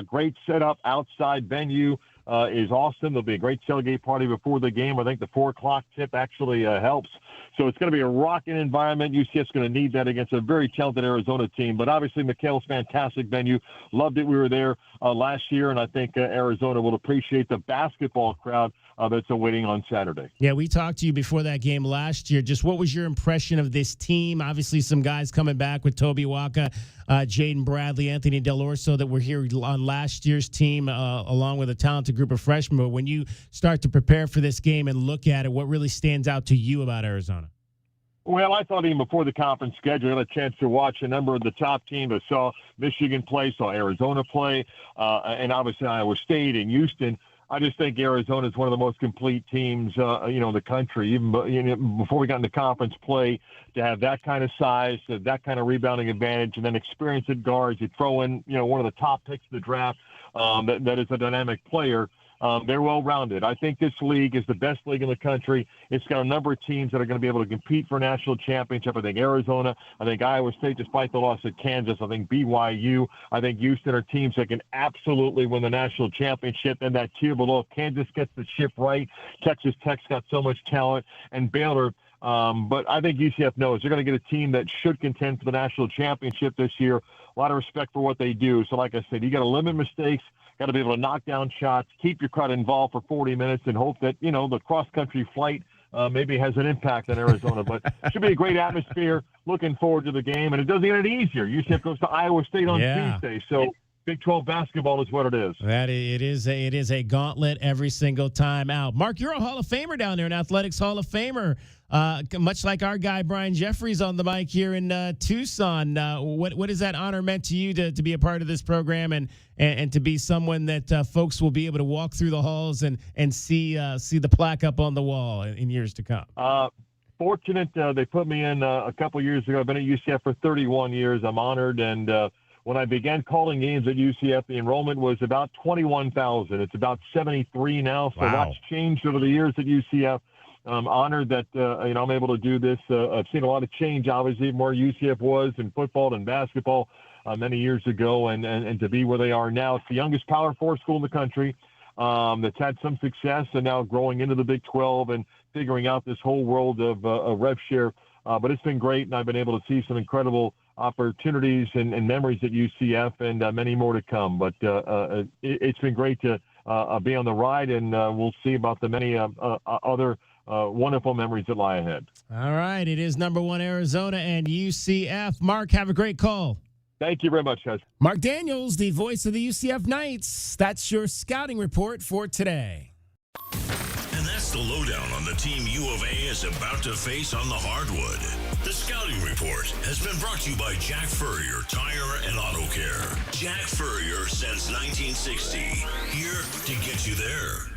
Great setup, outside venue is awesome. There'll be a great tailgate party before the game. I think the 4 o'clock tip actually helps. So it's going to be a rocking environment. UCF's going to need that against a very talented Arizona team. But obviously, McHale's fantastic venue. Loved it. We were there last year, and I think Arizona will appreciate the basketball crowd that's awaiting on Saturday. Yeah, we talked to you before that game last year. Just what was your impression of this team? Obviously, some guys coming back with Toby Waka, Jaden Bradley, Anthony Del Orso that were here on last year's team, along with a talented group of freshmen. But when you start to prepare for this game and look at it, what really stands out to you about Arizona? Well, I thought even before the conference schedule, I had a chance to watch a number of the top teams. I saw Michigan play, saw Arizona play, and obviously Iowa State and Houston. I just think Arizona is one of the most complete teams, in the country. Even before we got into conference play, to have that kind of size, that kind of rebounding advantage, and then experience at guards. You throw in, one of the top picks of the draft that is a dynamic player. They're well-rounded. I think this league is the best league in the country. It's got a number of teams that are going to be able to compete for a national championship. I think Arizona, I think Iowa State, despite the loss at Kansas, I think BYU, I think Houston are teams that can absolutely win the national championship. And that tier below, Kansas gets the ship right. Texas Tech's got so much talent. And Baylor, but I think UCF knows they're going to get a team that should contend for the national championship this year. A lot of respect for what they do. So like I said, you got to limit mistakes. Got to be able to knock down shots, keep your crowd involved for 40 minutes, and hope that, the cross-country flight maybe has an impact on Arizona. But it should be a great atmosphere. Looking forward to the game. And it doesn't get any easier. UCF goes to Iowa State on Tuesday. So Big 12 basketball is what it is. It is a gauntlet every single time out. Mark, you're a Hall of Famer down there, an athletics Hall of Famer, much like our guy Brian Jeffries on the mic here in Tucson. What is that honor meant to you to be a part of this program and to be someone that folks will be able to walk through the halls and see the plaque up on the wall in years to come? Fortunate they put me in a couple years ago. I've been at UCF for 31 years. I'm honored, and when I began calling games at UCF, the enrollment was about 21,000. It's about 73 now, so lots changed over the years at UCF. I'm honored that I'm able to do this. I've seen a lot of change, obviously, from where UCF was in football and basketball many years ago, and to be where they are now. It's the youngest Power 4 school in the country that's had some success and now growing into the Big 12 and figuring out this whole world of rev share. But it's been great, and I've been able to see some incredible opportunities and memories at UCF, and many more to come. But it's been great to be on the ride, and we'll see about the many other wonderful memories that lie ahead. All right. It is number 1 Arizona and UCF. Mark, have a great call. Thank you very much, guys. Mark Daniels, the voice of the UCF Knights. That's your scouting report for today. And that's the lowdown on the team U of A is about to face on the hardwood. The Scouting Report has been brought to you by Jack Furrier Tire and Auto Care. Jack Furrier since 1960. Here to get you there.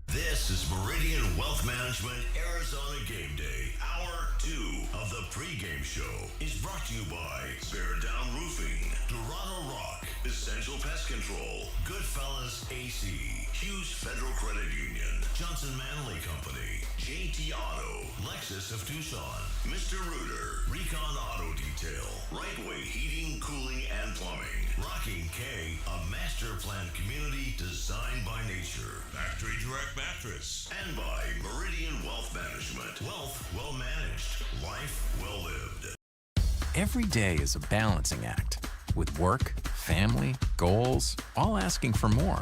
This is Meridian Wealth Management Arizona Game Day. Hour 2 of the pregame show is brought to you by Bear Down Roofing, Dorado Rock, Essential Pest Control, Goodfellas AC, Hughes Federal Credit Union, Johnson Manley Company, JT Auto, Lexus of Tucson, Mr. Rooter, Recon Auto Detail, Rightway Heating, Cooling, and Plumbing, Rocking K, a master plan community designed by nature, Factory Direct Mattress, and by Meridian Wealth Management. Wealth well managed, life well lived. Every day is a balancing act, with work, family, goals, all asking for more.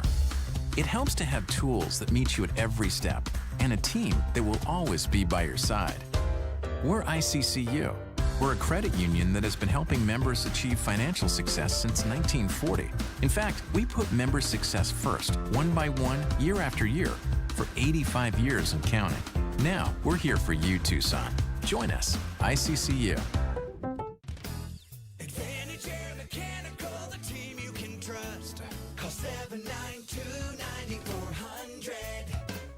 It helps to have tools that meet you at every step and a team that will always be by your side. We're ICCU. We're a credit union that has been helping members achieve financial success since 1940. In fact, we put member success first, one by one, year after year, for 85 years and counting. Now, we're here for you, Tucson. Join us, ICCU.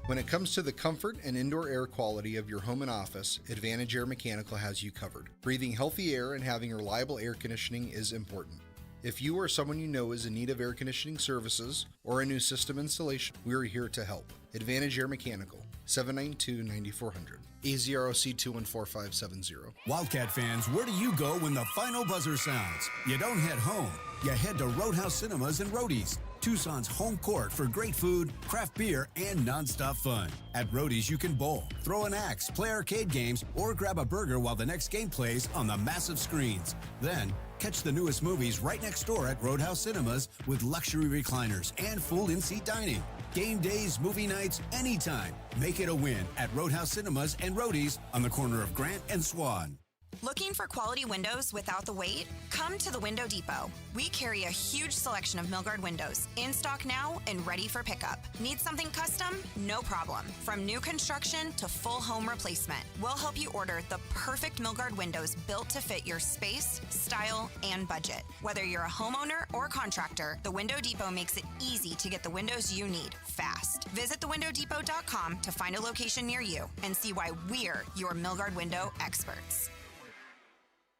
When it comes to the comfort and indoor air quality of your home and office, Advantage Air Mechanical has you covered. Breathing healthy air and having reliable air conditioning is important. If you or someone you know is in need of air conditioning services or a new system installation, we are here to help. Advantage Air Mechanical, 792-9400. AZROC 214570. Wildcat fans, where do you go when the final buzzer sounds? You don't head home. You head to Roadhouse Cinemas and Roadies, Tucson's home court for great food, craft beer, and nonstop fun. At Roadies, you can bowl, throw an axe, play arcade games, or grab a burger while the next game plays on the massive screens. Then, catch the newest movies right next door at Roadhouse Cinemas with luxury recliners and full in-seat dining. Game days, movie nights, anytime. Make it a win at Roadhouse Cinemas and Roadies on the corner of Grant and Swan. Looking for quality windows without the wait? Come to the Window Depot. We carry a huge selection of Milgard windows, in stock now and ready for pickup. Need something custom? No problem. From new construction to full home replacement, we'll help you order the perfect Milgard windows built to fit your space, style, and budget. Whether you're a homeowner or contractor, the Window Depot makes it easy to get the windows you need fast. Visit thewindowdepot.com to find a location near you and see why we're your Milgard window experts.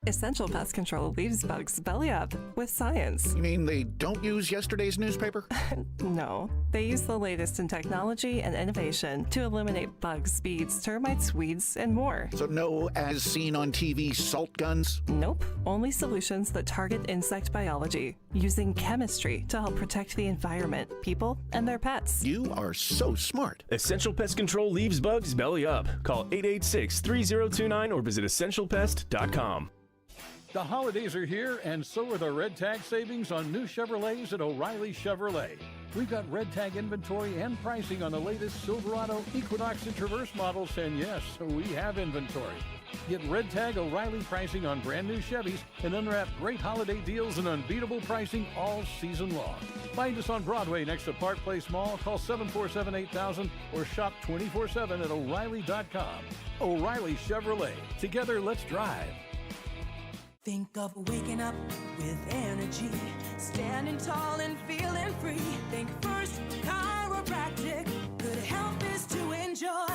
Essential Pest Control leaves bugs belly up with science. You mean they don't use yesterday's newspaper? No, they use the latest in technology and innovation to eliminate bugs, bees, termites, weeds, and more. So no as seen on TV salt guns? Nope, only solutions that target insect biology, using chemistry to help protect the environment, people, and their pets. You are so smart. Essential Pest Control leaves bugs belly up. Call 886-3029 or visit essentialpest.com. The holidays are here, and so are the Red Tag savings on new Chevrolets at O'Reilly Chevrolet. We've got Red Tag inventory and pricing on the latest Silverado, Equinox, and Traverse models, and yes, we have inventory. Get Red Tag O'Reilly pricing on brand new Chevys and unwrap great holiday deals and unbeatable pricing all season long. Find us on Broadway next to Park Place Mall. Call 747-8000 or shop 24/7 at O'Reilly.com. O'Reilly Chevrolet. Together, let's drive. Think of waking up with energy, standing tall and feeling free. Think First Chiropractic, good health is to enjoy.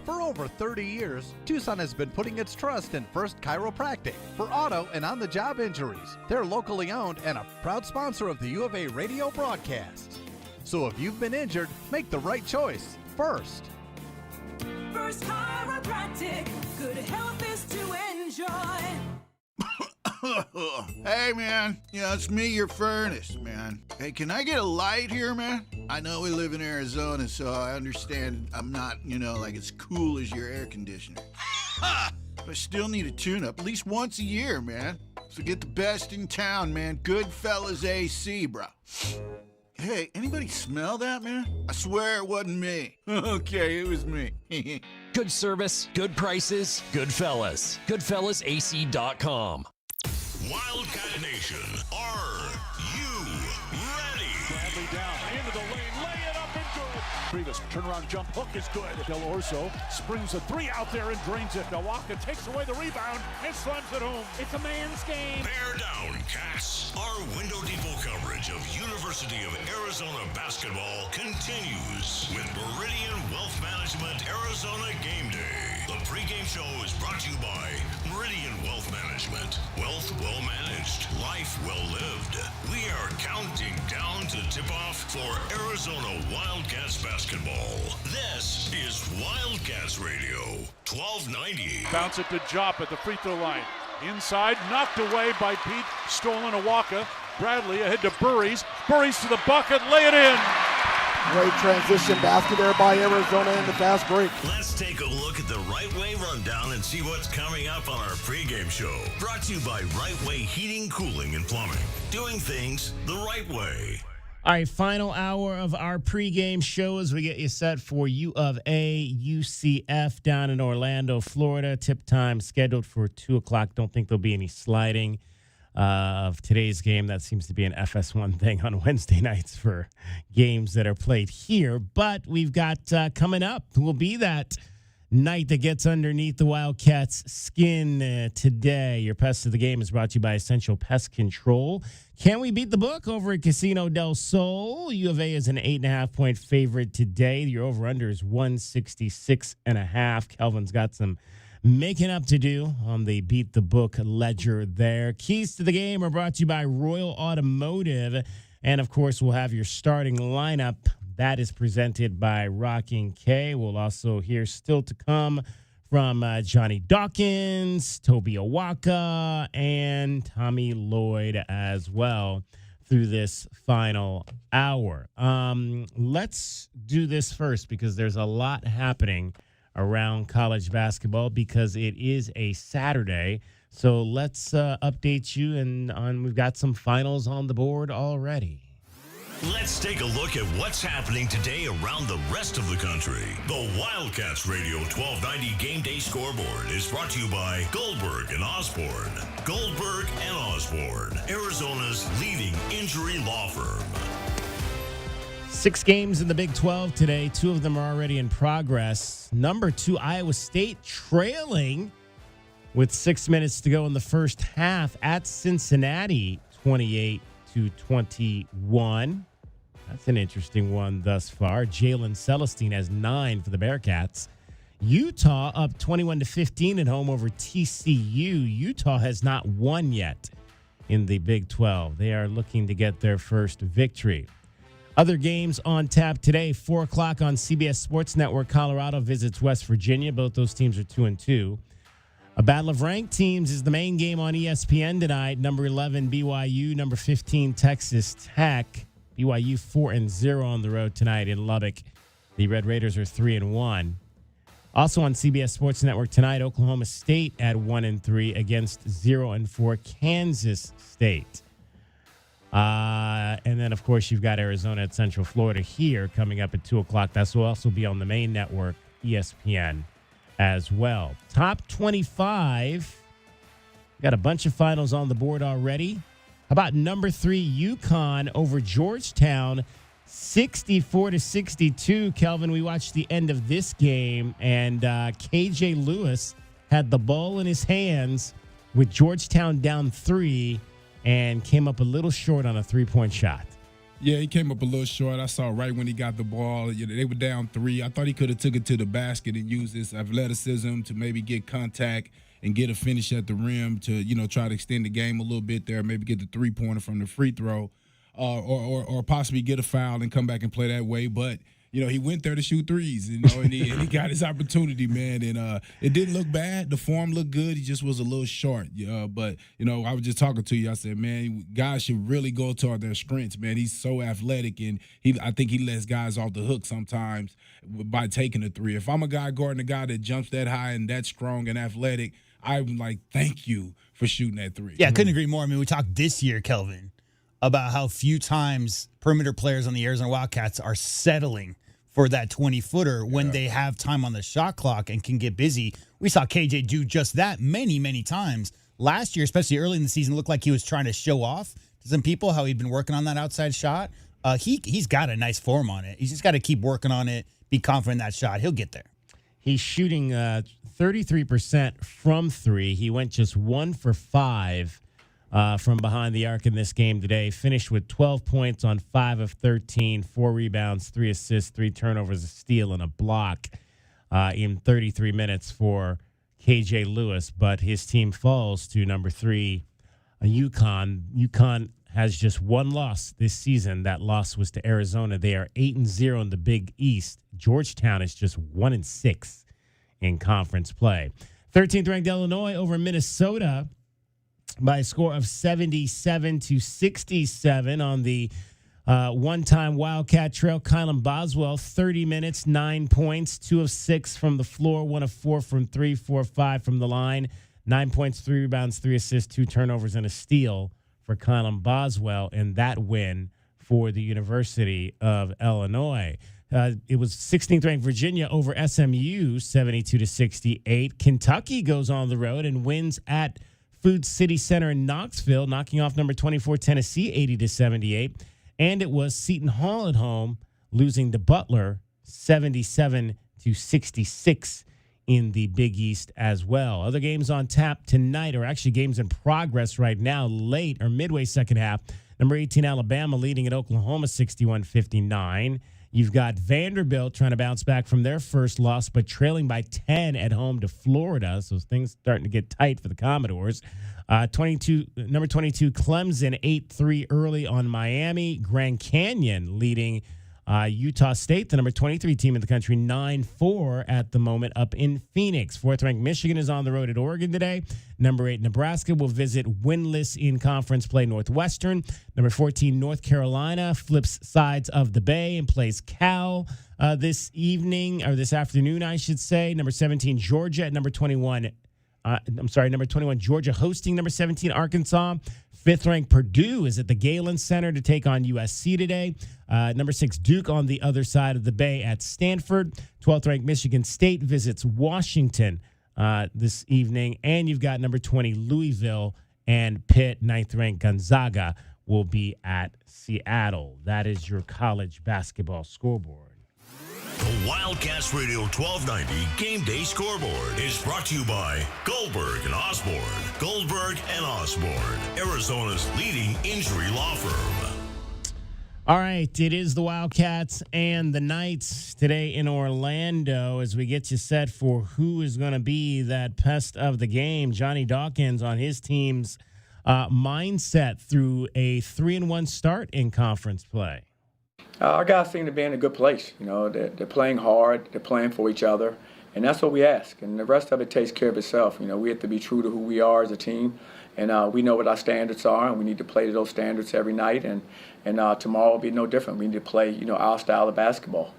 For over 30 years, Tucson has been putting its trust in First Chiropractic for auto and on-the-job injuries. They're locally owned and a proud sponsor of the U of A radio broadcast. So if you've been injured, make the right choice first. First Chiropractic, good health is to enjoy. Hey, man. Yeah, it's me, your furnace, man. Hey, can I get a light here, man? I know we live in Arizona, so I understand I'm not, like as cool as your air conditioner. But I still need a tune-up at least once a year, man. So get the best in town, man. Goodfellas AC, bro. Hey, anybody smell that, man? I swear it wasn't me. Okay, it was me. Good service, good prices, Goodfellas. GoodfellasAC.com. Wildcat Nation, are you ready? Bradley down into the lane, lay it up and good. Previous turnaround jump hook is good. Del Orso springs a three out there and drains it. Milwaukee takes away the rebound and slams it home. It's a man's game. Bear down, Cats. Our Window Depot coverage of University of Arizona basketball continues with Meridian Wealth Management Arizona Game Day. The pregame show is brought to you by Meridian Wealth Management. Wealth well managed, life well lived. We are counting down to tip off for Arizona Wildcats basketball. This is Wildcats Radio, 1290. Bounce it to Jop at the free throw line. Inside, knocked away by Pete. Stolen Awaka. Bradley ahead to Burries. Burries to the bucket. Lay it in. Great transition basket there by Arizona in the fast break. Let's take a look at the Right Way rundown and see what's coming up on our pregame show. Brought to you by Right Way Heating, Cooling, and Plumbing. Doing things the right way. All right, final hour of our pregame show as we get you set for U of A, UCF down in Orlando, Florida. Tip time scheduled for 2 o'clock. Don't think there'll be any sliding of today's game. That seems to be an FS1 thing on Wednesday nights for games that are played here. But we've got coming up will be that night that gets underneath the Wildcats' skin today. Your Pest of the Game is brought to you by Essential Pest Control. Can we beat the book over at Casino del Sol? U of A is an 8.5-point favorite today. Your over-under is 166.5. Kelvin's got some making up to do on the Beat the Book ledger there. Keys to the game are brought to you by Royal Automotive. And, of course, we'll have your starting lineup. That is presented by Rocking K. We'll also hear still to come from Johnny Dawkins, Toby Awaka, and Tommy Lloyd as well through this final hour. Let's do this first because there's a lot happening around college basketball because it is a Saturday. So let's update you, and we've got some finals on the board already. Let's take a look at what's happening today around the rest of the country. The Wildcats Radio 1290 Game Day Scoreboard is brought to you by Goldberg and Osborne. Goldberg and Osborne, Arizona's leading injury law firm. 6 games in the Big 12 today. 2 of them are already in progress. Number 2, Iowa State trailing with 6 minutes to go in the first half at Cincinnati, 28-21. That's an interesting one thus far. Jalen Celestine has 9 for the Bearcats. Utah up 21-15 at home over TCU. Utah has not won yet in the Big 12. They are looking to get their first victory. Other games on tap today, 4 o'clock on CBS Sports Network. Colorado visits West Virginia. Both those teams are 2-2. A battle of ranked teams is the main game on ESPN tonight. Number 11, BYU. Number 15, Texas Tech. BYU 4-0 on the road tonight in Lubbock. The Red Raiders are 3-1. Also on CBS Sports Network tonight, Oklahoma State at 1-3 against 0-4 Kansas State. And then, of course, you've got Arizona at Central Florida here coming up at 2 o'clock. That will also be on the main network, ESPN, as well. Top 25. Got a bunch of finals on the board already. How about number 3, UConn over Georgetown, 64-62. Kelvin, we watched the end of this game, and KJ Lewis had the ball in his hands with Georgetown down 3 and came up a little short on a 3-point shot. Yeah, he came up a little short. I saw right when he got the ball. They were down 3. I thought he could have took it to the basket and used his athleticism to maybe get contact and get a finish at the rim to, try to extend the game a little bit there, maybe get the 3-pointer from the free throw or possibly get a foul and come back and play that way. But, he went there to shoot threes, and he got his opportunity, man. And it didn't look bad. The form looked good. He just was a little short. But, I was just talking to you. I said, man, guys should really go toward their strengths, man. He's so athletic, and I think he lets guys off the hook sometimes by taking a 3. If I'm a guy guarding a guy that jumps that high and that strong and athletic, I'm like, thank you for shooting that 3. Yeah, I couldn't agree more. I mean, we talked this year, Kelvin, about how few times perimeter players on the Arizona Wildcats are settling for that 20-footer when they have time on the shot clock and can get busy. We saw KJ do just that many, many times last year, especially early in the season, looked like he was trying to show off to some people how he'd been working on that outside shot. He's got a nice form on it. He's just got to keep working on it, be confident in that shot. He'll get there. He's shooting 33% from three. He went just 1 for 5 from behind the arc in this game today. Finished with 12 points on 5 of 13, 4 rebounds, 3 assists, 3 turnovers, a steal, and a block in 33 minutes for KJ Lewis. But his team falls to number 3, UConn. UConn has just 1 loss this season. That loss was to Arizona. They are 8-0 in the Big East. Georgetown is just 1-6 in conference play. 13th ranked Illinois over Minnesota by a score of 77-67 on the one-time Wildcat trail. Kylan Boswell, 30 minutes, 9 points, 2 of 6 from the floor, 1 of 4 from 3, 4 of 5 from the line, 9 points, 3 rebounds, 3 assists, 2 turnovers, and a steal for Kylan Boswell in that win for the University of Illinois. It was 16th ranked Virginia over SMU, 72-68. Kentucky goes on the road and wins at Food City Center in Knoxville, knocking off number 24 Tennessee, 80-78. And it was Seton Hall at home, losing to Butler, 77-66 in the Big East as well. Other games on tap tonight, or actually games in progress right now, late or midway second half. Number 18 Alabama leading at Oklahoma, 61-59. You've got Vanderbilt trying to bounce back from their first loss, but trailing by 10 at home to Florida. So things starting to get tight for the Commodores. Number 22 Clemson, 8-3 early on Miami. Grand Canyon leading Utah State, the number 23 team in the country, 9-4 at the moment up in Phoenix. 4th-ranked Michigan is on the road at Oregon today. Number 8 Nebraska will visit winless in conference play Northwestern. Number 14 North Carolina flips sides of the Bay and plays Cal this evening, or this afternoon, I should say. Number 17 Georgia at number 21. Number 21 Georgia hosting number 17 Arkansas. 5th-ranked Purdue is at the Galen Center to take on USC today. Number 6 Duke on the other side of the Bay at Stanford. 12th-ranked Michigan State visits Washington this evening. And you've got number 20 Louisville and Pitt. 9th-ranked Gonzaga will be at Seattle. That is your college basketball scoreboard. The Wildcats Radio 1290 Game Day Scoreboard is brought to you by Goldberg and Osborne. Goldberg and Osborne, Arizona's leading injury law firm. All right, it is the Wildcats and the Knights today in Orlando as we get you set for who is going to be that pest of the game. Johnny Dawkins on his team's mindset through a 3-1 start in conference play. Our guys seem to be in a good place. You know, they're playing hard, they're playing for each other, and that's what we ask. And the rest of it takes care of itself. You know, we have to be true to who we are as a team, and we know what our standards are, and we need to play to those standards every night. And tomorrow will be no different. We need to play, you know, our style of basketball.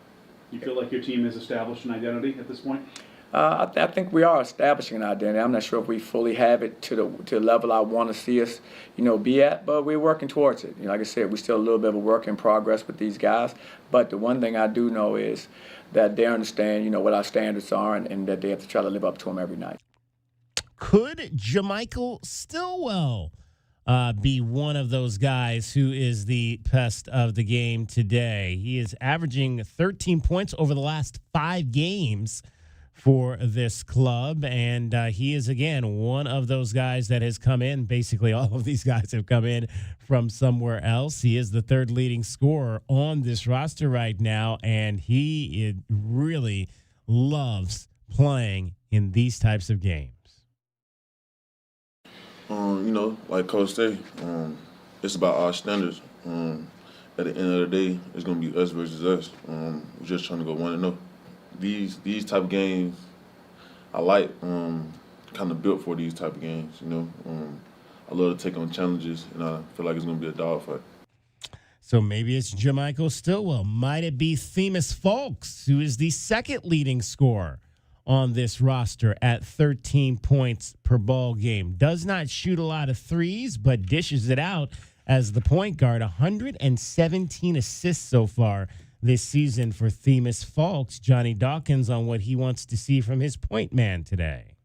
You feel like your team has established an identity at this point? I think we are establishing an identity. I'm not sure if we fully have it to the level I want to see us, you know, be at, but we're working towards it. You know, like I said, we're still a little bit of a work in progress with these guys. But the one thing I do know is that they understand, you know, what our standards are, and that they have to try to live up to them every night. Could JaMychal Stillwell be one of those guys who is the pest of the game today? He is averaging 13 points over the last 5 games for this club, and he is, again, one of those guys that has come in. Basically, all of these guys have come in from somewhere else. He is the 3rd leading scorer on this roster right now, and he really loves playing in these types of games. You know, like Coach say, it's about our standards. At the end of the day, it's going to be us versus us. We're just trying to go 1-0. These type of games, I like, kind of built for these type of games, you know. I love to take on challenges, and I feel like it's going to be a dogfight. So maybe it's JaMychal Stillwell. Might it be Themis Fulks, who is the 2nd leading scorer on this roster at 13 points per ball game? Does not shoot a lot of threes, but dishes it out as the point guard. 117 assists so far this season for Themis Fulks. Johnny Dawkins on what he wants to see from his point man today.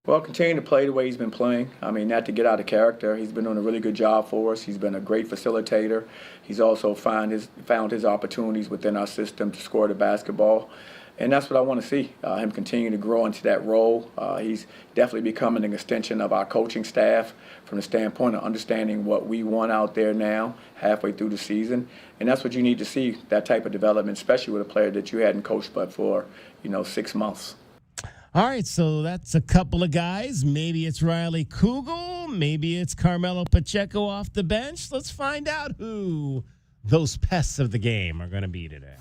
Well, continue to play the way he's been playing. I mean, not to get out of character. He's been doing a really good job for us. He's been a great facilitator. He's also found his opportunities within our system to score the basketball. And that's what I want to see, him continue to grow into that role. He's definitely becoming an extension of our coaching staff from the standpoint of understanding what we want out there now, halfway through the season. And that's what you need to see, that type of development, especially with a player that you hadn't coached but for, 6 months. All right, so that's a couple of guys. Maybe it's Riley Kugel. Maybe it's Carmelo Pacheco off the bench. Let's find out who those pests of the game are going to be today.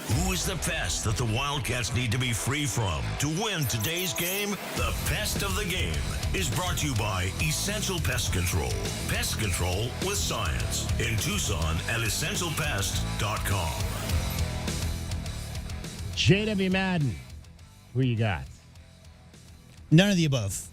Who is the pest that the Wildcats need to be free from to win today's game? The Pest of the Game is brought to you by Essential Pest Control. Pest control with science. In Tucson at essentialpest.com. JW Madden, who you got? None of the above.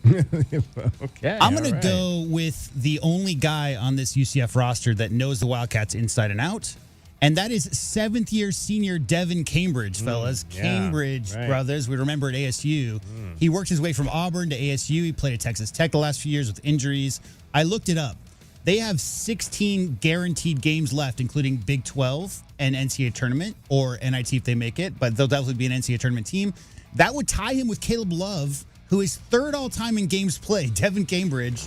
Okay. I'm going to go with the only guy on this UCF roster that knows the Wildcats inside and out, and that is seventh-year senior Devin Cambridge, fellas. Cambridge brothers. We remember at ASU. He worked his way from Auburn to ASU. He played at Texas Tech the last few years with injuries. I looked it up. They have 16 guaranteed games left, including Big 12 and NCAA tournament, or NIT if they make it, but they'll definitely be an NCAA tournament team. That would tie him with Caleb Love, who is third all-time in games played. Devin Cambridge,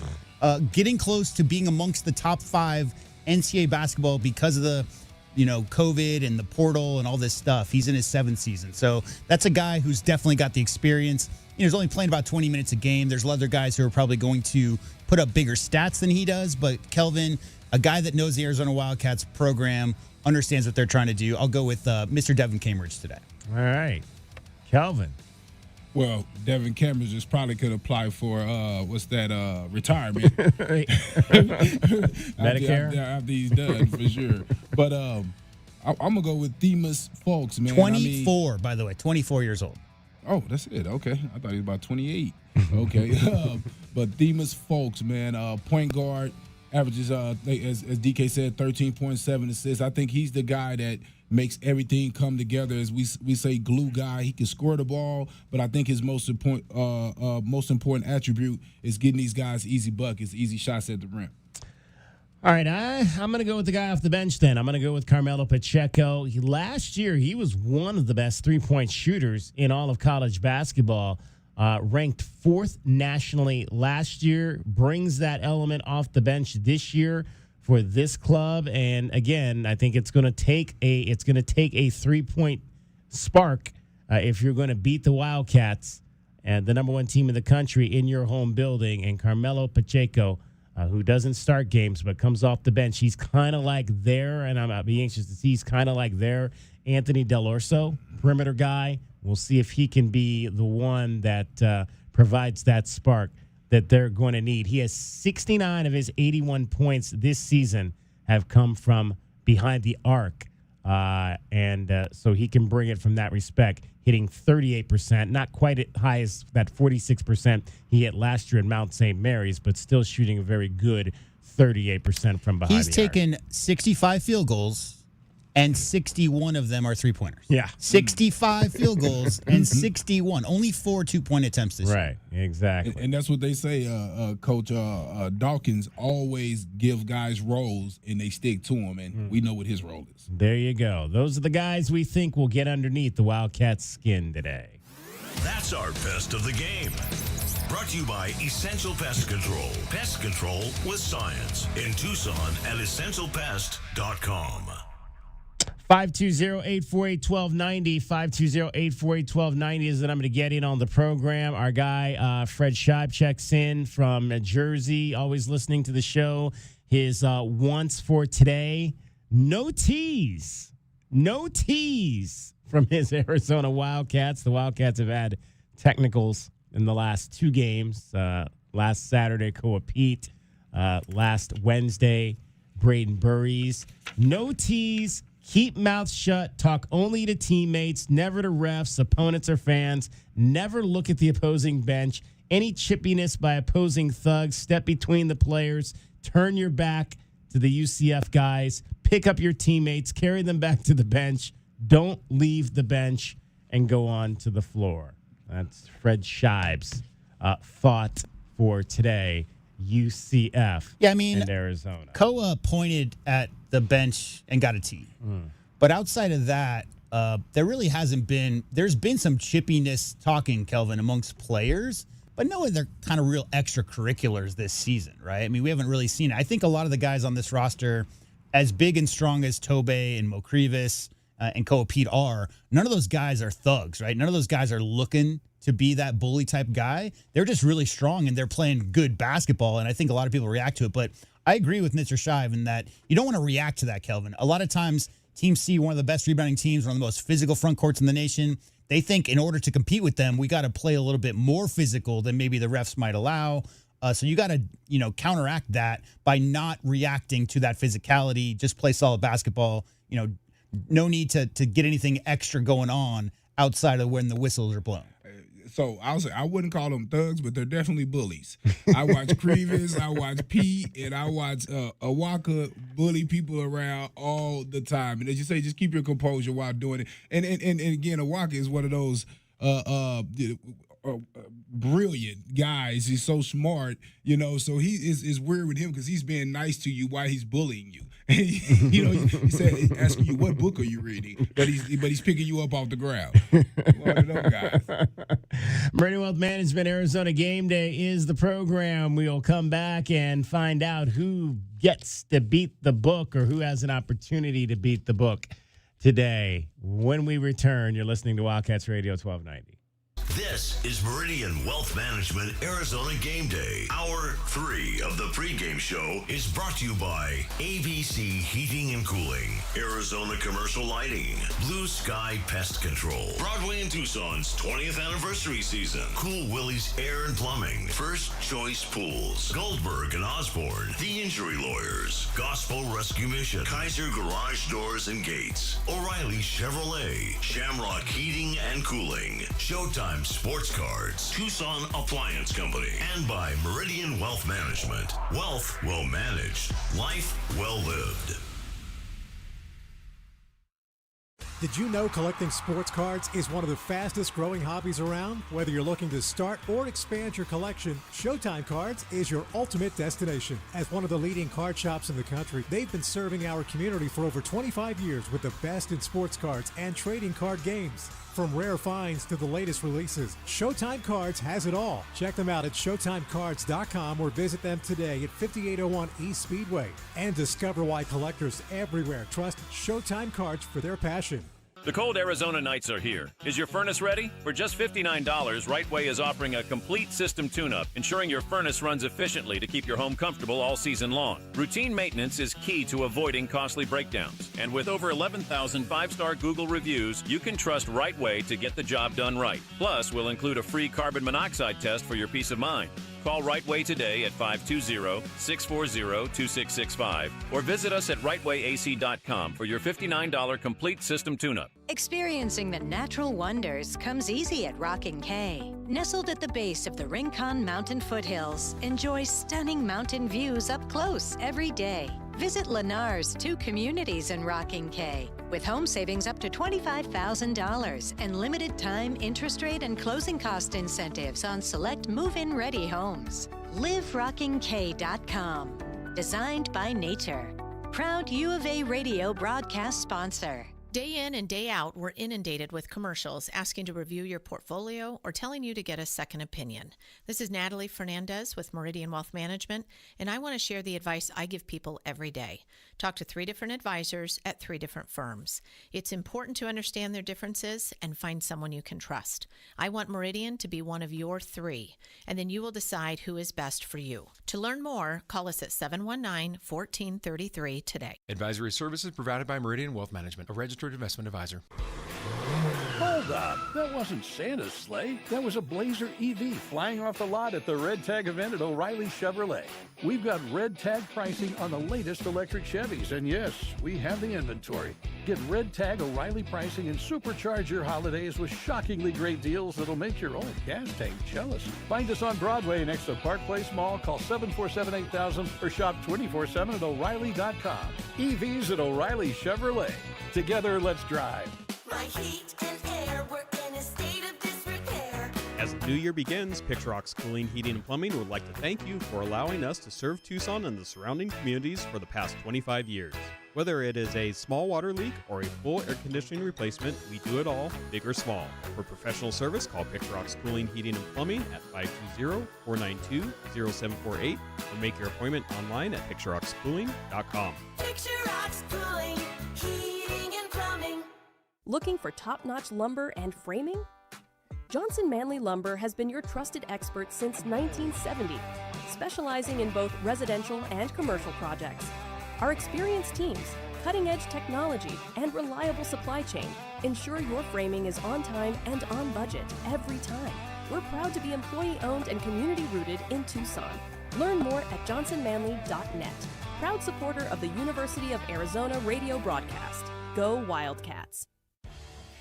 getting close to being amongst the top 5 NCAA basketball because of the, COVID and the portal and all this stuff. He's in his 7th season. So that's a guy who's definitely got the experience. He's only playing about 20 minutes a game. There's other guys who are probably going to put up bigger stats than he does. But Kelvin, a guy that knows the Arizona Wildcats program, understands what they're trying to do. I'll go with Mr. Devin Cambridge today. All right. Kelvin. Well, Devin Cambridge just probably could apply for retirement. Medicare? After he's done, for sure. But I'm gonna go with Themus Folks, man. 24, by the way, 24 years old. Oh, that's it. Okay, I thought he was about 28. Okay, but Themus Folks, man, point guard, averages as DK said, 13.7 assists. I think he's the guy that makes everything come together. As we say, glue guy. He can score the ball, but I think his most important attribute is getting these guys easy buckets, easy shots at the rim. All right, I'm going to go with the guy off the bench then. I'm going to go with Carmelo Pacheco. Last year, he was one of the best three-point shooters in all of college basketball, ranked 4th nationally last year, brings that element off the bench this year for this club. And again, I think it's going to take a 3-point spark if you're going to beat the Wildcats and the number 1 team in the country in your home building. And Carmelo Pacheco, who doesn't start games but comes off the bench, he's kind of like there, and I'll be anxious to see, he's kind of like there, Anthony Del Orso, perimeter guy. We'll see if he can be the one that provides that spark that they're going to need. He has 69 of his 81 points this season have come from behind the arc. And so he can bring it from that respect, hitting 38%, not quite as high as that 46% he hit last year at Mount St. Mary's, but still shooting a very good 38% from behind the arc. He's taken 65 field goals, and 61 of them are three-pointers. Yeah. 65 field goals and 61. Only 4 2-point attempts this year. Right, exactly. And that's what they say, Coach Dawkins always give guys roles, and they stick to them, and we know what his role is. There you go. Those are the guys we think will get underneath the Wildcats' skin today. That's our Pest of the Game. Brought to you by Essential Pest Control. Pest control with science. In Tucson at essentialpest.com. 520-848-1290. 520-848-1290 is the number to get in on the program. Our guy, Fred Scheib, checks in from Jersey, always listening to the show. His wants for today, no tease from his Arizona Wildcats. The Wildcats have had technicals in the last 2 games. Last Saturday, Koa Pete. Last Wednesday, Braden Burries. No tease. Keep mouth shut, talk only to teammates, never to refs, opponents, or fans. Never look at the opposing bench. Any chippiness by opposing thugs, step between the players, turn your back to the UCF guys, pick up your teammates, carry them back to the bench. Don't leave the bench and go on to the floor. That's Fred Scheib's thought for today, UCF and Arizona. Koa pointed at the bench and got a tee. But outside of that, there really hasn't been – there's been some chippiness talking, Kelvin, amongst players, but no other kind of real extracurriculars this season, right? I mean, we haven't really seen it. I think a lot of the guys on this roster, as big and strong as Tobey and Mokrivas and Koa Pete are, none of those guys are thugs, right? None of those guys are looking to be that bully type guy. They're just really strong and they're playing good basketball, and I think a lot of people react to it. But I agree with Mr. Shive in that you don't want to react to that, Kelvin. A lot of times teams see one of the best rebounding teams, one of the most physical front courts in the nation. They think in order to compete with them, we got to play a little bit more physical than maybe the refs might allow. So you got to, counteract that by not reacting to that physicality. Just play solid basketball. No need to get anything extra going on outside of when the whistles are blown. So I wouldn't call them thugs, but they're definitely bullies. I watch Krivas, I watch Pete, and I watch Awaka bully people around all the time. And as you say, just keep your composure while doing it. And again, Awaka is one of those brilliant guys. He's so smart, so he is weird with him because he's being nice to you while he's bullying you. He said, asking you, what book are you reading? But he's picking you up off the ground. One of those guys. Meridian Wealth Management Arizona Game Day is the program. We'll come back and find out who gets to beat the book or who has an opportunity to beat the book today. When we return, you're listening to Wildcats Radio 1290. This is Meridian Wealth Management Arizona Game Day. Hour 3 of the pregame show is brought to you by ABC Heating and Cooling, Arizona Commercial Lighting, Blue Sky Pest Control, Broadway and Tucson's 20th anniversary season, Cool Willie's Air and Plumbing, First Choice Pools, Goldberg and Osborne, The Injury Lawyers, Gospel Rescue Mission, Kaiser Garage Doors and Gates, O'Reilly Chevrolet, Shamrock Heating and Cooling, Showtime Sports Cards, Tucson Appliance Company, and by Meridian Wealth Management. Wealth well managed, life well lived. Did you know collecting sports cards is one of the fastest growing hobbies around? Whether you're looking to start or expand your collection, Showtime Cards is your ultimate destination. As one of the leading card shops in the country, they've been serving our community for over 25 years with the best in sports cards and trading card games. From rare finds to the latest releases, Showtime Cards has it all. Check them out at ShowtimeCards.com or visit them today at 5801 East Speedway. And discover why collectors everywhere trust Showtime Cards for their passion. The cold Arizona nights are here. Is your furnace ready? For just $59, Right Way is offering a complete system tune-up, ensuring your furnace runs efficiently to keep your home comfortable all season long. Routine maintenance is key to avoiding costly breakdowns. And with over 11,000 five-star Google reviews, you can trust Right Way to get the job done right. Plus, we'll include a free carbon monoxide test for your peace of mind. Call Right Way today at 520-640-2665 or visit us at rightwayac.com for your $59 complete system tune-up. Experiencing the natural wonders comes easy at Rockin' Cay. Nestled at the base of the Rincon Mountain foothills, enjoy stunning mountain views up close every day. Visit Lennar's 2 communities in Rockin' Cay with home savings up to $25,000 and limited time interest rate and closing cost incentives on select move-in ready homes. LiveRockingK.com. Designed by nature. Proud U of A radio broadcast sponsor. Day in and day out, we're inundated with commercials asking to review your portfolio or telling you to get a second opinion. This is Natalie Fernandez with Meridian Wealth Management, and I want to share the advice I give people every day. Talk to 3 different advisors at 3 different firms. It's important to understand their differences and find someone you can trust. I want Meridian to be one of your 3, and then you will decide who is best for you. To learn more, call us at 719-1433 today. Advisory services provided by Meridian Wealth Management, a registered investment advisor. Hold up, that wasn't Santa's sleigh. That was a Blazer EV flying off the lot at the Red Tag event at O'Reilly Chevrolet. We've got Red Tag pricing on the latest electric Chevys, and yes, we have the inventory. Get Red Tag O'Reilly pricing and supercharge your holidays with shockingly great deals that'll make your old gas tank jealous. Find us on Broadway next to Park Place Mall. Call 747-8000 or shop 24/7 at O'Reilly.com. EVs at O'Reilly Chevrolet. Together, let's drive. My heat and air were in a state of disrepair. As the new year begins, Picturox Cooling, Heating, and Plumbing would like to thank you for allowing us to serve Tucson and the surrounding communities for the past 25 years. Whether it is a small water leak or a full air conditioning replacement, we do it all, big or small. For professional service, call Picturox Cooling, Heating, and Plumbing at 520-492-0748 or make your appointment online at picturoxcooling.com. Picturox Cooling, Heating and Plumbing. Looking for top-notch lumber and framing? Johnson Manley Lumber has been your trusted expert since 1970, specializing in both residential and commercial projects. Our experienced teams, cutting-edge technology, and reliable supply chain ensure your framing is on time and on budget every time. We're proud to be employee-owned and community-rooted in Tucson. Learn more at johnsonmanley.net. Proud supporter of the University of Arizona radio broadcast. Go Wildcats.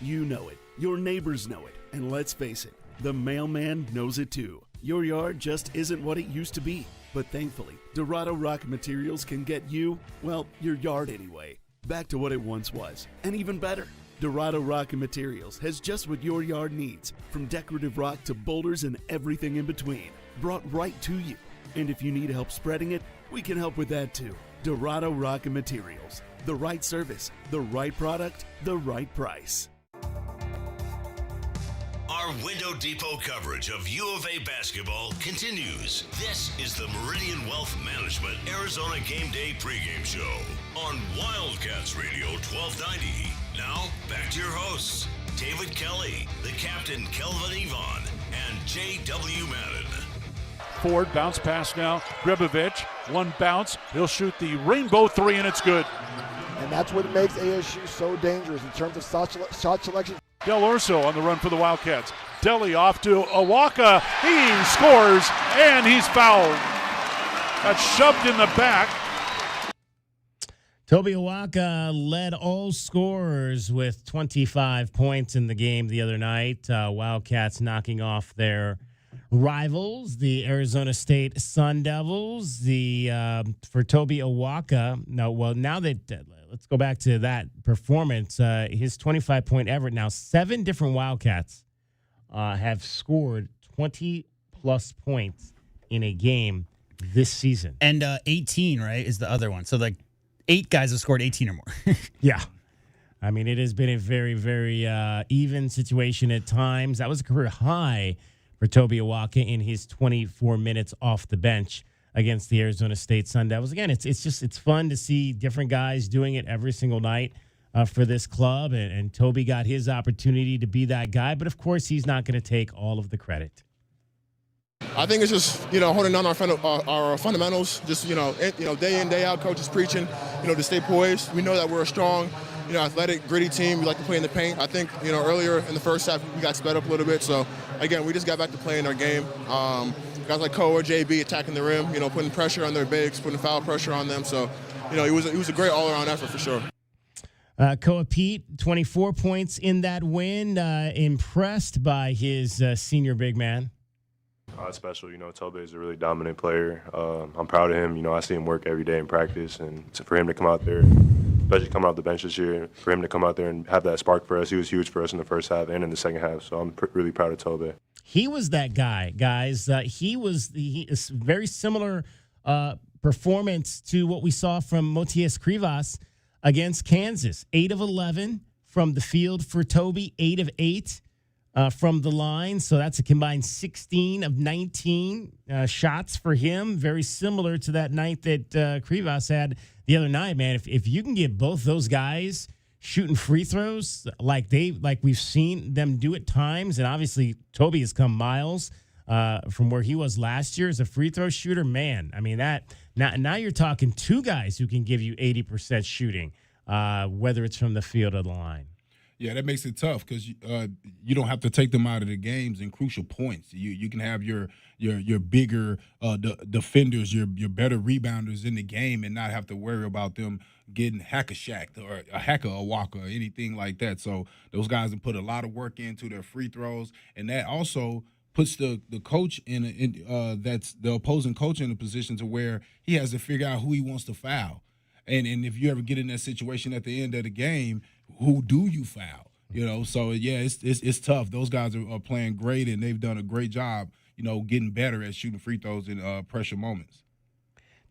You know it. Your neighbors know it. And let's face it, the mailman knows it too. Your yard just isn't what it used to be. But thankfully, Dorado Rock Materials can get you, well, your yard anyway, back to what it once was. And even better, Dorado Rock Materials has just what your yard needs, from decorative rock to boulders and everything in between, brought right to you. And if you need help spreading it, we can help with that too. Dorado Rock Materials. The right service, the right product, the right price. Our Window Depot coverage of U of A basketball continues. This is the Meridian Wealth Management Arizona Game Day pregame show on Wildcats Radio 1290. Now, back to your hosts, David Kelly, the captain Kelvin Yvonne, and J.W. Madden. Ford, bounce pass now. Grebovich, one bounce. He'll shoot the rainbow three, and it's good. And that's what makes ASU so dangerous in terms of shot selection. Del Orso on the run for the Wildcats. Deli off to Awaka. He scores, and he's fouled. Got shoved in the back. Toby Awaka led all scorers with 25 points in the game the other night. Wildcats knocking off their rivals, the Arizona State Sun Devils. For Toby Awaka, now that let's go back to that performance. His 25-point effort. Now 7 different Wildcats have scored 20-plus points in a game this season. And 18, right, is the other one. So, 8 guys have scored 18 or more. Yeah. I mean, it has been a very, very even situation at times. That was a career high for Toby Awaka in his 24 minutes off the bench against the Arizona State Sun Devils. Again, it's fun to see different guys doing it every single night for this club, and Toby got his opportunity to be that guy, but of course he's not going to take all of the credit. I think it's just, holding on our fundamentals, just, day in, day out, coaches preaching, to stay poised. We know that we're a strong, athletic, gritty team. We like to play in the paint. I think, earlier in the first half, we got sped up a little bit. So, again, we just got back to playing our game. Guys like Koa, JB attacking the rim, putting pressure on their bigs, putting foul pressure on them. So, it was a great all-around effort for sure. Koa Pete, 24 points in that win. Impressed by his senior big man. It's special. Tobe is a really dominant player. I'm proud of him. I see him work every day in practice, and for him to come out there, especially coming off the bench this year, for him to come out there and have that spark for us, he was huge for us in the first half and in the second half. So I'm really proud of Tobe. He was that guy, guys. He is very similar performance to what we saw from Motias Krivas against Kansas. 8 of 11 from the field for Toby, 8 of 8. From the line, so that's a combined 16 of 19 shots for him. Very similar to that night that Krivas had the other night, man. If you can get both those guys shooting free throws like we've seen them do at times, and obviously Toby has come miles from where he was last year as a free throw shooter, man. I mean, that now you're talking 2 guys who can give you 80% shooting, whether it's from the field or the line. Yeah, that makes it tough because you don't have to take them out of the games in crucial points. You can have your bigger defenders, your better rebounders in the game, and not have to worry about them getting hack-a-shacked or a hacker-a-walker or anything like that. So those guys have put a lot of work into their free throws, and that also puts the coach that's the opposing coach in a position to where he has to figure out who he wants to foul. And if you ever get in that situation at the end of the game, who do you foul? So yeah, it's tough. Those guys are playing great, and they've done a great job, getting better at shooting free throws in pressure moments.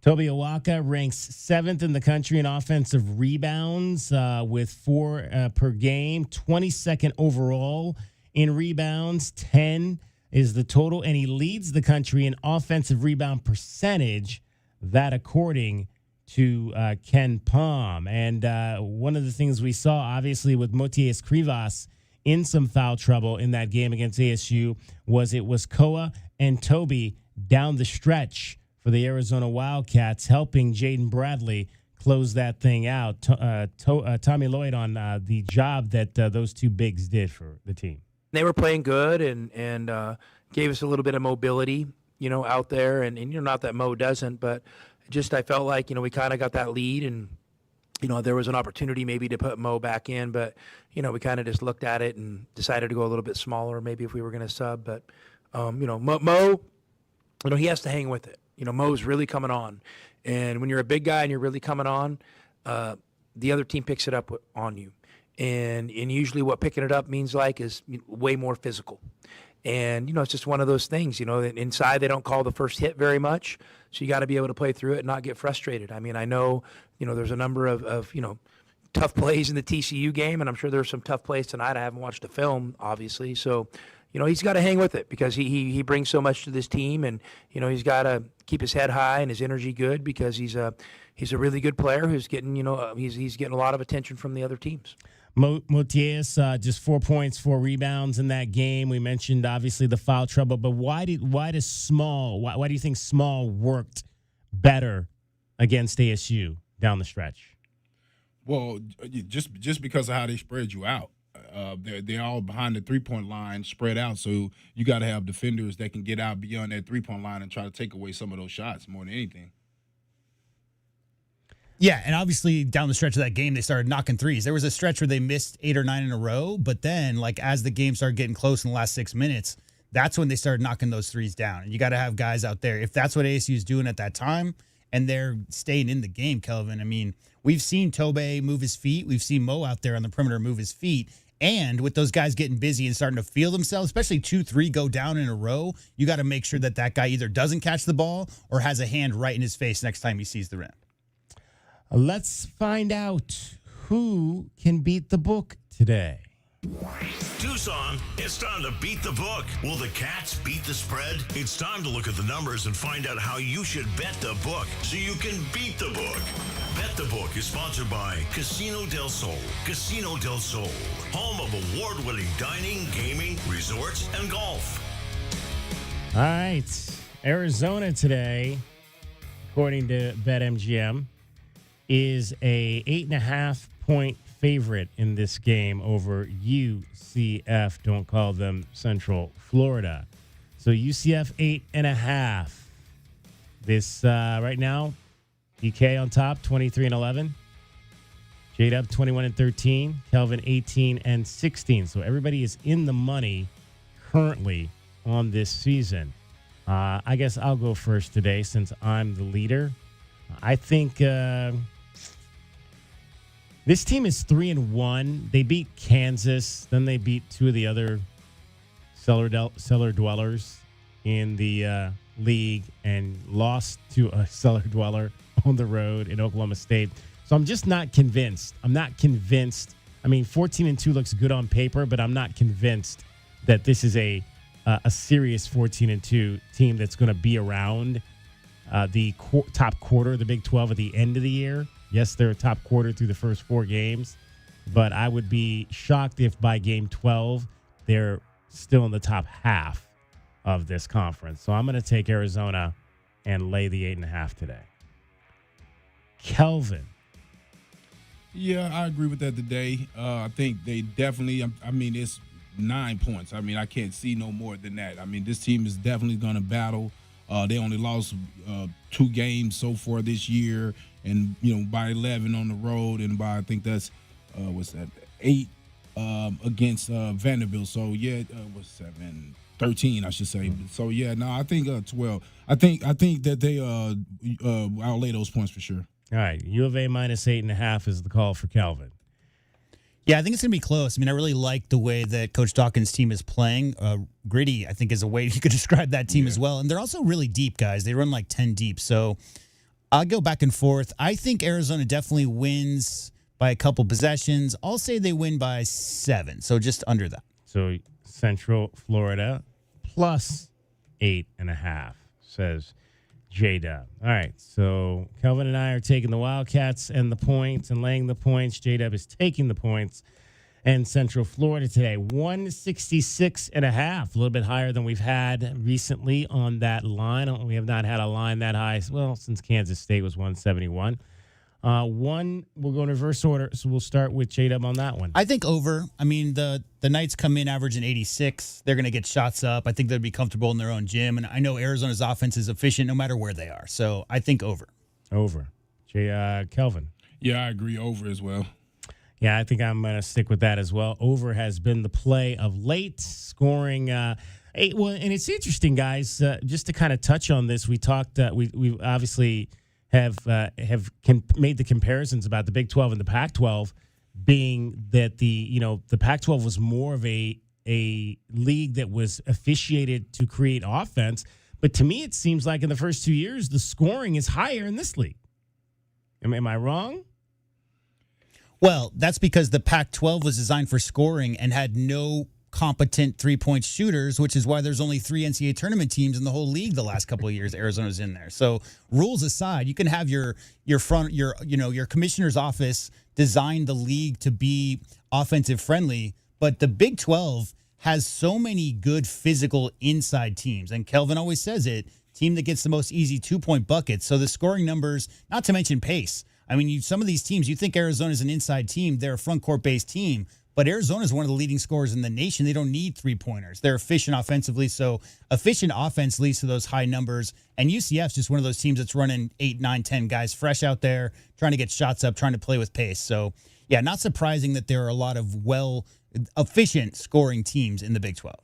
Toby Awaka ranks 7th in the country in offensive rebounds with 4 per game, 22nd overall in rebounds, 10 is the total, and he leads the country in offensive rebound percentage, that according to Ken Palm. And one of the things we saw, obviously, with Motias Krivas in some foul trouble in that game against ASU was Koa and Toby down the stretch for the Arizona Wildcats, helping Jaden Bradley close that thing out. Tommy Lloyd on the job that those two bigs did for the team. They were playing good and gave us a little bit of mobility, out there. And not that Mo doesn't, but just I felt like, we kind of got that lead and, there was an opportunity maybe to put Mo back in, but, we kind of just looked at it and decided to go a little bit smaller maybe if we were going to sub. But, Mo, he has to hang with it. Mo's really coming on. And when you're a big guy and you're really coming on, the other team picks it up on you. And usually what picking it up means is way more physical. And, it's just one of those things, inside they don't call the first hit very much. So you got to be able to play through it and not get frustrated. I mean, I know, there's a number of tough plays in the TCU game, and I'm sure there's some tough plays tonight. I haven't watched the film, obviously. So, he's got to hang with it because he brings so much to this team, and, he's got to keep his head high and his energy good because he's a really good player who's getting, he's getting a lot of attention from the other teams. Motias, just 4 points, 4 rebounds in that game. We mentioned obviously the foul trouble, but why do you think Small worked better against ASU down the stretch? Well, just because of how they spread you out. They're all behind the 3-point line, spread out. So you got to have defenders that can get out beyond that 3-point line and try to take away some of those shots more than anything. Yeah, and obviously down the stretch of that game, they started knocking threes. There was a stretch where they missed 8 or 9 in a row, but then, as the game started getting close in the last 6 minutes, that's when they started knocking those threes down. And you got to have guys out there. If that's what ASU is doing at that time, and they're staying in the game, Kelvin, I mean, we've seen Tobe move his feet. We've seen Mo out there on the perimeter move his feet. And with those guys getting busy and starting to feel themselves, especially 2-3 go down in a row, you got to make sure that guy either doesn't catch the ball or has a hand right in his face next time he sees the rim. Let's find out who can beat the book today. Tucson, it's time to beat the book. Will the Cats beat the spread? It's time to look at the numbers and find out how you should bet the book so you can beat the book. Bet the Book is sponsored by Casino del Sol. Casino del Sol, home of award-winning dining, gaming, resorts, and golf. All right. Arizona today, according to BetMGM, is a 8.5-point favorite in this game over UCF. Don't call them Central Florida. So UCF 8.5. This right now, DK on top, 23-11. J-Dub 21-13. Kelvin 18-16. So everybody is in the money currently on this season. I guess I'll go first today since I'm the leader. I think this team is 3-1. They beat Kansas. Then they beat 2 of the other cellar dwellers in the league and lost to a cellar dweller on the road in Oklahoma State. So I'm just not convinced. I'm not convinced. I mean, 14-2 looks good on paper, but I'm not convinced that this is a serious 14-2 team that's going to be around the top quarter of the Big 12 at the end of the year. Yes, they're a top quarter through the first 4 games, but I would be shocked if by game 12 they're still in the top half of this conference. So I'm going to take Arizona and lay the 8.5 today. Kelvin. Yeah, I agree with that today. I think they definitely, I mean, it's 9 points. I mean, I can't see no more than that. I mean, this team is definitely going to battle. They only lost 2 games so far this year, and by 11 on the road, and by I think that's 8 against Vanderbilt. So yeah, 13 I should say. So yeah, no, I think 12. I think that they I'll lay those points for sure. All right, U of A minus 8.5 is the call for Calvin. Yeah, I think it's going to be close. I mean, I really like the way that Coach Dawkins' team is playing. Gritty, I think, is a way you could describe that team as well. And they're also really deep, guys. They run like 10 deep. So I'll go back and forth. I think Arizona definitely wins by a couple possessions. I'll say they win by 7, so just under that. So Central Florida plus 8.5, says J-Dub. All right, so Kelvin and I are taking the Wildcats and the points and laying the points. J-Dub is taking the points and Central Florida today. 166.5, a little bit higher than we've had recently on that line. We have not had a line that high, well, since Kansas State was 171. We'll go in reverse order, so we'll start with J-Dub on that one. I think over. I mean, the Knights come in averaging 86. They're going to get shots up. I think they'll be comfortable in their own gym, and I know Arizona's offense is efficient no matter where they are. So I think over. Over. Kelvin. Yeah, I agree. Over as well. Yeah, I think I'm going to stick with that as well. Over has been the play of late, scoring. Well, and it's interesting, guys. Just to kind of touch on this, we talked. We obviously have made the comparisons about the Big 12 and the Pac-12, being that the Pac-12 was more of a league that was officiated to create offense. But to me, it seems like in the first 2 years, the scoring is higher in this league. Am I wrong? Well, that's because the Pac-12 was designed for scoring and had no competent three-point shooters, which is why there's only 3 NCAA tournament teams in the whole league the last couple of years. Arizona's in there. So rules aside, you can have your commissioner's office design the league to be offensive friendly, but the Big 12 has so many good physical inside teams. And Kelvin always says it, team that gets the most easy 2-point buckets. So the scoring numbers, not to mention pace. I mean, some of these teams, you think Arizona's an inside team, they're a front court based team. But Arizona is one of the leading scorers in the nation. They don't need three-pointers. They're efficient offensively, so efficient offense leads to those high numbers. And UCF's just one of those teams that's running 8, 9, 10 guys fresh out there, trying to get shots up, trying to play with pace. So, yeah, not surprising that there are a lot of efficient scoring teams in the Big 12.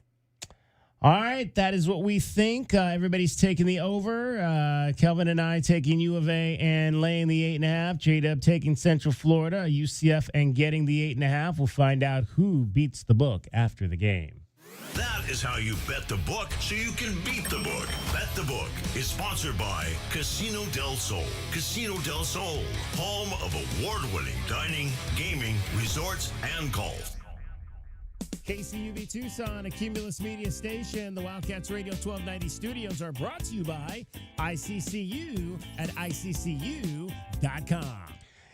All right, that is what we think. Everybody's taking the over. Kelvin and I taking U of A and laying the 8.5. J-Dub taking Central Florida, UCF and getting the 8.5. We'll find out who beats the book after the game. That is how you bet the book so you can beat the book. Bet the Book is sponsored by Casino del Sol. Casino del Sol, home of award-winning dining, gaming, resorts, and golf. KCUV Tucson, a Cumulus Media station. The Wildcats Radio 1290 studios are brought to you by ICCU at ICCU.com.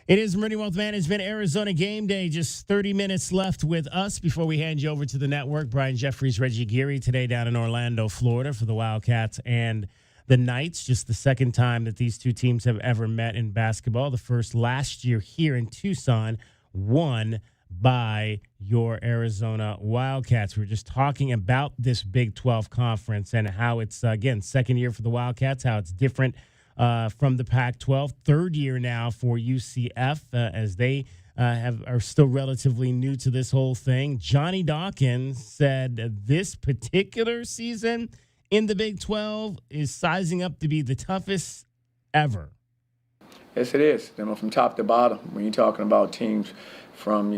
It is Meridian Wealth Management Arizona Game Day. Just 30 minutes left with us before we hand you over to the network. Brian Jeffries, Reggie Geary today down in Orlando, Florida for the Wildcats and the Knights. Just the second time that these two teams have ever met in basketball. The first last year here in Tucson, won by your Arizona Wildcats. We were just talking about this Big 12 conference and how it's, again, second year for the Wildcats, how it's different from the Pac-12. Third year now for UCF as they are still relatively new to this whole thing. Johnny Dawkins said this particular season in the Big 12 is sizing up to be the toughest ever. Yes, it is. From top to bottom, when you're talking about teams from,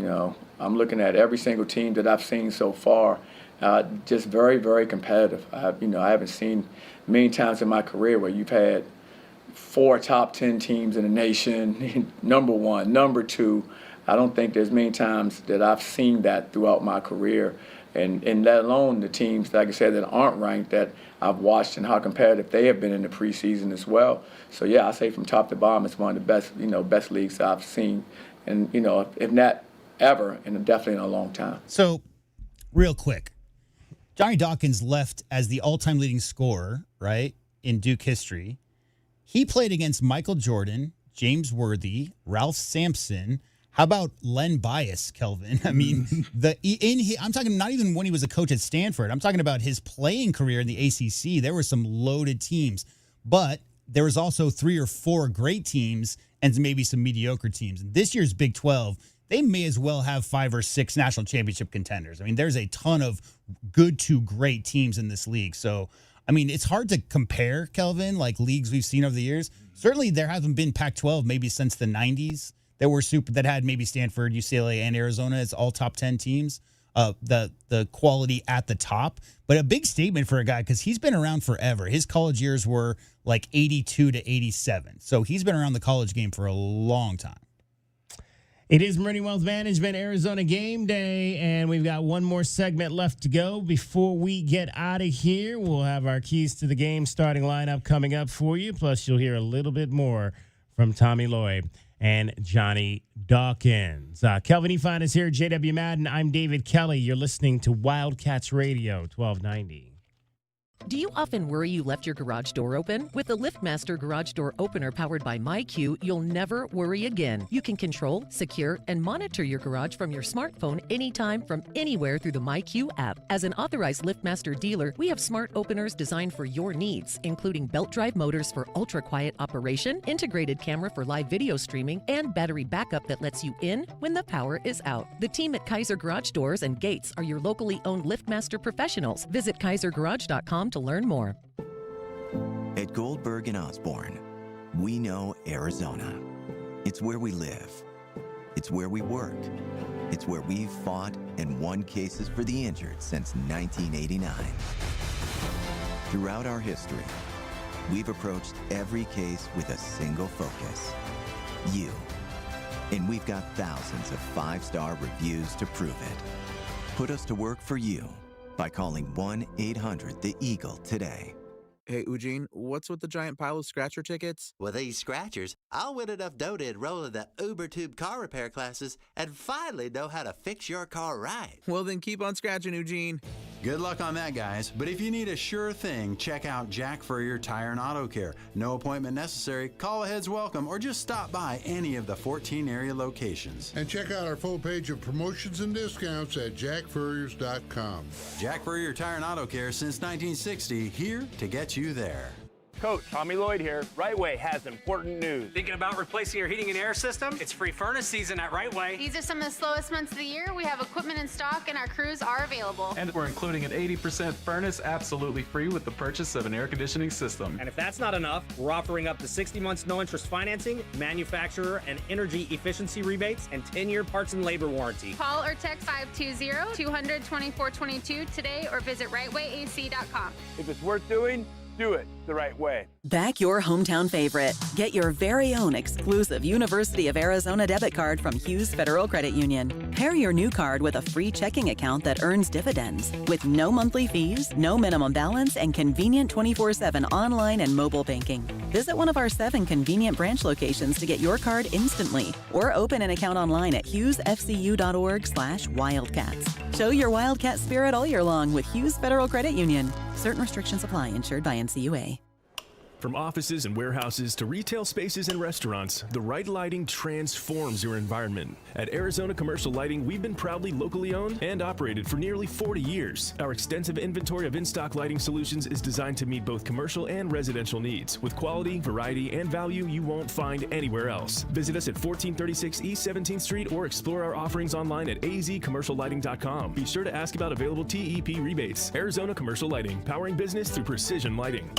I'm looking at every single team that I've seen so far, just very, very competitive. I haven't seen many times in my career where you've had 4 top 10 teams in the nation, number 1, number 2. I don't think there's many times that I've seen that throughout my career. And let alone the teams, like I said, that aren't ranked that I've watched and how competitive they have been in the preseason as well. So, yeah, I say from top to bottom, it's one of the best leagues I've seen. And, if not ever, and definitely in a long time. So, real quick, Johnny Dawkins left as the all-time leading scorer, right, in Duke history. He played against Michael Jordan, James Worthy, Ralph Sampson. How about Len Bias, Kelvin? I mean, I'm talking not even when he was a coach at Stanford. I'm talking about his playing career in the ACC. There were some loaded teams, but there was also 3 or 4 great teams and maybe some mediocre teams. This year's Big 12, they may as well have 5 or 6 national championship contenders. I mean, there's a ton of good to great teams in this league. So, I mean, it's hard to compare, Kelvin, like leagues we've seen over the years. Certainly there hasn't been Pac-12 maybe since the 90s. that were that had maybe Stanford, UCLA, and Arizona as all top 10 teams. The quality at the top, but a big statement for a guy because he's been around forever. His college years were like 82 to 87, so he's been around the college game for a long time. It is Meridian Wealth Management Arizona Game Day, and we've got one more segment left to go. Before we get out of here, we'll have our keys to the game starting lineup coming up for you. Plus, you'll hear a little bit more from Tommy Lloyd and Johnny Dawkins. Kelvin Efon is here, JW Madden. I'm David Kelly. You're listening to Wildcats Radio 1290. Do you often worry you left your garage door open? With the LiftMaster Garage Door Opener powered by MyQ, you'll never worry again. You can control, secure, and monitor your garage from your smartphone anytime from anywhere through the MyQ app. As an authorized LiftMaster dealer, we have smart openers designed for your needs, including belt drive motors for ultra-quiet operation, integrated camera for live video streaming, and battery backup that lets you in when the power is out. The team at Kaiser Garage Doors and Gates are your locally owned LiftMaster professionals. Visit KaiserGarage.com to learn more. At Goldberg and Osborne, we know Arizona. It's where we live. It's where we work. It's where we've fought and won cases for the injured since 1989. Throughout our history, we've approached every case with a single focus: you. And we've got thousands of 5-star reviews to prove it. Put us to work for you by calling 1-800-THE-EAGLE today. Hey, Eugene, what's with the giant pile of scratcher tickets? With these scratchers, I'll win enough dough to enroll in the UberTube car repair classes and finally know how to fix your car right. Well, then keep on scratching, Eugene. Good luck on that, guys. But if you need a sure thing, check out Jack Furrier Tire and Auto Care. No appointment necessary, call ahead's welcome, or just stop by any of the 14 area locations. And check out our full page of promotions and discounts at jackfurriers.com. Jack Furrier Tire and Auto Care since 1960, here to get you there. Coach, Tommy Lloyd here. Right Way has important news. Thinking about replacing your heating and air system? It's free furnace season at Right Way. These are some of the slowest months of the year. We have equipment in stock and our crews are available. And we're including an 80% furnace absolutely free with the purchase of an air conditioning system. And if that's not enough, we're offering up to 60 months no interest financing, manufacturer and energy efficiency rebates, and 10-year parts and labor warranty. Call or text 520-200-2422 today or visit rightwayac.com. If it's worth doing, do it the right way. Back your hometown favorite. Get your very own exclusive University of Arizona debit card from Hughes Federal Credit Union. Pair your new card with a free checking account that earns dividends with no monthly fees, no minimum balance, and convenient 24/7 online and mobile banking. Visit one of our 7 convenient branch locations to get your card instantly or open an account online at hughesfcu.org/wildcats. Show your Wildcat spirit all year long with Hughes Federal Credit Union. Certain restrictions apply. Insured by NCUA. From offices and warehouses to retail spaces and restaurants, the right lighting transforms your environment. At Arizona Commercial Lighting, we've been proudly locally owned and operated for nearly 40 years. Our extensive inventory of in-stock lighting solutions is designed to meet both commercial and residential needs, with quality, variety, and value you won't find anywhere else. Visit us at 1436 East 17th Street or explore our offerings online at azcommerciallighting.com. Be sure to ask about available TEP rebates. Arizona Commercial Lighting, powering business through precision lighting.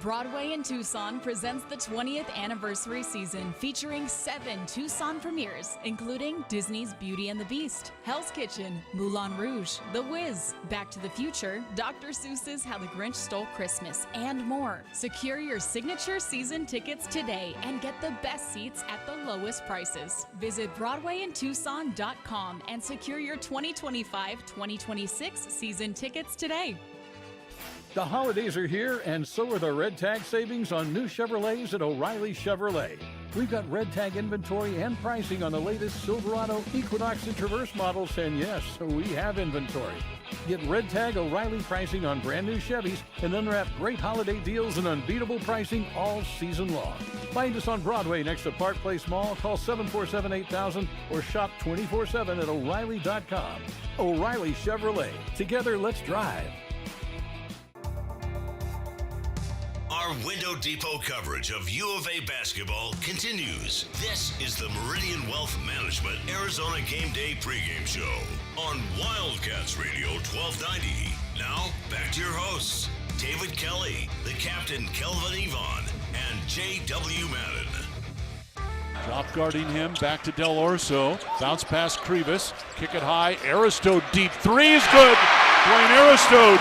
Broadway in Tucson presents the 20th anniversary season featuring 7 Tucson premieres, including Disney's Beauty and the Beast, Hell's Kitchen, Moulin Rouge, The Wiz, Back to the Future, Dr. Seuss's How the Grinch Stole Christmas, and more. Secure your signature season tickets today and get the best seats at the lowest prices. Visit BroadwayInTucson.com and secure your 2025-2026 season tickets today. The holidays are here, and so are the Red Tag savings on new Chevrolets at O'Reilly Chevrolet. We've got Red Tag inventory and pricing on the latest Silverado, Equinox, and Traverse models, and yes, we have inventory. Get Red Tag O'Reilly pricing on brand new Chevys, and unwrap great holiday deals and unbeatable pricing all season long. Find us on Broadway next to Park Place Mall. Call 747-8000 or shop 24/7 at O'Reilly.com. O'Reilly Chevrolet. Together, let's drive. Our Window Depot coverage of U of A basketball continues. This is the Meridian Wealth Management Arizona Game Day pregame show on Wildcats Radio 1290. Now, back to your hosts, David Kelly, the captain Kelvin Efon, and J.W. Madden. Drop guarding him, back to Del Orso. Bounce past Krivas, kick it high. Aristode deep three is good. Dwayne Aristode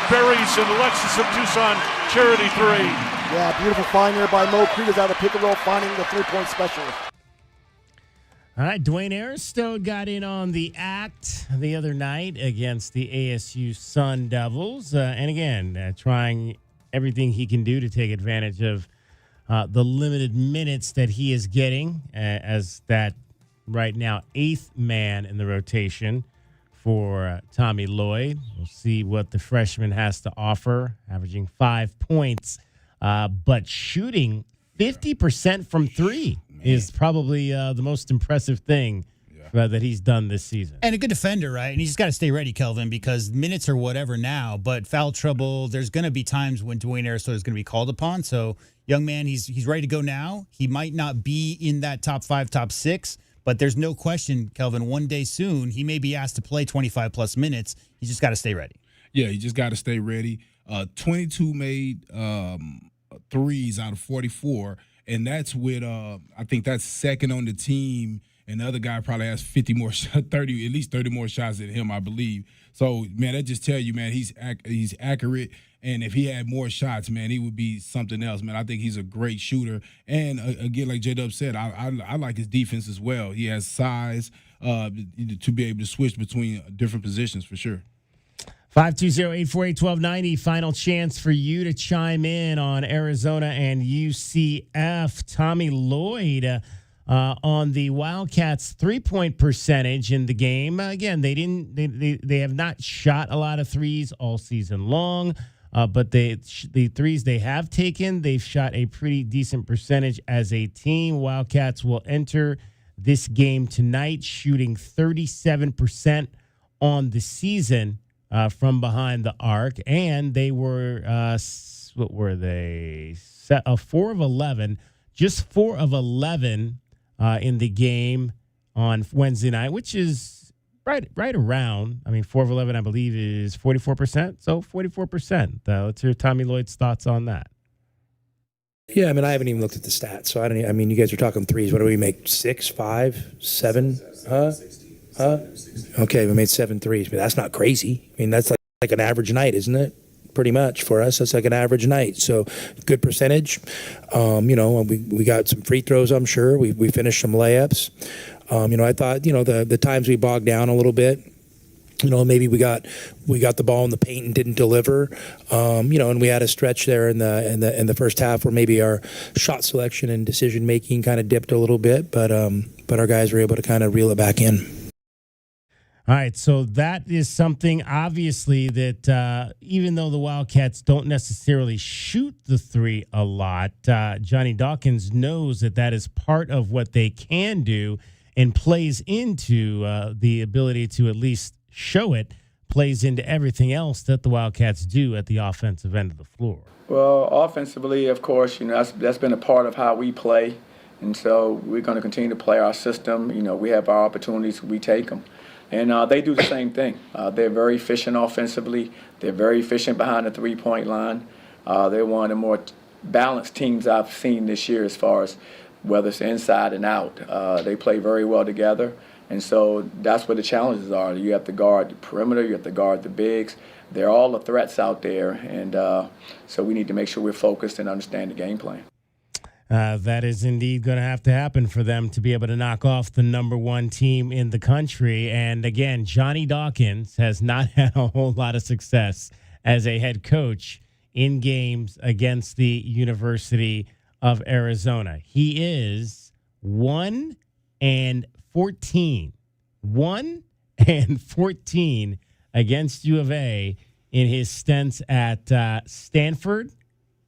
buries an Alexis of Tucson charity three. Yeah, beautiful find there by Mo Krivas out of pick and roll, finding the 3-point specialist. All right, Dwayne Aristode got in on the act the other night against the ASU Sun Devils. And again, trying everything he can do to take advantage of the limited minutes that he is getting as that right now 8th man in the rotation for Tommy Lloyd. We'll see what the freshman has to offer, averaging 5 points, but shooting 50% from three is probably the most impressive thing that he's done this season. And a good defender, right? And you just got to stay ready, Kelvin, because minutes are whatever now, but foul trouble, there's going to be times when Dwayne Aristode is going to be called upon. So, young man, he's ready to go now. He might not be in that top 5, top 6, but there's no question, Kelvin, one day soon, he may be asked to play 25-plus minutes. You just got to stay ready. Yeah, you just got to stay ready. 22 made threes out of 44, and that's with, I think that's second on the team. And the other guy probably has 50 more, 30, at least 30 more shots than him, I believe. So, man, that just tell you, man, he's accurate. And if he had more shots, man, he would be something else, man. I think he's a great shooter. And, again, like J-Dub said, I like his defense as well. He has size to be able to switch between different positions for sure. 520-848-1290, final chance for you to chime in on Arizona and UCF. Tommy Lloyd on the Wildcats' 3-point percentage in the game. Again, they have not shot a lot of threes all season long, but the threes they have taken, they've shot a pretty decent percentage as a team. Wildcats will enter this game tonight shooting 37% on the season from behind the arc, and they were what were they? 4 of 11, just 4 of 11. In the game on Wednesday night, which is right around, 4 of 11, I believe, is 44%. So 44%. Let's hear Tommy Lloyd's thoughts on that. Yeah, I haven't even looked at the stats. So you guys are talking threes. What do we make? 6, 5, 7? Huh? Okay, we made 7 threes. But that's not crazy. That's like an average night, isn't it? Pretty much for us, that's like an average night. So good percentage. We got some free throws, I'm sure. We finished some layups. I thought, the times we bogged down a little bit, maybe we got the ball in the paint and didn't deliver. And we had a stretch there in the first half where maybe our shot selection and decision making kind of dipped a little bit, but our guys were able to kind of reel it back in. All right, so that is something, obviously, that even though the Wildcats don't necessarily shoot the three a lot, Johnny Dawkins knows that is part of what they can do and plays into the ability to at least show it, plays into everything else that the Wildcats do at the offensive end of the floor. Well, offensively, of course, that's been a part of how we play, and so we're going to continue to play our system. We have our opportunities, we take them. And they do the same thing. They're very efficient offensively. They're very efficient behind the three-point line. They're one of the more balanced teams I've seen this year as far as whether it's inside and out. They play very well together. And so that's what the challenges are. You have to guard the perimeter. You have to guard the bigs. They're all the threats out there. And so we need to make sure we're focused and understand the game plan. That is indeed going to have to happen for them to be able to knock off the number 1 team in the country. And again, Johnny Dawkins has not had a whole lot of success as a head coach in games against the University of Arizona. He is 1-14. 1-14 against U of A in his stints at Stanford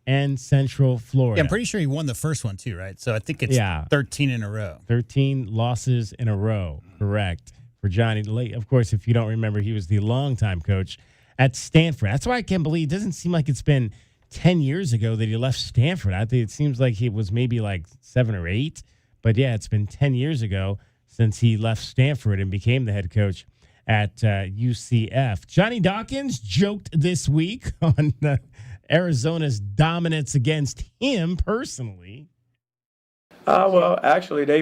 and Central Florida. Yeah, I'm pretty sure he won the first one too, right? So I think it's 13 in a row. 13 losses in a row, correct, for Johnny. Of course, if you don't remember, he was the longtime coach at Stanford. That's why I can't believe it doesn't seem like it's been 10 years ago that he left Stanford. I think it seems like it was maybe like 7 or 8. But, yeah, it's been 10 years ago since he left Stanford and became the head coach at UCF. Johnny Dawkins joked this week on Arizona's dominance against him personally. Well, actually, they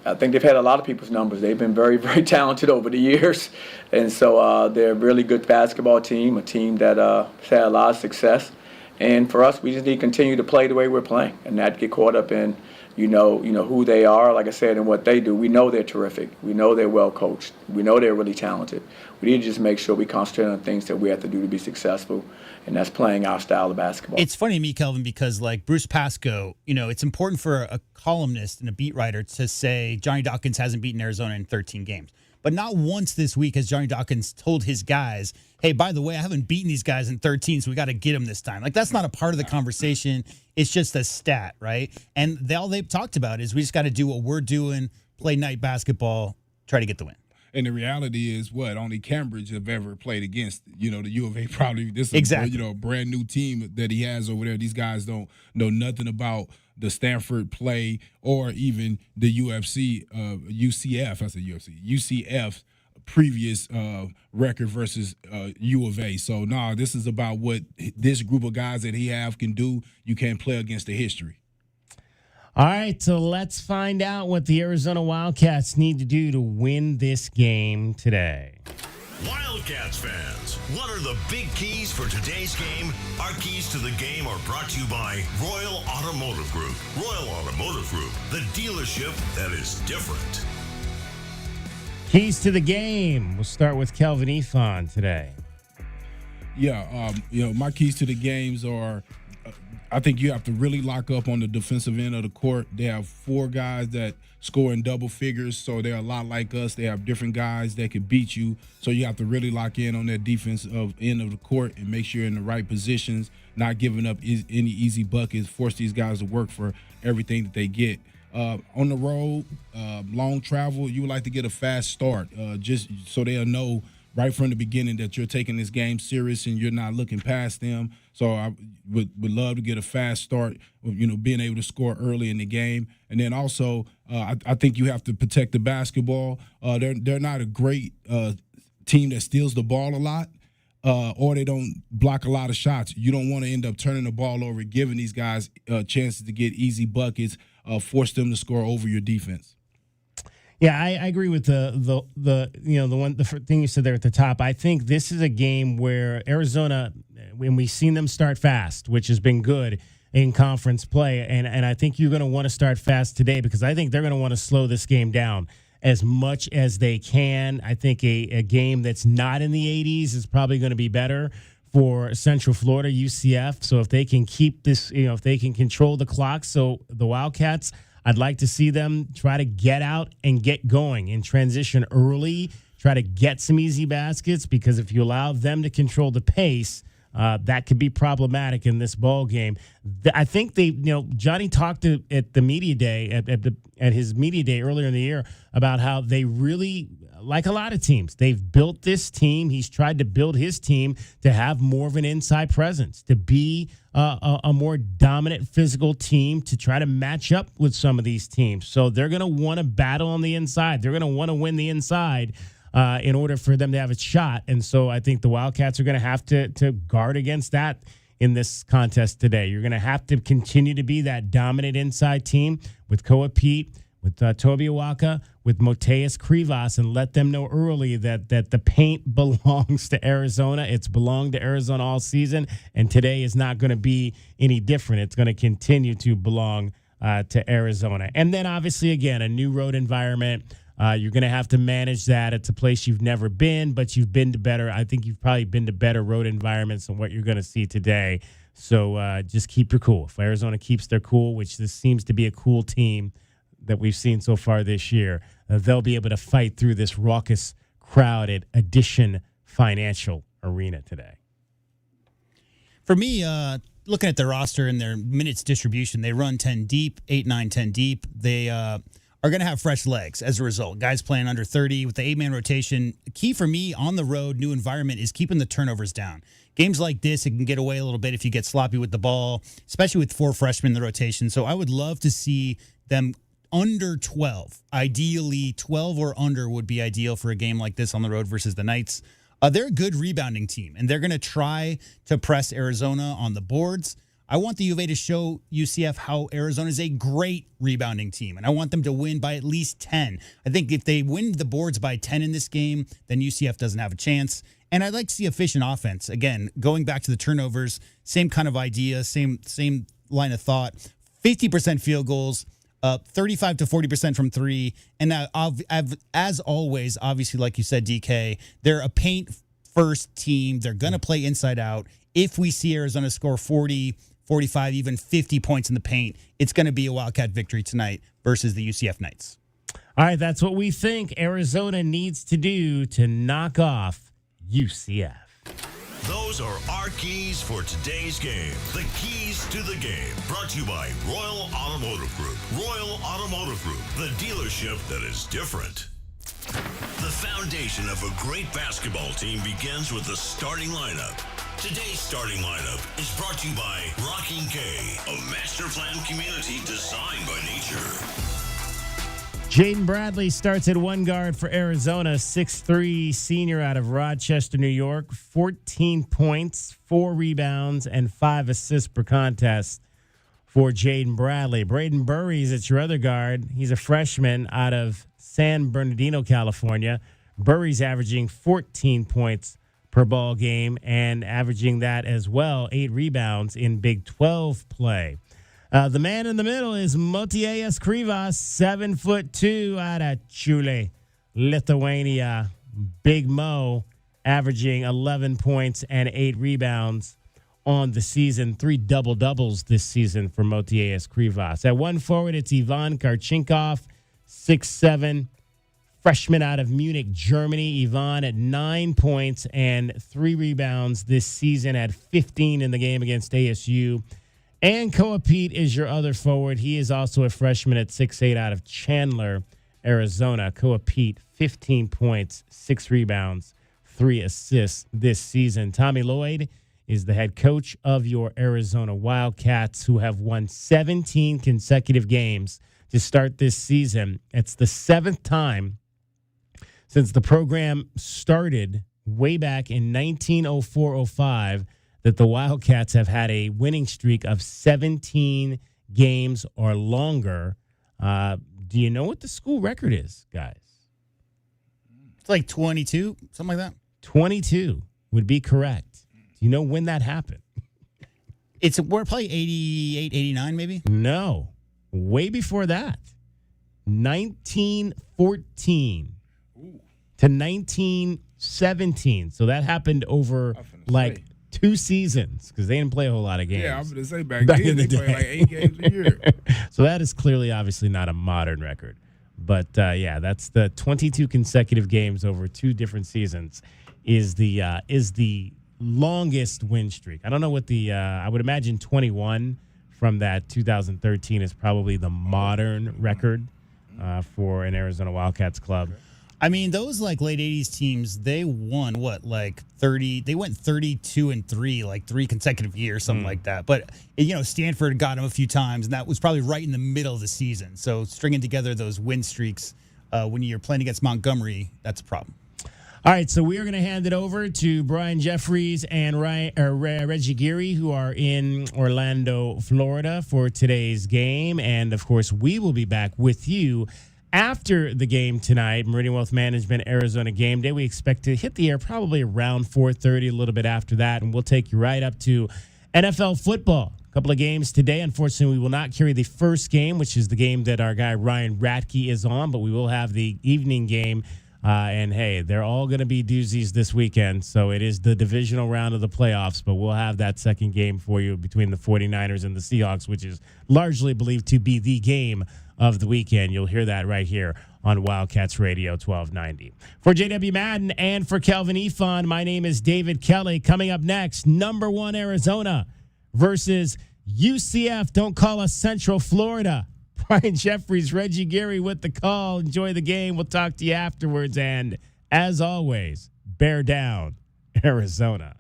I think they've had a lot of people's numbers. They've been very, very talented over the years, and so they're a really good basketball team, a team that has had a lot of success. And for us, we just need to continue to play the way we're playing, and not get caught up in, who they are, like I said, and what they do. We know they're terrific. We know they're well coached. We know they're really talented. We need to just make sure we concentrate on things that we have to do to be successful, and that's playing our style of basketball. It's funny to me, Kelvin, because like Bruce Pascoe, it's important for a columnist and a beat writer to say Johnny Dawkins hasn't beaten Arizona in 13 games. But not once this week has Johnny Dawkins told his guys, hey, by the way, I haven't beaten these guys in 13, so we got to get them this time. Like, that's not a part of the conversation. It's just a stat, right? And all they've talked about is we just got to do what we're doing, play night basketball, try to get the win. And the reality is, only Cambridge have ever played against. The U of A probably this is a brand new team that he has over there. These guys don't know nothing about the Stanford play or even the UCF. I said UFC. UCF previous record versus U of A. So this is about what this group of guys that he have can do. You can't play against the history. All right, so let's find out what the Arizona Wildcats need to do to win this game today. Wildcats fans, what are the big keys for today's game? Our keys to the game are brought to you by Royal Automotive Group. Royal Automotive Group, the dealership that is different. Keys to the game. We'll start with Kelvin Ifan today. Yeah, my keys to the games are I think you have to really lock up on the defensive end of the court. They have 4 guys that score in double figures, so they're a lot like us. They have different guys that can beat you, so you have to really lock in on that defensive end of the court and make sure you're in the right positions, not giving up any easy buckets, force these guys to work for everything that they get. On the road, long travel, you would like to get a fast start, just so they'll know right from the beginning that you're taking this game serious and you're not looking past them. So I would love to get a fast start, being able to score early in the game. And then also, I think you have to protect the basketball. They're not a great team that steals the ball a lot, or they don't block a lot of shots. You don't want to end up turning the ball over, giving these guys chances to get easy buckets, force them to score over your defense. Yeah, I agree with the thing you said there at the top. I think this is a game where Arizona, when we've seen them start fast, which has been good in conference play, and I think you're going to want to start fast today because I think they're going to want to slow this game down as much as they can. I think a game that's not in the 80s is probably going to be better for Central Florida, UCF. So if they can keep this, if they can control the clock, so the Wildcats, I'd like to see them try to get out and get going in transition early, try to get some easy baskets, because if you allow them to control the pace, that could be problematic in this ball game. I think Johnny talked at the media day, at his media day earlier in the year, about how they really, like a lot of teams, they've built this team. He's tried to build his team to have more of an inside presence, to be a more dominant physical team, to try to match up with some of these teams. So they're going to want to battle on the inside. They're going to want to win the inside in order for them to have a shot. And so I think the Wildcats are going to have to guard against that in this contest today. You're going to have to continue to be that dominant inside team with Koa Pete, with Toby Awaka, with Moteus Krivas, and let them know early that the paint belongs to Arizona. It's belonged to Arizona all season, and today is not going to be any different. It's going to continue to belong to Arizona. And then, obviously, again, a new road environment. You're going to have to manage that. It's a place you've never been, but you've been to better. I think you've probably been to better road environments than what you're going to see today. So just keep your cool. If Arizona keeps their cool, which this seems to be a cool team that we've seen so far this year, they'll be able to fight through this raucous crowd at Addition Financial Arena today. For me, looking at their roster and their minutes distribution, they run 10 deep, 8, 9, 10 deep. They are going to have fresh legs as a result. Guys playing under 30 with the 8-man rotation. Key for me on the road, new environment, is keeping the turnovers down. Games like this, it can get away a little bit if you get sloppy with the ball, especially with 4 freshmen in the rotation. So I would love to see them under 12. Ideally, 12 or under would be ideal for a game like this on the road versus the Knights. They're a good rebounding team, and they're going to try to press Arizona on the boards. I want the U of A to show UCF how Arizona is a great rebounding team, and I want them to win by at least 10. I think if they win the boards by 10 in this game, then UCF doesn't have a chance. And I'd like to see efficient offense. Again, going back to the turnovers, same kind of idea, same line of thought. 50% field goals, 35 to 40% from three. And now, as always, obviously, like you said, DK, they're a paint-first team. They're going to play inside out. If we see Arizona score 40, 45, even 50 points in the paint, it's going to be a Wildcat victory tonight versus the UCF Knights. All right, that's what we think Arizona needs to do to knock off UCF. Those are our keys for today's game. The keys to the game. Brought to you by Royal Automotive Group. Royal Automotive Group, the dealership that is different. The foundation of a great basketball team begins with the starting lineup. Today's starting lineup is brought to you by Rocking K, a master plan community designed by nature. Jaden Bradley starts at one guard for Arizona, 6'3", senior out of Rochester, New York. 14 points, 4 rebounds, and 5 assists per contest for Jaden Bradley. Braden Burries at your other guard. He's a freshman out of San Bernardino, California. Burries averaging 14 points per ball game and averaging that as well, 8 rebounds in Big 12 play. The man in the middle is Motiejas Krivas, 7'2", out of Chile, Lithuania. Big Mo averaging 11 points and 8 rebounds on the season. 3 double-doubles this season for Motiejas Krivas. At one forward, it's Ivan Karchinkov, 6'7", freshman out of Munich, Germany. Ivan at 9 points and 3 rebounds this season, at 15 in the game against ASU. And Koa Pete is your other forward. He is also a freshman at 6'8", out of Chandler, Arizona. Koa Pete, 15 points, 6 rebounds, 3 assists this season. Tommy Lloyd is the head coach of your Arizona Wildcats, who have won 17 consecutive games to start this season. It's the 7th time since the program started way back in 1904-05 that the Wildcats have had a winning streak of 17 games or longer. Do you know what the school record is, guys? It's like 22, something like that. 22 would be correct. Do you know when that happened? We're probably 88, 89 maybe? No, way before that. 1914 to 1917. So that happened over like 2 seasons, because they didn't play a whole lot of games. Yeah, I'm going to say back then in the they day. played like 8 games a year. So that is clearly, obviously, not a modern record. But, yeah, that's the 22 consecutive games over 2 different seasons is the longest win streak. I don't know what I would imagine 21 from that 2013 is probably the modern record for an Arizona Wildcats club. I mean, those like late 80s teams, they won like 30, they went 32-3, like 3 consecutive years, something like that. But, Stanford got them a few times, and that was probably right in the middle of the season. So stringing together those win streaks when you're playing against Montgomery, that's a problem. All right, so we are going to hand it over to Brian Jeffries and Reggie Geary, who are in Orlando, Florida, for today's game. And, of course, we will be back with you after the game tonight. Meridian Wealth Management, Arizona Game Day. We expect to hit the air probably around 4:30, a little bit after that, and we'll take you right up to NFL football. A couple of games today. Unfortunately, we will not carry the first game, which is the game that our guy Ryan Ratke is on, but we will have the evening game. And, hey, they're all going to be doozies this weekend, so it is the divisional round of the playoffs, but we'll have that second game for you between the 49ers and the Seahawks, which is largely believed to be the game of the weekend. You'll hear that right here on Wildcats Radio 1290. For JW Madden and for Kelvin Efon, my name is David Kelly. Coming up next, number 1 Arizona versus UCF. Don't call us Central Florida. Brian Jeffries, Reggie Geary with the call. Enjoy the game. We'll talk to you afterwards. And as always, bear down, Arizona.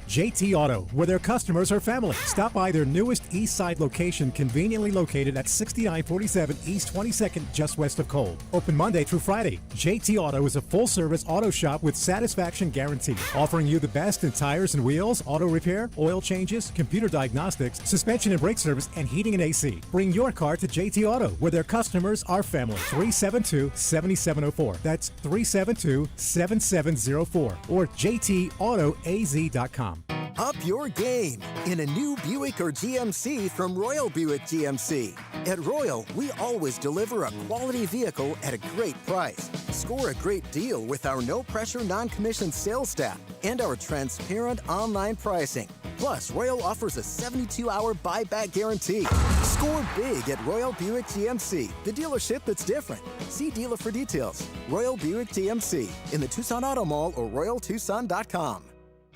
JT Auto, where their customers are family. Stop by their newest East Side location, conveniently located at 6947 East 22nd, just west of Cole. Open Monday through Friday. JT Auto is a full-service auto shop with satisfaction guarantee, offering you the best in tires and wheels, auto repair, oil changes, computer diagnostics, suspension and brake service, and heating and AC. Bring your car to JT Auto, where their customers are family. 372-7704. That's 372-7704. Or jtautoaz.com. Up your game in a new Buick or GMC from Royal Buick GMC. At Royal, we always deliver a quality vehicle at a great price. Score a great deal with our no-pressure, non-commissioned sales staff and our transparent online pricing. Plus, Royal offers a 72-hour buyback guarantee. Score big at Royal Buick GMC, the dealership that's different. See dealer for details. Royal Buick GMC in the Tucson Auto Mall or royaltucson.com.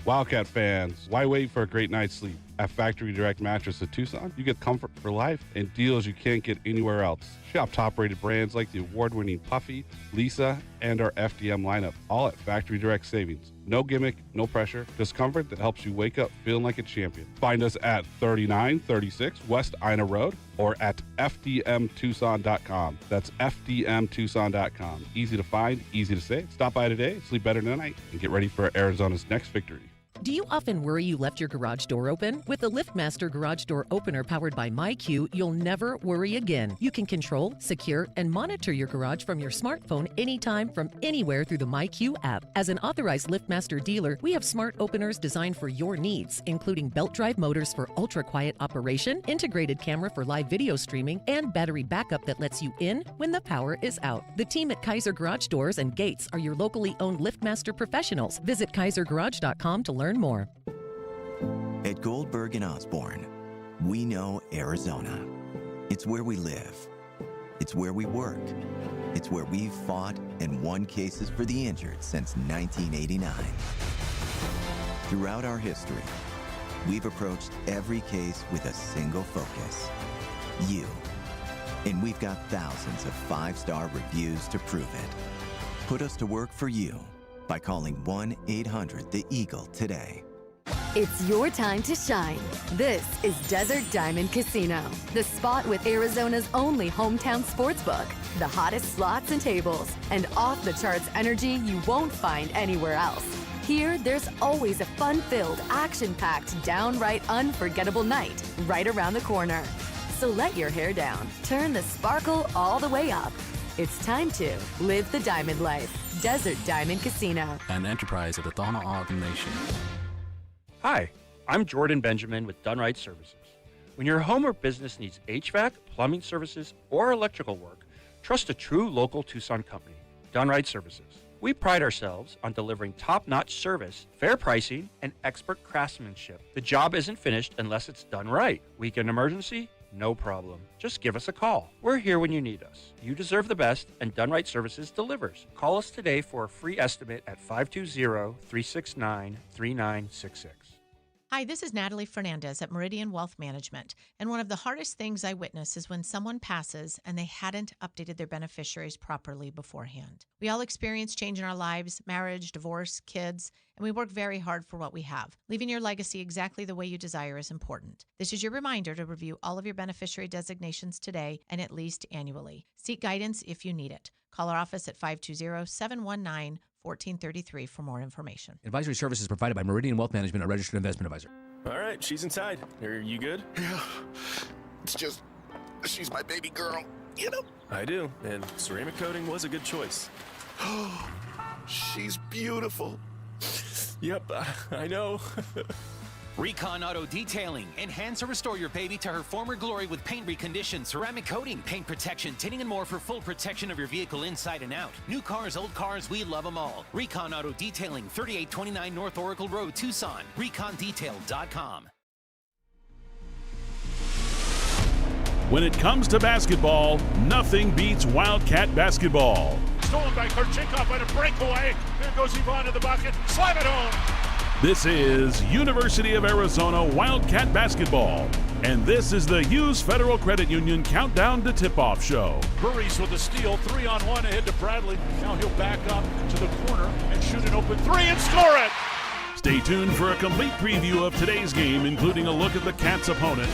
Wildcat fans, why wait for a great night's sleep? At Factory Direct Mattress of Tucson, you get comfort for life and deals you can't get anywhere else. Shop top-rated brands like the award-winning Puffy, Lisa, and our FDM lineup, all at Factory Direct Savings. No gimmick, no pressure, just comfort that helps you wake up feeling like a champion. Find us at 3936 West Ina Road or at fdmtucson.com. That's fdmtucson.com. Easy to find, easy to save. Stop by today, sleep better tonight, and get ready for Arizona's next victory. Do you often worry you left your garage door open? With the LiftMaster garage door opener powered by MyQ, you'll never worry again. You can control, secure, and monitor your garage from your smartphone anytime from anywhere through the MyQ app. As an authorized LiftMaster dealer, we have smart openers designed for your needs, including belt drive motors for ultra-quiet operation, integrated camera for live video streaming, and battery backup that lets you in when the power is out. The team at Kaiser Garage Doors and Gates are your locally owned LiftMaster professionals. Visit kaisergarage.com to learn more. At Goldberg and Osborne, we know Arizona. It's where we live. It's where we work. It's where we've fought and won cases for the injured since 1989. Throughout our history, we've approached every case with a single focus: you. And we've got thousands of five-star reviews to prove it. Put us to work for you by calling 1-800-THE-EAGLE today. It's your time to shine. This is Desert Diamond Casino, the spot with Arizona's only hometown sportsbook, the hottest slots and tables, and off-the-charts energy you won't find anywhere else. Here, there's always a fun-filled, action-packed, downright unforgettable night right around the corner. So let your hair down, turn the sparkle all the way up. It's time to live the diamond life. Desert Diamond Casino. An enterprise of the Donna Ogden Nation. Hi, I'm Jordan Benjamin with Dunright Services. When your home or business needs HVAC, plumbing services, or electrical work, trust a true local Tucson company, Dunright Services. We pride ourselves on delivering top-notch service, fair pricing, and expert craftsmanship. The job isn't finished unless it's done right. Weekend emergency? No problem. Just give us a call. We're here when you need us. You deserve the best, and Dunright Services delivers. Call us today for a free estimate at 520-369-3966. Hi, this is Natalie Fernandez at Meridian Wealth Management. And one of the hardest things I witness is when someone passes and they hadn't updated their beneficiaries properly beforehand. We all experience change in our lives, marriage, divorce, kids, and we work very hard for what we have. Leaving your legacy exactly the way you desire is important. This is your reminder to review all of your beneficiary designations today and at least annually. Seek guidance if you need it. Call our office at 520-719-1433 for more information. Advisory services provided by Meridian Wealth Management, a registered investment advisor. All right, she's inside. Are you good? Yeah. It's just, she's my baby girl, you know? I do, and ceramic coating was a good choice. Oh, she's beautiful. Yep, I know. Recon Auto Detailing. Enhance or restore your baby to her former glory with paint recondition, ceramic coating, paint protection, tinting, and more for full protection of your vehicle inside and out. New cars, old cars, we love them all. Recon Auto Detailing, 3829 North Oracle Road, Tucson. ReconDetail.com. When it comes to basketball, nothing beats Wildcat basketball. Stolen by Korchinkoff on a breakaway. There goes Yvonne in the bucket. Slam it home. This is University of Arizona Wildcat basketball, and this is the Hughes Federal Credit Union Countdown to Tip-Off show. Burries with a steal, 3-on-1 ahead to Bradley. Now he'll back up to the corner and shoot an open three and score it. Stay tuned for a complete preview of today's game, including a look at the Cats' opponent.